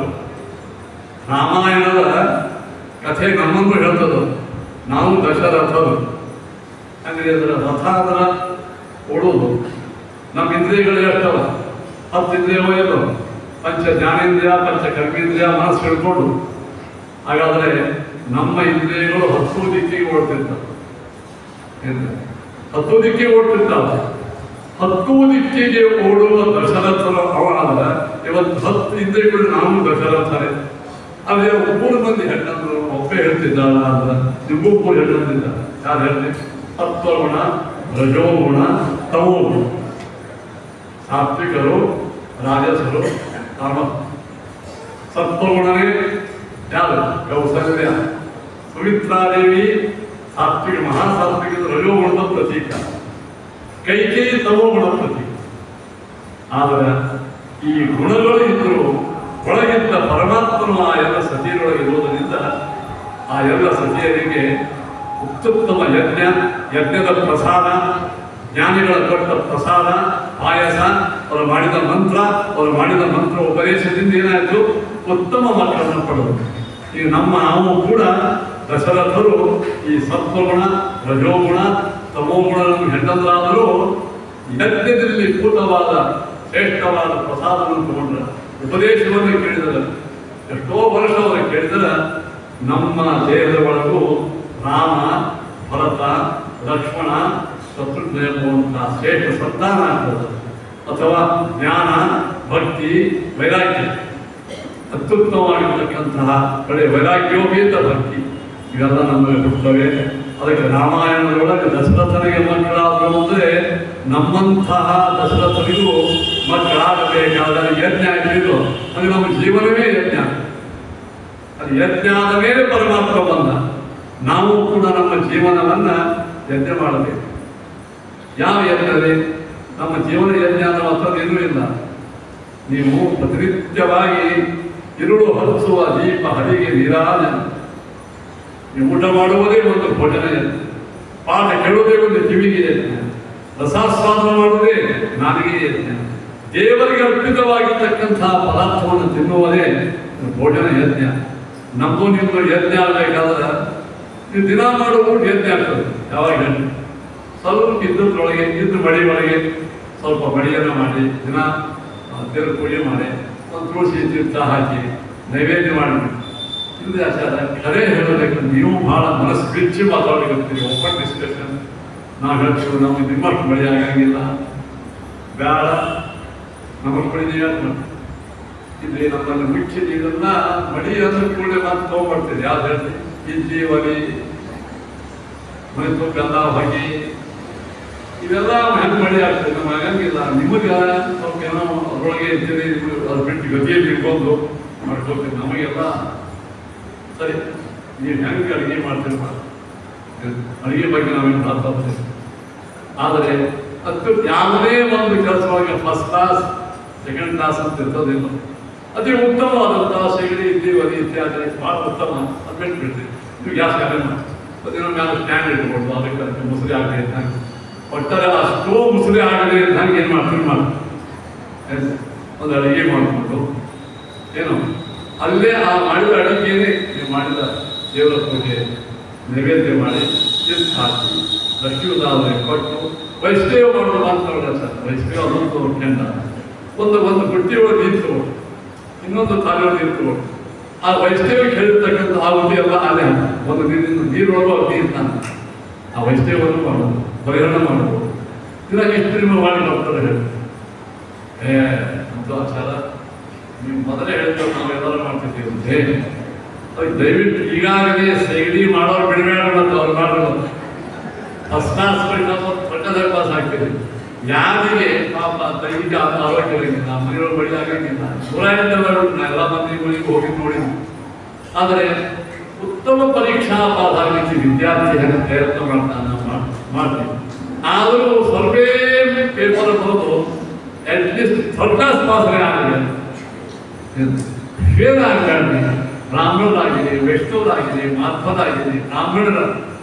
A: ರಾಮಾಯಣದ ಕಥೆ ನಮ್ಮನ್ನು ಹೇಳ್ತದ. ನಾವು ದಶರಥರು. ಅಂದ್ರೆ ಅದರ ರಥ ಅದರ ಓಡೋದು. ನಮ್ಮ ಇಂದ್ರಿಯಗಳು ಎಷ್ಟವ? 10 ಇಂದ್ರಿಯವೋ ಎಲ್ಲೋ? ಪಂಚ ಜ್ಞಾನೇಂದ್ರಿಯ, ಪಂಚ ಕರ್ಮೇಂದ್ರಿಯ, ಮನಸ್ಸು ಹಿಡ್ಕೊಂಡು. ಹಾಗಾದ್ರೆ ನಮ್ಮ ಇಂದ್ರಿಯಗಳು 10 ದಿಕ್ಕಿಗೆ ಓಡ್ತಿರ್ತಾವೆ. 10 ದಿಕ್ಕಿಗೆ ಓಡ್ತಿರ್ತಾವೆ. 10 ದಿಕ್ಕಿಗೆ ಓಡುವ ದಶರಥರು ಅವನಾದ ಇವತ್ತು 10 ಇಂದ್ರಿಯಗಳು ನಾವು ದಶರಥರೇ. ಅದೇ 3 ಮಂದಿ ಹೆಣ್ಣಂದ್ರು ಒಬ್ಬೇ ಹೇಳ್ತಿದ್ದಾಳ ಅಂದ್ರೆ ನಿಮಗೂ 3 ಹೆಣ್ಣಂದಿದ್ದ. ಯಾರು ಹೇಳ್ತೀವಿ? ಸತ್ವಗುಣ, ರಜೋಗುಣ, ತಮೋಗುಣ. ಸಾತ್ವಿಕರು, ರಾಜಸರು, ತಾಮಸ. ಸತ್ವಗುಣನೇ ಯಾರು? ಕೌಸಲ್ಯ. ಸುಮಿತ್ರಾದೇವಿ ಸಾತ್ವಿಕ, ಮಹಾಸಾತ್ವಿಕ, ರಜೋಗುಣದ ಪ್ರತೀಕ. ಕೈಕೇಯಿ ತಮೋಗುಣದ ಪ್ರತೀಕ. ಆದರೆ ಈ ಗುಣಗಳು ಇದ್ದರೂ ಒಳಗಿದ್ದ ಪರಮಾತ್ಮನು ಆ ಎಲ್ಲ ಸತಿಯರೊಳಗಿರುವುದರಿಂದ ಆ ಎಲ್ಲ ಸತಿಯರಿಗೆ ಅತ್ಯುತ್ತಮ ಯಜ್ಞದ ಪ್ರಸಾದ, ಜ್ಞಾನಿಗಳ ಕೊಟ್ಟ ಪ್ರಸಾದ, ಪಾಯಸ, ಅವರು ಮಾಡಿದ ಮಂತ್ರ ಉಪದೇಶದಿಂದ ಏನಾಯಿತು? ಉತ್ತಮ ಮಕ್ಕಳನ್ನು ಪಡೆದರು. ಈಗ ನಾವು ಕೂಡ ದಶರಥರು ಈ ಸತ್ವಗುಣ, ರಜೋಗುಣ, ತಮೋಗುಣವನ್ನು ಹೆಣ್ಣಂದ್ರಾದರೂ ಯಜ್ಞದಲ್ಲಿ ಪೂರ್ಣವಾದ ಶ್ರೇಷ್ಠವಾದ ಪ್ರಸಾದವನ್ನು ತಗೊಂಡ್ರ, ಉಪದೇಶವನ್ನು ಕೇಳಿದರೆ, ಎಷ್ಟೋ ವರ್ಷ ಅವರು ಕೇಳಿದರೆ ನಮ್ಮ ದೇಹದ ಒಳಗೂ ರಾಮ, ಭರತ, ಲಕ್ಷ್ಮಣ, ಶತ್ರುಘ್ನ ಎಂಬುವಂತಹ ಶ್ರೇಷ್ಠ ಸಂತಾನ ಆಗ್ತದೆ. ಅಥವಾ ಜ್ಞಾನ, ಭಕ್ತಿ, ವೈರಾಗ್ಯ, ಅತ್ಯುತ್ತಮವಾಗಿರ್ತಕ್ಕಂತಹ ಕಡೆ ವೈರಾಗ್ಯೋಪೇತ ಭಕ್ತಿ ಇವೆಲ್ಲ ನಮಗೆ ಹುಟ್ಟುತ್ತವೆ. ಅದಕ್ಕೆ ರಾಮಾಯಣದೊಳಗೆ ದಶರಥನಿಗೆ ಮಕ್ಕಳಾದರು ಅಂದರೆ ನಮ್ಮಂತಹ ದಶರಥನಿಗೂ ಮಕ್ಕಳಾಗಬೇಕಾದರೆ ಯಜ್ಞ ಆಗಿದ್ದು ಅದು ನಮ್ಮ ಜೀವನವೇ ಯಜ್ಞ. ಅದು ಯಜ್ಞ ಆದ ಮೇಲೆ ಪರಮಾತ್ಮ ಬಂದ. ನಾವು ಕೂಡ ನಮ್ಮ ಜೀವನವನ್ನು ಯಜ್ಞ ಮಾಡಬೇಕು. ಯಾವ ಯಜ್ಞವೇ? ನಮ್ಮ ಜೀವನ ಯಜ್ಞ ಅನ್ನೋ ಏನೂ ಇಲ್ಲ. ನೀವು ಪ್ರತಿನಿತ್ಯವಾಗಿ ಇರುಳು ಹರಿಸುವ ದೀಪ ಹರಿಗೆ ನೀರಾಜನ. ನೀವು ಊಟ ಮಾಡುವುದೇ ಒಂದು ಭೋಜನ ಯಜ್ಞ, ಪಾಠ ಕೇಳುವುದೇ ಒಂದು ಕಿವಿಗೆ ಯಜ್ಞ, ರಸಾಸ್ವಾದನ ಮಾಡುವುದೇ ನಾಲಿಗೆ ಯಜ್ಞ, ದೇವರಿಗೆ ಅರ್ಪಿತವಾಗಿರ್ತಕ್ಕಂತಹ ಪದಾರ್ಥವನ್ನು ತಿನ್ನುವುದೇ ಭೋಜನ ಯಜ್ಞ. ನಮಗೂ ನಿಮ್ಮದು ಯಜ್ಞ ಆಗಬೇಕಾದ್ರೆ ನೀವು ದಿನ ಮಾಡುವ ಯಜ್ಞ ಆಗ್ತದೆ. ಯಾವಾಗ ಸ್ವಲ್ಪ ಇದ್ದದ್ರೊಳಗೆ ಇದ್ದು ಮಡಿ ಒಳಗೆ ಸ್ವಲ್ಪ ಮಡಿಯನ್ನು ಮಾಡಿ ದಿನ ದೇವ್ರ ಪೂಜೆ ಮಾಡಿ ಒಂದು ತುಳಸಿ ತೀರ್ಥ ಹಾಕಿ ನೈವೇದ್ಯ ಮಾಡಬೇಕು. ಇದು ಆಚಾರ. ಕರೆ ಹೇಳಬೇಕು, ನೀವು ಭಾಳ ಮನಸ್ಸು ಬಿಚ್ಚಿ ಮಾತಾಡಲಿಕ್ಕೆ ಓಪನ್ ಡಿಸ್ಕಷನ್. ನಾವು ಹೇಳ್ತೀವಿ ನಮಗೆ ನಿಮ್ಮಷ್ಟು ಮಡಿ ಆಗಂಗಿಲ್ಲ, ಬೇಡ ನಮಗೆ ಮಡಿ ನೀವು ಇಲ್ಲಿ ನಮ್ಮಲ್ಲಿ ಮುಖ್ಯ ನೀರನ್ನ ಮಡಿ ಅಂದ್ರೆ ಕೂಡ ಮಾತು ತೊಗೊಂಡ್ಬರ್ತೀವಿ. ಯಾವ್ದು ಹೇಳ್ತೀವಿ? ಇಡ್ಲಿ, ಒಲಿ, ಮೈಸೂರು ಬೆಲ್ಲ, ಹೊಗೆ ಇವೆಲ್ಲ ಹೆಂಗೆ ಮಡಿ ಆಗ್ತದೆ. ನಮ್ಗೆ ಆಗಂಗಿಲ್ಲ. ನಿಮಗೆ ಸ್ವಲ್ಪ ಏನೋ ಅದರೊಳಗೆ ಇದ್ದೀರಿ, ಅದ್ರ ಬಿಟ್ಟು ಗತಿಯಲ್ಲಿ ಇರ್ಬೋದು ಮಾಡ್ಕೊಳ್ತೀವಿ. ನಮಗೆಲ್ಲ ಸರಿ, ನೀವು ಹೆಂಗೆ ಅಡುಗೆ ಮಾಡ್ತೀರಿ ಮಾಡಿ ಅಡುಗೆ ಬಗ್ಗೆ ನಾವೇನು ಮಾತಾಡ್ತೀವಿ. ಆದರೆ ಅದು ಯಾವುದೇ ಒಂದು ಕೆಲಸವಾಗಿ ಫಸ್ಟ್ ಕ್ಲಾಸ್, ಸೆಕೆಂಡ್ ಕ್ಲಾಸ್ ಅಂತ ಇರ್ತದಿಲ್ಲ. ಅದೇ ಉತ್ತಮವಾದಂತಹ ಸೆಗಣಿ, ಇಡ್ಲಿ, ಒಲಿ ಇತ್ಯಾದಿ ಭಾಳ ಉತ್ತಮ. ಅದು ಬಿಟ್ಟು ಬಿಡ್ತೀವಿ. ನೀವು ಗ್ಯಾಸ್ ಖಾಲಿ ಮಾಡಿ ಅದೇನೋ ಮೇಲೆ ಸ್ಟ್ಯಾಂಡ್ ಇಟ್ಕೊಳ್ಬೋದು. ಅದಕ್ಕೆ ಮುಸುರಿ ಆಗಲಿ ಇದ್ದಂಗೆ ಒಟ್ಟಾರೆ ಅಷ್ಟೋ ಮುಸುರಿ ಆಗಲಿ ಇದ್ದಂಗೆ ಏನು ಮಾಡ್ತೀವಿ ಮಾಡಿ ಒಂದು ಅಡುಗೆ ಮಾಡಿಕೊಂಡು ಏನು ಅಲ್ಲೇ ಆ ಮಾಡಿದ ಅಡುಗೆಯೇ ನೀವು ಮಾಡಿದ ದೇವರ ಪೂಜೆ ನೈವೇದ್ಯ ಮಾಡಿ ತೀರ್ಥ ಹಾಕಿ ಲಕ್ಷ್ಮೀ ಉದಾಹರಣೆ ಕೊಟ್ಟು ವೈಷ್ಣವ ಮಾಡೋದು ಮಾತಾಡೋಣ ಸರ್. ವೈಷ್ಣವ ಅದೊಂದು ಕೆಂಡ ಒಂದು ಬುಟ್ಟಿ ಒಳಗೆ ನೀರು ತಗೊಂಡು ಇನ್ನೊಂದು ತಾಲಿಯೊಳಗೆ ನೀರು ತಗೊಂಡು ಆ ವೈಷ್ಣವಿಗೆ ಹೇಳಿರ್ತಕ್ಕಂಥ ಆಹುತಿ ಎಲ್ಲ ಅಲ್ಲೇ ಒಂದು ನೀರೊಳಗೂ ಅವ್ರು ನೀರು ತಾನೆ ಆ ವೈಷ್ಣವನ್ನು ಮಾಡೋದು, ಪರಿಹರಣ ಮಾಡ್ಬೋದು. ದಿನ ಎಷ್ಟು ಮಾಡಿ ಮಾಡ್ತಾರೆ ಹೇಳಿ ಅಂತ ಆಚಾರ. ನೀವು ಮೊದಲೇ ಹೇಳಿದ್ರೆ ನಾವೆಲ್ಲರೂ ಮಾಡ್ತಿದ್ದೀವಿ ಅಂತೆ. ಅವ್ರಿಗೆ ದಯವಿಟ್ಟು ಈಗಾಗಲೇ ಸೈಡಿ ಮಾಡೋರು ಬಿಡಬೇಡ ಅಂತ ಅವ್ರು ಮಾಡೋದು. ಫಸ್ಟ್ ಕ್ಲಾಸ್ ಪಟ್ಟದ ಪಾಸ್ ಆಗ್ತೀವಿ. ಯಾರಿಗೆ ಪಾಪ ದೈಹಿಕ ಆರೋಗ್ಯವಾಗಿಲ್ಲ, ಮನೆಯೊಳಗೆ ಬಳಿ ಆಗಂಗಿಲ್ಲ, 108 ಎಲ್ಲ ಮಂದಿಗಳಿಗೆ ಹೋಗಿ ನೋಡಿದ್ವಿ. ಆದರೆ ಉತ್ತಮ ಪರೀಕ್ಷಾ ಪಾಸ್ ಆಗಲಿಕ್ಕೆ ವಿದ್ಯಾರ್ಥಿ ಹೆಂಗೆ ಪ್ರಯತ್ನ ಮಾಡ್ತೀವಿ. ಆದರೂ ಸ್ವಲ್ಪ ಪೇಪರ್ ಬರೋದು ಅಟ್ಲೀಸ್ಟ್ ಥರ್ಡ್ ಕ್ಲಾಸ್ ಪಾಸ್ ಆಗಲಿ, ಫೇಲ್ ಆಗಲಿ. ಬ್ರಾಹ್ಮಣರಾಗಿದೆ, ವೈಷ್ಣವರಾಗಿದೆ, ಮಾಧ್ವರಾಗಿದೆ, ಬ್ರಾಹ್ಮಣರ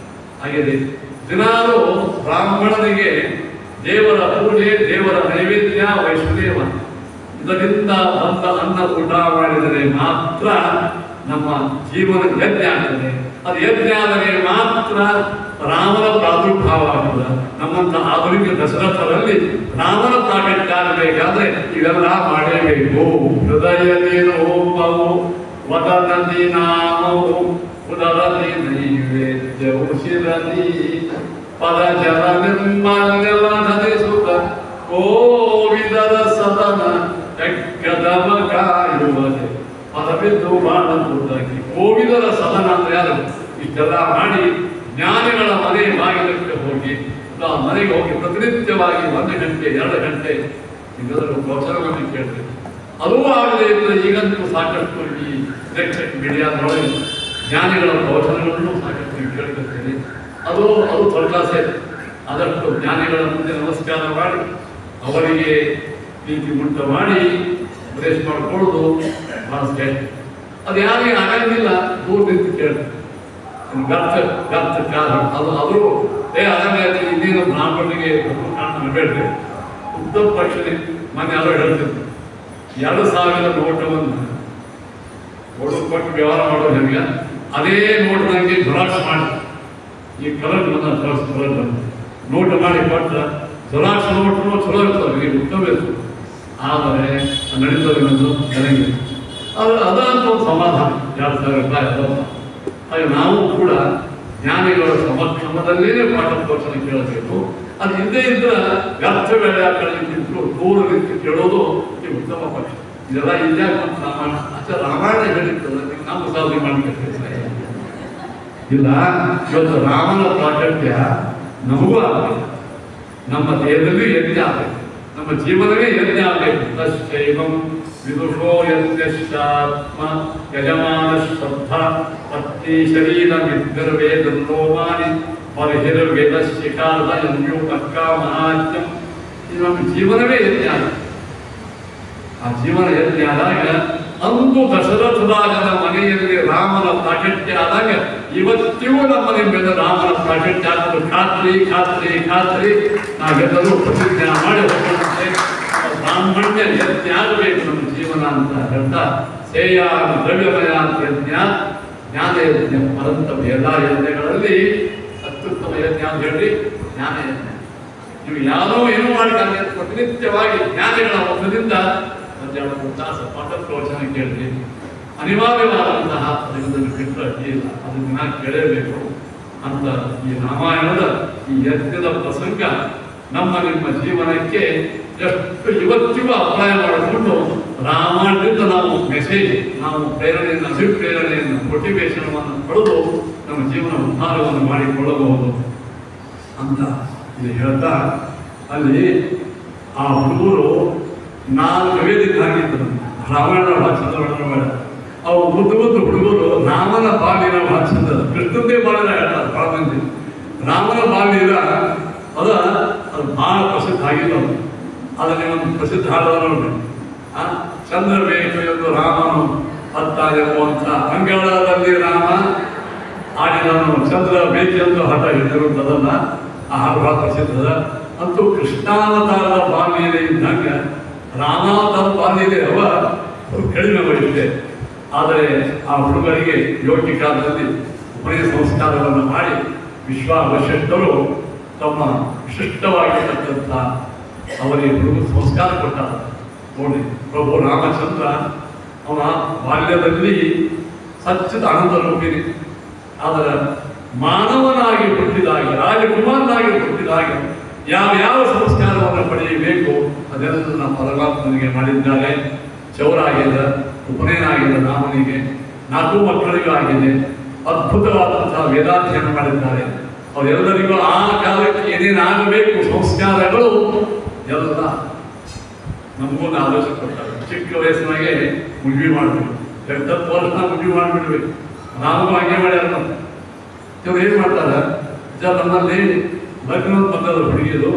A: ಆಗಿದೆ. ದಿನಾಲು ಬ್ರಾಹ್ಮಣನಿಗೆ ದೇವರ ಪೂಜೆ, ದೇವರ ನೈವೇದ್ಯ, ವೈಷ್ಣದೇವ ಇದರಿಂದ ಬಂದ ಅನ್ನ ಊಟ ಮಾಡಿದರೆ ಮಾತ್ರ ನಮ್ಮ ಜೀವನ ಯಜ್ಞ ಆಗ್ತದೆ. ಅದು ಯಜ್ಞ ಆದರೆ ಮಾತ್ರ ರಾಮನ ಪ್ರಾದುರ್ಭಾವ ಆಗ್ತದೆ. ನಮ್ಮಂಥ ಆಧುನಿಕ ದಶರಥರಲ್ಲಿ ರಾಮನ ಪ್ರಾಕಟ್ಯ ಆಗಬೇಕಾದ್ರೆ ಇವೆಲ್ಲ ಮಾಡಲೇಬೇಕು. ಹೃದಯದಿ ರೂಪವು ವದನದಿ ನಾಮವು ಉದರದಿ ನೈವೇದ್ಯವು ಶಿರದಿ ಪದ ಜಲ ನಿರ್ಮಾಲ್ಯವ ನದಿಸುತ್ತ ಗೋವಿದರ ಸದನ ಯಜ್ಞದಮ ಕಾಯುವದೆ ಪದವಿದ್ದು ಮಾಡುವುದಾಗಿ. ಗೋವಿದರ ಸದನ ಅಂದ್ರೆ ಯಾರು? ಇಷ್ಟೆಲ್ಲ ಮಾಡಿ ಜ್ಞಾನಿಗಳ ಮನೆ ಬಾಗಿಲಕ್ಕೆ ಹೋಗಿ ಆ ಮನೆಗೆ ಹೋಗಿ ಪ್ರತಿನಿತ್ಯವಾಗಿ 1 ಗಂಟೆ 2 ಗಂಟೆ ಇದರ ಪ್ರವಚನವನ್ನು ಕೇಳ್ತೀವಿ. ಅದೂ ಆಗದೇ ಇದ್ದರೆ ಈಗಂತೂ ಸಾಕಷ್ಟು ಈ ಎಲೆಕ್ಟ್ರಿಕ್ ಮೀಡಿಯಾದೊಳಗೆ ಜ್ಞಾನಿಗಳ ಪ್ರವಚನಗಳನ್ನು ಸಾಕಷ್ಟು ನೀವು ಕೇಳ್ಕೊಳ್ತೀರಿ. ಅದು ತೊಡಕಾಸೆ. ಆದಷ್ಟು ಜ್ಞಾನಿಗಳ ಮುಂದೆ ನಮಸ್ಕಾರ ಮಾಡಿ ಅವರಿಗೆ ಪ್ರೀತಿ ಮುಟ್ಟ ಮಾಡಿ ಉಪದೇಶ ಮಾಡಿಕೊಳ್ಳೋದು ಬಹಳ ಶ್ರೇಷ್ಠ. ಅದು ಯಾರಿಗೆ ಆಗಂಗಿಲ್ಲ, ದೂರ ನಿಂತು ಕೇಳ್ತೀವಿ. ಗರ್ತ ಕಾಲ ಅದು ಆದರೂ ಅದನ್ನೇ ಇನ್ನೇನು ಬ್ರಾಹ್ಮಣನಿಗೆ ಕಾಣಬೇಡ್ರಿ. ಉತ್ತಮ ಪಕ್ಷನೇ ಮೊನ್ನೆ ಯಾರೋ ಹೇಳ್ತಿದ್ರು 2,000 ನೋಟವನ್ನು ಕೊಟ್ಟು ವ್ಯವಹಾರ ಮಾಡೋದು ಹೆಂಗೆ, ಅದೇ ನೋಟ್ದಂಗೆ ಜೆರಾಕ್ಸ್ ಮಾಡಿ ಈ ಕಲರ್ ಕಲರ್ ನೋಟ್ ಮಾಡಿ ಕೊಟ್ಟ ಜೆರಾಕ್ಸ್ ನೋಟು ಚಲೋ ಇರ್ತವೆ, ಈಗ ಉತ್ತಮ ಇರ್ತದೆ. ಆದರೆ ನಡೀತದೆ ಅನ್ನೋದು ನನಗೆ ಅದಂತ ಒಂದು ಸಮಾಧಾನ. 2,000 ರೂಪಾಯಿ ಅದಲ್ಲ ಹಾಗೆ ನಾವು ಕೂಡ ಜ್ಞಾನಿಗಳ ಸಮಕ್ಷಮದಲ್ಲೇ ಪಾಠ ಪ್ರವಚನ ಕೇಳಬೇಕು. ಅದು ಹಿಂದೆ ಇದ್ರೆ ವ್ಯರ್ಥ ವೇಳೆ ಕಳೆದಿದ್ದು ದೂರ ನಿಂತು ಕೇಳೋದು ಈ ಉತ್ತಮ ಪಕ್ಷ. ಇದೆಲ್ಲ ಇದ್ಯಾಕೆ ಮತ್ತು ರಾಮಾಯಣ ಅಚ್ಚ ರಾಮಾಯಣ ಹೇಳಿರ್ತದೆ, ನಾವು ಸಾಧನೆ ಮಾಡಿಕೊಳ್ತೇವೆ ಇಲ್ಲ. ಇವತ್ತು ರಾಮನ ಪ್ರಾಕಟ್ಯ ನಮಗೂ ಆಗಬೇಕು, ನಮ್ಮ ದೇಹದಲ್ಲಿ ಯಜ್ಞ ಆಗಬೇಕು, ನಮ್ಮ ಜೀವನವೇ ಯಜ್ಞ ಆಗಬೇಕು. ತಶ್ಚೈವಂ ವಿದುಷೋ ಯಜ್ಞಾತ್ಮ ಯಜಮಾನ ಶ್ರದ್ಧಾ ಪತ್ನಿ ಶರೀರ ವಿದ್ಗರ್ವೇದೋಮಾನಿ ಪರಿಹಿರ್ವೇದ ಶಿಖಾರ್ಧ ಎಂಜು ಕಕ್ಕ ಮಹಾತ್ಯಂ. ಇದು ನಮ್ಮ ಜೀವನವೇ ಯಜ್ಞ ಆಗುತ್ತೆ. ಆ ಜೀವನ ಯಜ್ಞ ಆದಾಗ ಅಂದು ದಶರಥರಾಜನ ಮನೆಯಲ್ಲಿ ರಾಮನ ಪ್ರಾಕಟ್ಯ ಆದಾಗ ಇವತ್ತಿಗೂ ನಮ್ಮ ಮನೆ ಮೇಲೆ ರಾಮನ ಪ್ರಾಕಟ್ಯ ಆಗೋದು ಖಾತ್ರಿ ಖಾತ್ರಿ ಖಾತ್ರಿ. ನಾವೆಲ್ಲರೂ ಪ್ರತಿಜ್ಞೆ ಮಾಡಿ ಹೋಗುವಂತೆ ಬ್ರಾಹ್ಮಣ್ಯ ಯಜ್ಞ ಆಗಬೇಕು ನಮ್ಮ ಜೀವನ ಅಂತ ಹೇಳ್ತಾ ಸೇಯ ದ್ರವ್ಯಮಯ ಯಜ್ಞ ಜ್ಞಾನ ಯಜ್ಞ ಪರಂತಮ. ಎಲ್ಲ ಯಜ್ಞಗಳಲ್ಲಿ ಅತ್ಯುತ್ತಮ ಯಜ್ಞ ಅಂತ ಹೇಳಿ ಜ್ಞಾನ ಯಜ್ಞ. ನೀವು ಯಾರೋ ಏನೂ ಮಾಡಿದಾಗ ಪ್ರತಿನಿತ್ಯವಾಗಿ ಜ್ಞಾನಿಗಳ ಮುಖದಿಂದ ಒಂದು ತಾಸ ಪಾಠ ಪ್ರವಚನ ಕೇಳಿ ಅನಿವಾರ್ಯವಾದಂತಹ ಅದನ್ನು ಬಿಟ್ಟರೆ ಇಲ್ಲ, ಅದನ್ನು ದಿನ ಕೇಳಲೇಬೇಕು ಅಂತ ಈ ರಾಮಾಯಣದ ಈ ಯಜ್ಞದ ಪ್ರಸಂಗ ನಮ್ಮ ನಿಮ್ಮ ಜೀವನಕ್ಕೆ ಎಷ್ಟು ಇವತ್ತಿಗೂ ಅಪ್ಲೈ ಮಾಡಿಕೊಂಡು ರಾಮಾಯಣದಿಂದ ನಾವು ಮೆಸೇಜ್, ನಾವು ಪ್ರೇರಣೆಯನ್ನು ಅಭಿಪ್ರೇರಣೆಯನ್ನು ಮೋಟಿವೇಶನವನ್ನು ಪಡೆದು ನಮ್ಮ ಜೀವನ ಉದ್ಧಾರವನ್ನು ಮಾಡಿಕೊಳ್ಳಬಹುದು ಅಂತ ಇದು ಹೇಳ್ತಾ ಅಲ್ಲಿ ಆ ಹುಡುಗರು 4 ವೇದಿಕೆ ಹಾಕಿದ್ರು. ರಾಮಾಯಣ ಭಾಷೆದ ಬೇಡ, ಅವು ಮುದ್ದು ಹುಡುಗರು ರಾಮನ ಬಾಲಿನ ಭಾಷೆದ ಕೃಷ್ಣಂದೇ ಬಾಲಿನ ಹೇಳ್ತಾರೆ ಭಾಳ ಮಂದಿ. ರಾಮನ ಬಾಲಿನ ಅದು ಭಾಳ ಪ್ರಸಿದ್ಧ ಆಗಿಲ್ಲ. ಅದನ್ನೇ ಒಂದು ಪ್ರಸಿದ್ಧ ಹಾಡೋದು ನೋಡಿ, ಚಂದ್ರ ಬೇಕು ಎಂದು ರಾಮನು ಅತ್ತ ಎಂಬುವಂಥ ಅಂಗಳದಲ್ಲಿ ರಾಮ ಆಡಿದನು ಚಂದ್ರ ಬೇಕೆಂದು ಹಠ ಹಿಡಿದಿರುವುದಲ್ಲ. ಆ ಹಾಡು ಬಹಳ ಪ್ರಸಿದ್ಧದ. ಅಂತೂ ಕೃಷ್ಣಾವತಾರದ ಬಾಲ್ಯತೆ ಇದ್ದಂಗೆ ರಾಮಾವತಾರದ ಬಾಲ್ಯತೆ ಅವ ಕಡಿಮೆ ಬರುತ್ತೆ. ಆದರೆ ಆ ಹುಡುಗರಿಗೆ ಯೋಗ್ಯ ಕಾಲದಲ್ಲಿ ಉಪನಯನ ಸಂಸ್ಕಾರವನ್ನು ಮಾಡಿ ವಿಶ್ವವಶಿಷ್ಠರು ತಮ್ಮ ವಿಶಿಷ್ಟವಾಗಿರ್ತಕ್ಕಂಥ ಅವರಿಗೆ ಹುಡುಗ ಸಂಸ್ಕಾರ ಕೊಟ್ಟಾರ. ನೋಡಿ, ಪ್ರಭು ರಾಮಚಂದ್ರ ಅವನ ಬಾಲ್ಯದಲ್ಲಿ ಸಚ್ಚಿದ ಆನಂದ ರೂಪಿನಿ. ಆದರೆ ಮಾನವನಾಗಿ ಹುಟ್ಟಿದಾಗ, ರಾಜಕುಮಾರನಾಗಿ ಹುಟ್ಟಿದಾಗ ಯಾವ ಸಂಸ್ಕಾರವನ್ನು ಪಡೆಯಬೇಕು ಅದೆಲ್ಲ ನಮ್ಮ ಪರಮಾತ್ಮನಿಗೆ ಮಾಡಿದ್ದಾರೆ. ಚೌರ ಆಗಿದೆ, ಉಪನಯನ ಆಗಿದೆ, ರಾಮನಿಗೆ 4 ಮಕ್ಕಳಿಗೂ ಆಗಿದೆ. ಅದ್ಭುತವಾದಂತಹ ವೇದಾಧ್ಯಯನ ಮಾಡಿದ್ದಾರೆ. ಅವರೆಲ್ಲರಿಗೂ ಆ ಕಾಲಕ್ಕೆ ಏನೇನಾಗಬೇಕು ಸಂಸ್ಕಾರಗಳು ಎಲ್ಲ ನಮಗೂ ಆಲೋಚನೆ ಕೊಡ್ತಾರೆ. ಚಿಕ್ಕ ವಯಸ್ಸಿನಾಗೆ ಮದುವೆ ಮಾಡಬೇಕು, 8 ವರ್ಷ ಮದುವೆ ಮಾಡಿಬಿಡ್ಬೇಕು. ನಾವು ಹಾಗೆ ಮಾಡ್ಯಾರ. ಇವ್ರು ಏನು ಮಾಡ್ತಾರೆ, ನಮ್ಮಲ್ಲಿ ಲಗ್ನ ಬಂದದ ಹುಡುಗಿದು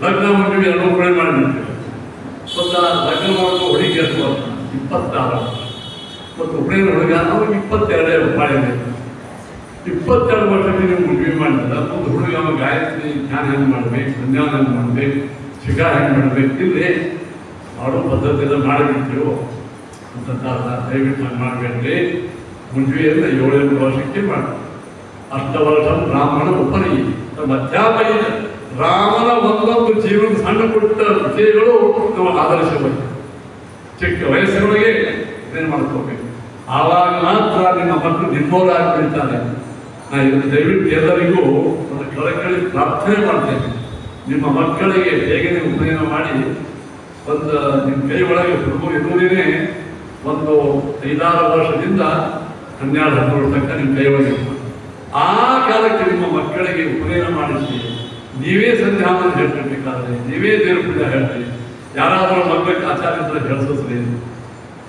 A: ಲಗ್ನ ಮದುವೆ 2 ಕಡೆ ಮಾಡಿಬಿಡ್ತೀವಿ. ಲಗ್ನ ಮಾಡುವ ಹುಡುಗಿ ಎಷ್ಟು ವರ್ಷ? 26. ಮತ್ತು ಹುಡುಗಿನ ಹುಡುಗ ನಾವು 22 ಮಾಡಬೇಕು. 22 ವರ್ಷಕ್ಕೆ ನೀವು ಮದುವೆ ಮಾಡಿದ್ರೆ ಒಂದು ಹುಡುಗ ಗಾಯತ್ರಿ ಜ್ಞಾನ ಹೆಂಗೆ ಮಾಡಬೇಕು, ಸಂಧ್ಯಾನ ಹೆಂಗೆ ಮಾಡಬೇಕು, ಶಿಖ ಹೆಂಗೆ ಮಾಡಬೇಕು, ಇಲ್ಲಿ ಮಾಡೋ ಪದ್ಧತಿಯಿಂದ ಮಾಡಿಬಿಡ್ತೀವೋ ಅಂತ ದಯವಿಟ್ಟು ಹಂಗೆ ಮಾಡಬೇಡ್ರಿ. ಮದುವೆಯನ್ನು 7 ವರ್ಷಕ್ಕೆ ಮಾಡಿ. ಅಷ್ಟವರ್ಷ ಬ್ರಾಹ್ಮಣ ಉಪನಯಿ ಅಧ್ಯಾಪಕ ರಾಮನ ಒಂದೊಂದು ಜೀವನ ಸಣ್ಣ ಪುಟ್ಟ ವಿಷಯಗಳು ನಾವು ಆದರ್ಶವಾಗಿ ಚಿಕ್ಕ ವಯಸ್ಸಿನೊಳಗೆ ಏನು ಮಾಡ್ಕೋಬೇಕು. ಆವಾಗ ಮಾತ್ರ ನಿಮ್ಮ ಮಕ್ಕಳು ನಿಮ್ಮವರಾಗಿ ಬೆಳೀತಾರೆ. ನಾ ಇದನ್ನು ದಯವಿಟ್ಟು ಎಲ್ಲರಿಗೂ ಒಂದು ಕಳಕಳಿ ಪ್ರಾರ್ಥನೆ ಮಾಡ್ತೇನೆ. ನಿಮ್ಮ ಮಕ್ಕಳಿಗೆ ಬೇಗನೆ ಉಪನಯನ ಮಾಡಿ ಒಂದು ನಿಮ್ಮ ಕೈ ಒಳಗೆ ಹುಡುಗರು ಇರುವುದೇ ಒಂದು 5-6 ವರ್ಷದಿಂದ 12-13 ವರ್ಷ ನಿಮ್ಮ ಕೈ ಒಳಗೆ ಆ ಕಾಲಕ್ಕೆ ನಿಮ್ಮ ಮಕ್ಕಳಿಗೆ ಉಪನಯನ ಮಾಡಿಸಿ ನೀವೇ ಸಂಧ್ಯಾನ ಹೇಳ್ತಿರ್ಬೇಕಾದ್ರೆ ನೀವೇ ದೇವ್ರ ಪೂಜೆ ಹೇಳ್ತೀವಿ. ಯಾರಾದರೂ ಮಕ್ಕಳಿಗೆ ಆಚಾರ ಇದ್ರೆ ಹೇಳಿಸ್ರಿ.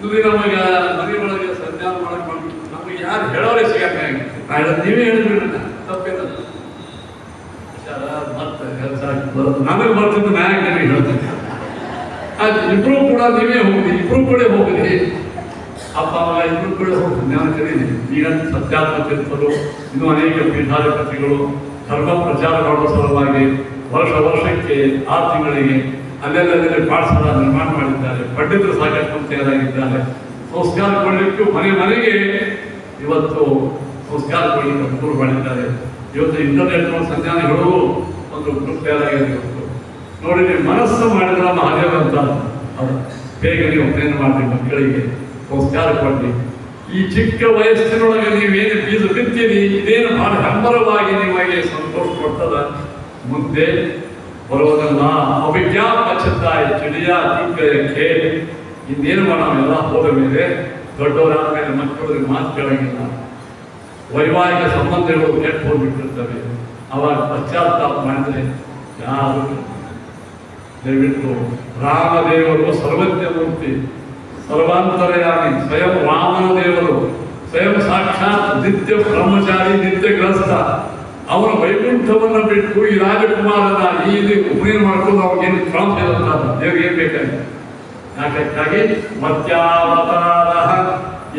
A: ಇಲ್ಲಿ ನಮಗೆ ಮನೆ ಒಳಗೆ ಸಂಧ್ಯಾನ ಮಾಡಕ್ಕೆ ನಮಗೆ ಯಾರು ಹೇಳೋರೇ ಸಿಗಕ್ಕೆ ನೀವೇ ಹೇಳಿದ್ರಿ ತಪ್ಪೇನಲ್ಲ. ಮತ್ತೆ ನನಗೆ ಬರ್ತಿದ್ದು ನ್ಯಾಯ ನಿಮಗೆ ಹೇಳ್ತೀನಿ. ಅದು ಇಬ್ಬರು ಕೂಡ ನೀವೇ ಹೋಗ್ರಿ, ಇಬ್ಬರು ಕೂಡ ಹೋಗ್ರಿ. ಅಪ್ಪ ಮಗ ಇಬ್ಬರು ಕೂಡ ಹೋಗಿ ಜ್ಞಾನ ಕರೀರಿ. ಈಗ ಸತ್ಯಾತ್ಮಕರು ಇನ್ನೂ ಅನೇಕ ಪೀಠಾಧಿಪತಿಗಳು ಧರ್ಮ ಪ್ರಚಾರ ಮಾಡುವ ಸಲುವಾಗಿ ವರ್ಷಕ್ಕೆ 6 ತಿಂಗಳಿಗೆ ಅಲ್ಲೆಲ್ಲೇ ಪಾಠಶಾಲಾ ನಿರ್ಮಾಣ ಮಾಡಿದ್ದಾರೆ. ಪಂಡಿತರು ಸಾಕಷ್ಟು ತಯಾರಾಗಿದ್ದಾರೆ. ಸಂಸ್ಕಾರ ಕೊಡಲಿಕ್ಕೂ ಮನೆಗೆ ಇವತ್ತು ಸಂಸ್ಕಾರ ಕೊಡಲಿಕ್ಕೆ ಅನುಕೂಲ ಮಾಡಿದ್ದಾರೆ. ಇವತ್ತು ಇಂಟರ್ನೆಟ್ ಸಂಜ್ಞಾನಗಳು ಒಂದು ಗ್ರೂಪ್ ತಯಾರಾಗಿದೆ. ಇವತ್ತು ನೋಡಿ, ನೀವು ಮನಸ್ಸು ಮಾಡಿದ್ರೆ ಮಹಾದೇವ ಅಂತ ಅದು ಬೇಗ ನೀವು ಉಪನಯನ ಮಾಡಿ ಮಕ್ಕಳಿಗೆ ಸಂಸ್ಕಾರ ಕೊಡಲಿ. ಈ ಚಿಕ್ಕ ವಯಸ್ಸಿನೊಳಗೆ ನೀವೇನು ಬೀಜ ಬಿತ್ತೀರಿ ಇದೇನು ಬಹಳ ಹಂಬರವಾಗಿ ನಿಮಗೆ ಸಂತೋಷ ಕೊಡ್ತದ. ಮುಂದೆ ಬರೋದನ್ನ ಅವಿಜ್ಞಾಪಚ್ಛತಾಯ ಚಿಡಿಯ ತಿಕ್ಕಕ್ಕೆ ಇನ್ನೇನು ನಾವೆಲ್ಲ ಹೋದ ಮೇಲೆ ದೊಡ್ಡವರಾದ ಮೇಲೆ ಮಕ್ಕಳಿಗೆ ಮಾತು ಕೇಳಂಗಿಲ್ಲ. ವೈವಾಹಿಕ ಸಂಬಂಧಗಳು ಕೆಟ್ಟು ಹೋಗ್ಬಿಟ್ಟಿರ್ತವೆ. ಅವಾಗ ಪಶ್ಚಾತ್ತಾಪ ಮಾಡಿದ್ರೆ ಯಾರು ದಯವಿಟ್ಟು ರಾಮದೇವರು ಸರ್ವಜ್ಞ ಮೂರ್ತಿ, ಸರ್ವಾಂತರಯಾಮಿ, ಸ್ವಯಂ ವಾಮನ ದೇವರು, ಸ್ವಯಂ ಸಾಕ್ಷಾತ್ ನಿತ್ಯ ಬ್ರಹ್ಮಚಾರಿ, ನಿತ್ಯ ಗ್ರಸ್ತ. ಅವನ ವೈಕುಂಠವನ್ನು ಬಿಟ್ಟು ಈ ರಾಜಕುಮಾರನ ಇಲ್ಲಿ ಉಪನಯನ ಮಾಡ್ಕೊಂಡು ಅವಾಗೇನು ತ್ರಾಸ ಇರುತ್ತಲ್ಲ, ದೇವ್ರಿಗೆ ಏನ್ ಬೇಕಾಗಿ ಯಾಕಾಗಿ ಮತ್ಯಾವತಾರ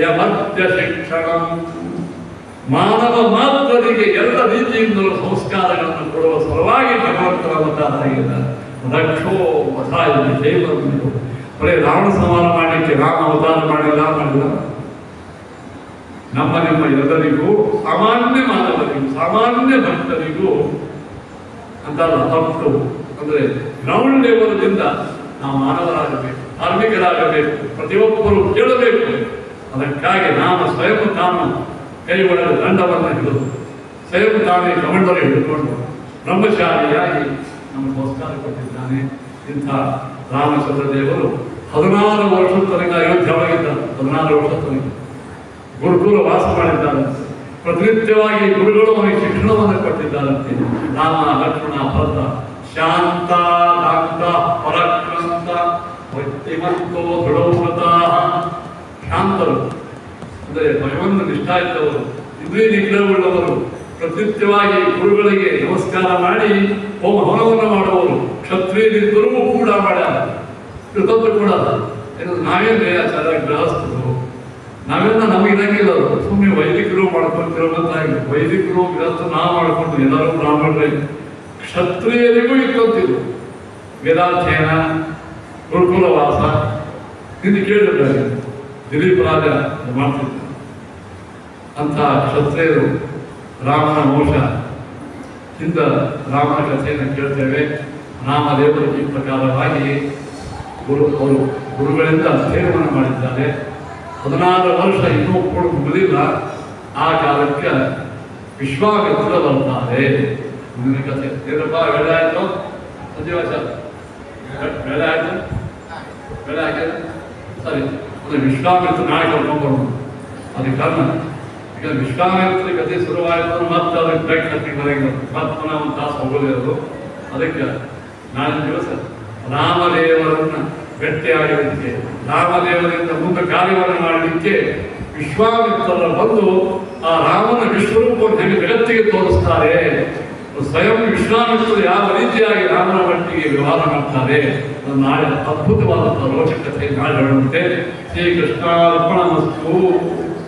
A: ಯಮತ್ಯ ಶಿಕ್ಷಣ ಮಾನವ ಮಾತ್ರರಿಗೆ ಎಲ್ಲ ರೀತಿಯಿಂದಲೂ ಸಂಸ್ಕಾರಗಳನ್ನು ಕೊಡುವ ಸಲುವಾಗಿ ಭಗವಂತನ ಅವತಾರ ಆಗಿದ್ದಾರೆ. ರಕ್ಷೋ ವಧಾಯ ದೇವರು ಬರೀ ರಾವಣ ಸಂಹಾರ ಮಾಡಲಿಕ್ಕೆ ರಾಮ ಅವತಾರ ಮಾಡಿಲ್ಲ. ನಮ್ಮ ನಿಮ್ಮ ಎಲ್ಲರಿಗೂ ಸಾಮಾನ್ಯ ಮಾನವರಿಗೂ ಸಾಮಾನ್ಯ ಭಕ್ತರಿಗೂ ಅಂತ ತಪ್ಪು ಅಂದ್ರೆ ಗ್ರೌಂಡ್ ಲೆವೆಲ್ದಿಂದ ನಾವು ಮಾನವರಾಗಬೇಕು, ಧಾರ್ಮಿಕರಾಗಬೇಕು, ಪ್ರತಿಯೊಬ್ಬರು ಕೇಳಬೇಕು. ಅದಕ್ಕಾಗಿ ನಾನು ಸ್ವಯಂ ತಾನು ಕೈ ಒಳಗೆ ದಂಡವನ್ನು ಹಿಡಿದು ಸ್ವಯಂ ತಾನೇ ಕಮಂಡಲು ಹಿಡಿದುಕೊಂಡು ಬ್ರಹ್ಮಚಾರಿಯಾಗಿ ನಮಗೆ ಸಂಸ್ಕಾರ ಕೊಟ್ಟಿದ್ದಾನೆ. ಇಂಥ ರಾಮಚಂದ್ರ ದೇವರು 16 ವರ್ಷದ ತನಕ ಅಯೋಧ್ಯ ಒಳಗಿದ್ದಾರೆ. 16 ವರ್ಷದ ತನಕ ಗುರುಕುಲ ವಾಸ ಮಾಡಿದ್ದಾರೆ. ಪ್ರತಿನಿತ್ಯವಾಗಿ ಗುರುಗಳು ಅವನಿಗೆ ಶಿಕ್ಷಣವನ್ನು ಕೊಟ್ಟಿದ್ದಾರಂತೆ. ರಾಮ ಲಕ್ಷ್ಮಣ ಭರತ ಶಾಂತ ಶಾಂತ ಪರಾಕ್ರಾಂತ ಭಕ್ತಿಮಂತೋ ದೃಢವ್ರತ. ಶಾಂತರು ಅಂದರೆ ಭಗವಂತ ನಿಷ್ಠಾ ಇದ್ದವರು, ಇಂದ್ರಿಯ ನಿಗ್ರಹವುಳ್ಳವರು, ಪ್ರತಿನಿತ್ಯವಾಗಿ ಗುರುಗಳಿಗೆ ನಮಸ್ಕಾರ ಮಾಡಿ ಹವನವನ್ನು ಮಾಡುವವರು, ಕ್ಷತ್ರಿಯರಿದ್ದರೂ ಕೂಡ ಮಾಡ್ಯಾರ. ಕೃತಜ್ಞ ಕೂಡ ನಾವೇನು ಆಚಾರ ಗೃಹಸ್ಥರು, ನಾವೆಲ್ಲ ನಮಗಿರಂಗಿಲ್ಲ. ಸುಮ್ಮನೆ ವೈದಿಕರು ಮಾಡ್ಕೊಂತಿರೋದಾಗಿ ವೈದಿಕರು ಗೃಹಸ್ಥ ನಾವು ಮಾಡ್ಕೊಂಡು ಎಲ್ಲರೂ ಬ್ರಾಹ್ಮಣರೇ. ಕ್ಷತ್ರಿಯರಿಗೂ ಇಟ್ಕೊಂತಿದ್ರು ವೇದಾಧ್ಯಯನ, ಗುರುಕುಲ ವಾಸ. ಇದು ಕೇಳಿದ್ದಾರೆ ದಿಲೀಪ್ ರಾಜ ಮಾಡ್ತಿದ್ರು. ಅಂಥ ಕ್ಷತ್ರಿಯರು ರಾಮನ ವಂಶ ಇಂದ ರಾಮನ ಕಥೆಯನ್ನು ಕೇಳ್ತೇವೆ. ರಾಮದೇವರು ಈ ಪ್ರಕಾರವಾಗಿ ಗುರುಗಳಿಂದ ಅಧ್ಯಯನವನ್ನು ಮಾಡಿದ್ದಾರೆ. 16 ವರ್ಷ ಇನ್ನೂ ಕೂಡ ಮುಗಿದಿಲ್ಲ. ಆ ಕಾಲಕ್ಕೆ ವಿಶ್ವಾಮಿತ್ರ ಬರ್ತಾರೆ. ಮುಂದಿನ ಕಥೆ ಏನಪ್ಪ ವೇಳೆ ಆಯ್ತು, ಸಂಜೀವಾಚಾರ ವೇಳೆ ಆಯ್ತು, ವೇಳೆ ಆಗಿದೆ ಸರಿ. ಅಂದರೆ ವಿಶ್ವಾಮಿತ್ರ ನಾಳೆ ಕರ್ಕೊಂಡ್ಬರೋಣ. ಅದಕ್ಕೆ ಕಾರಣ ಈಗ ವಿಶ್ವಾಮಿತ್ರ ಕಥೆ ಶುರುವಾಯಿತು, ಮತ್ತೆ ಅದಕ್ಕೆ ಬ್ರೇಕ್ ಹಾಕಿ ಬರೋಂಗಿಲ್ಲ, ಮತ್ತೆ ನಾವು ಒಂದು ತಾಸು ಹೋಗೋದಿರೋದು. ಅದಕ್ಕೆ ನಾಳೆ ದಿವಸ ರಾಮದೇವರನ್ನ ಭೇಟಿಯಾಗಲಿಕ್ಕೆ, ರಾಮದೇವರಿಂದ ಮುಂದೆ ಕಾರ್ಯವನ್ನು ಮಾಡಲಿಕ್ಕೆ ವಿಶ್ವಾಮಿತ್ರರ ಬಂದು ಆ ರಾಮನ ವಿಶ್ವರೂಪವನ್ನು ಹೇಗೆ ಜಗತ್ತಿಗೆ ತೋರಿಸ್ತಾರೆ. ಸ್ವಯಂ ವಿಶ್ವಾಮಿತ್ರರು ಯಾವ ರೀತಿಯಾಗಿ ರಾಮನ ಒಟ್ಟಿಗೆ ವ್ಯವಹಾರ ಮಾಡ್ತಾರೆ ನಾಳೆ ಅದ್ಭುತವಾದಂತಹ ರೋಚಕತೆ ನಾಳೆ ಹೇಳುವಂತೆ. ಶ್ರೀಕೃಷ್ಣಾರ್ಪಣಮಸ್ತು.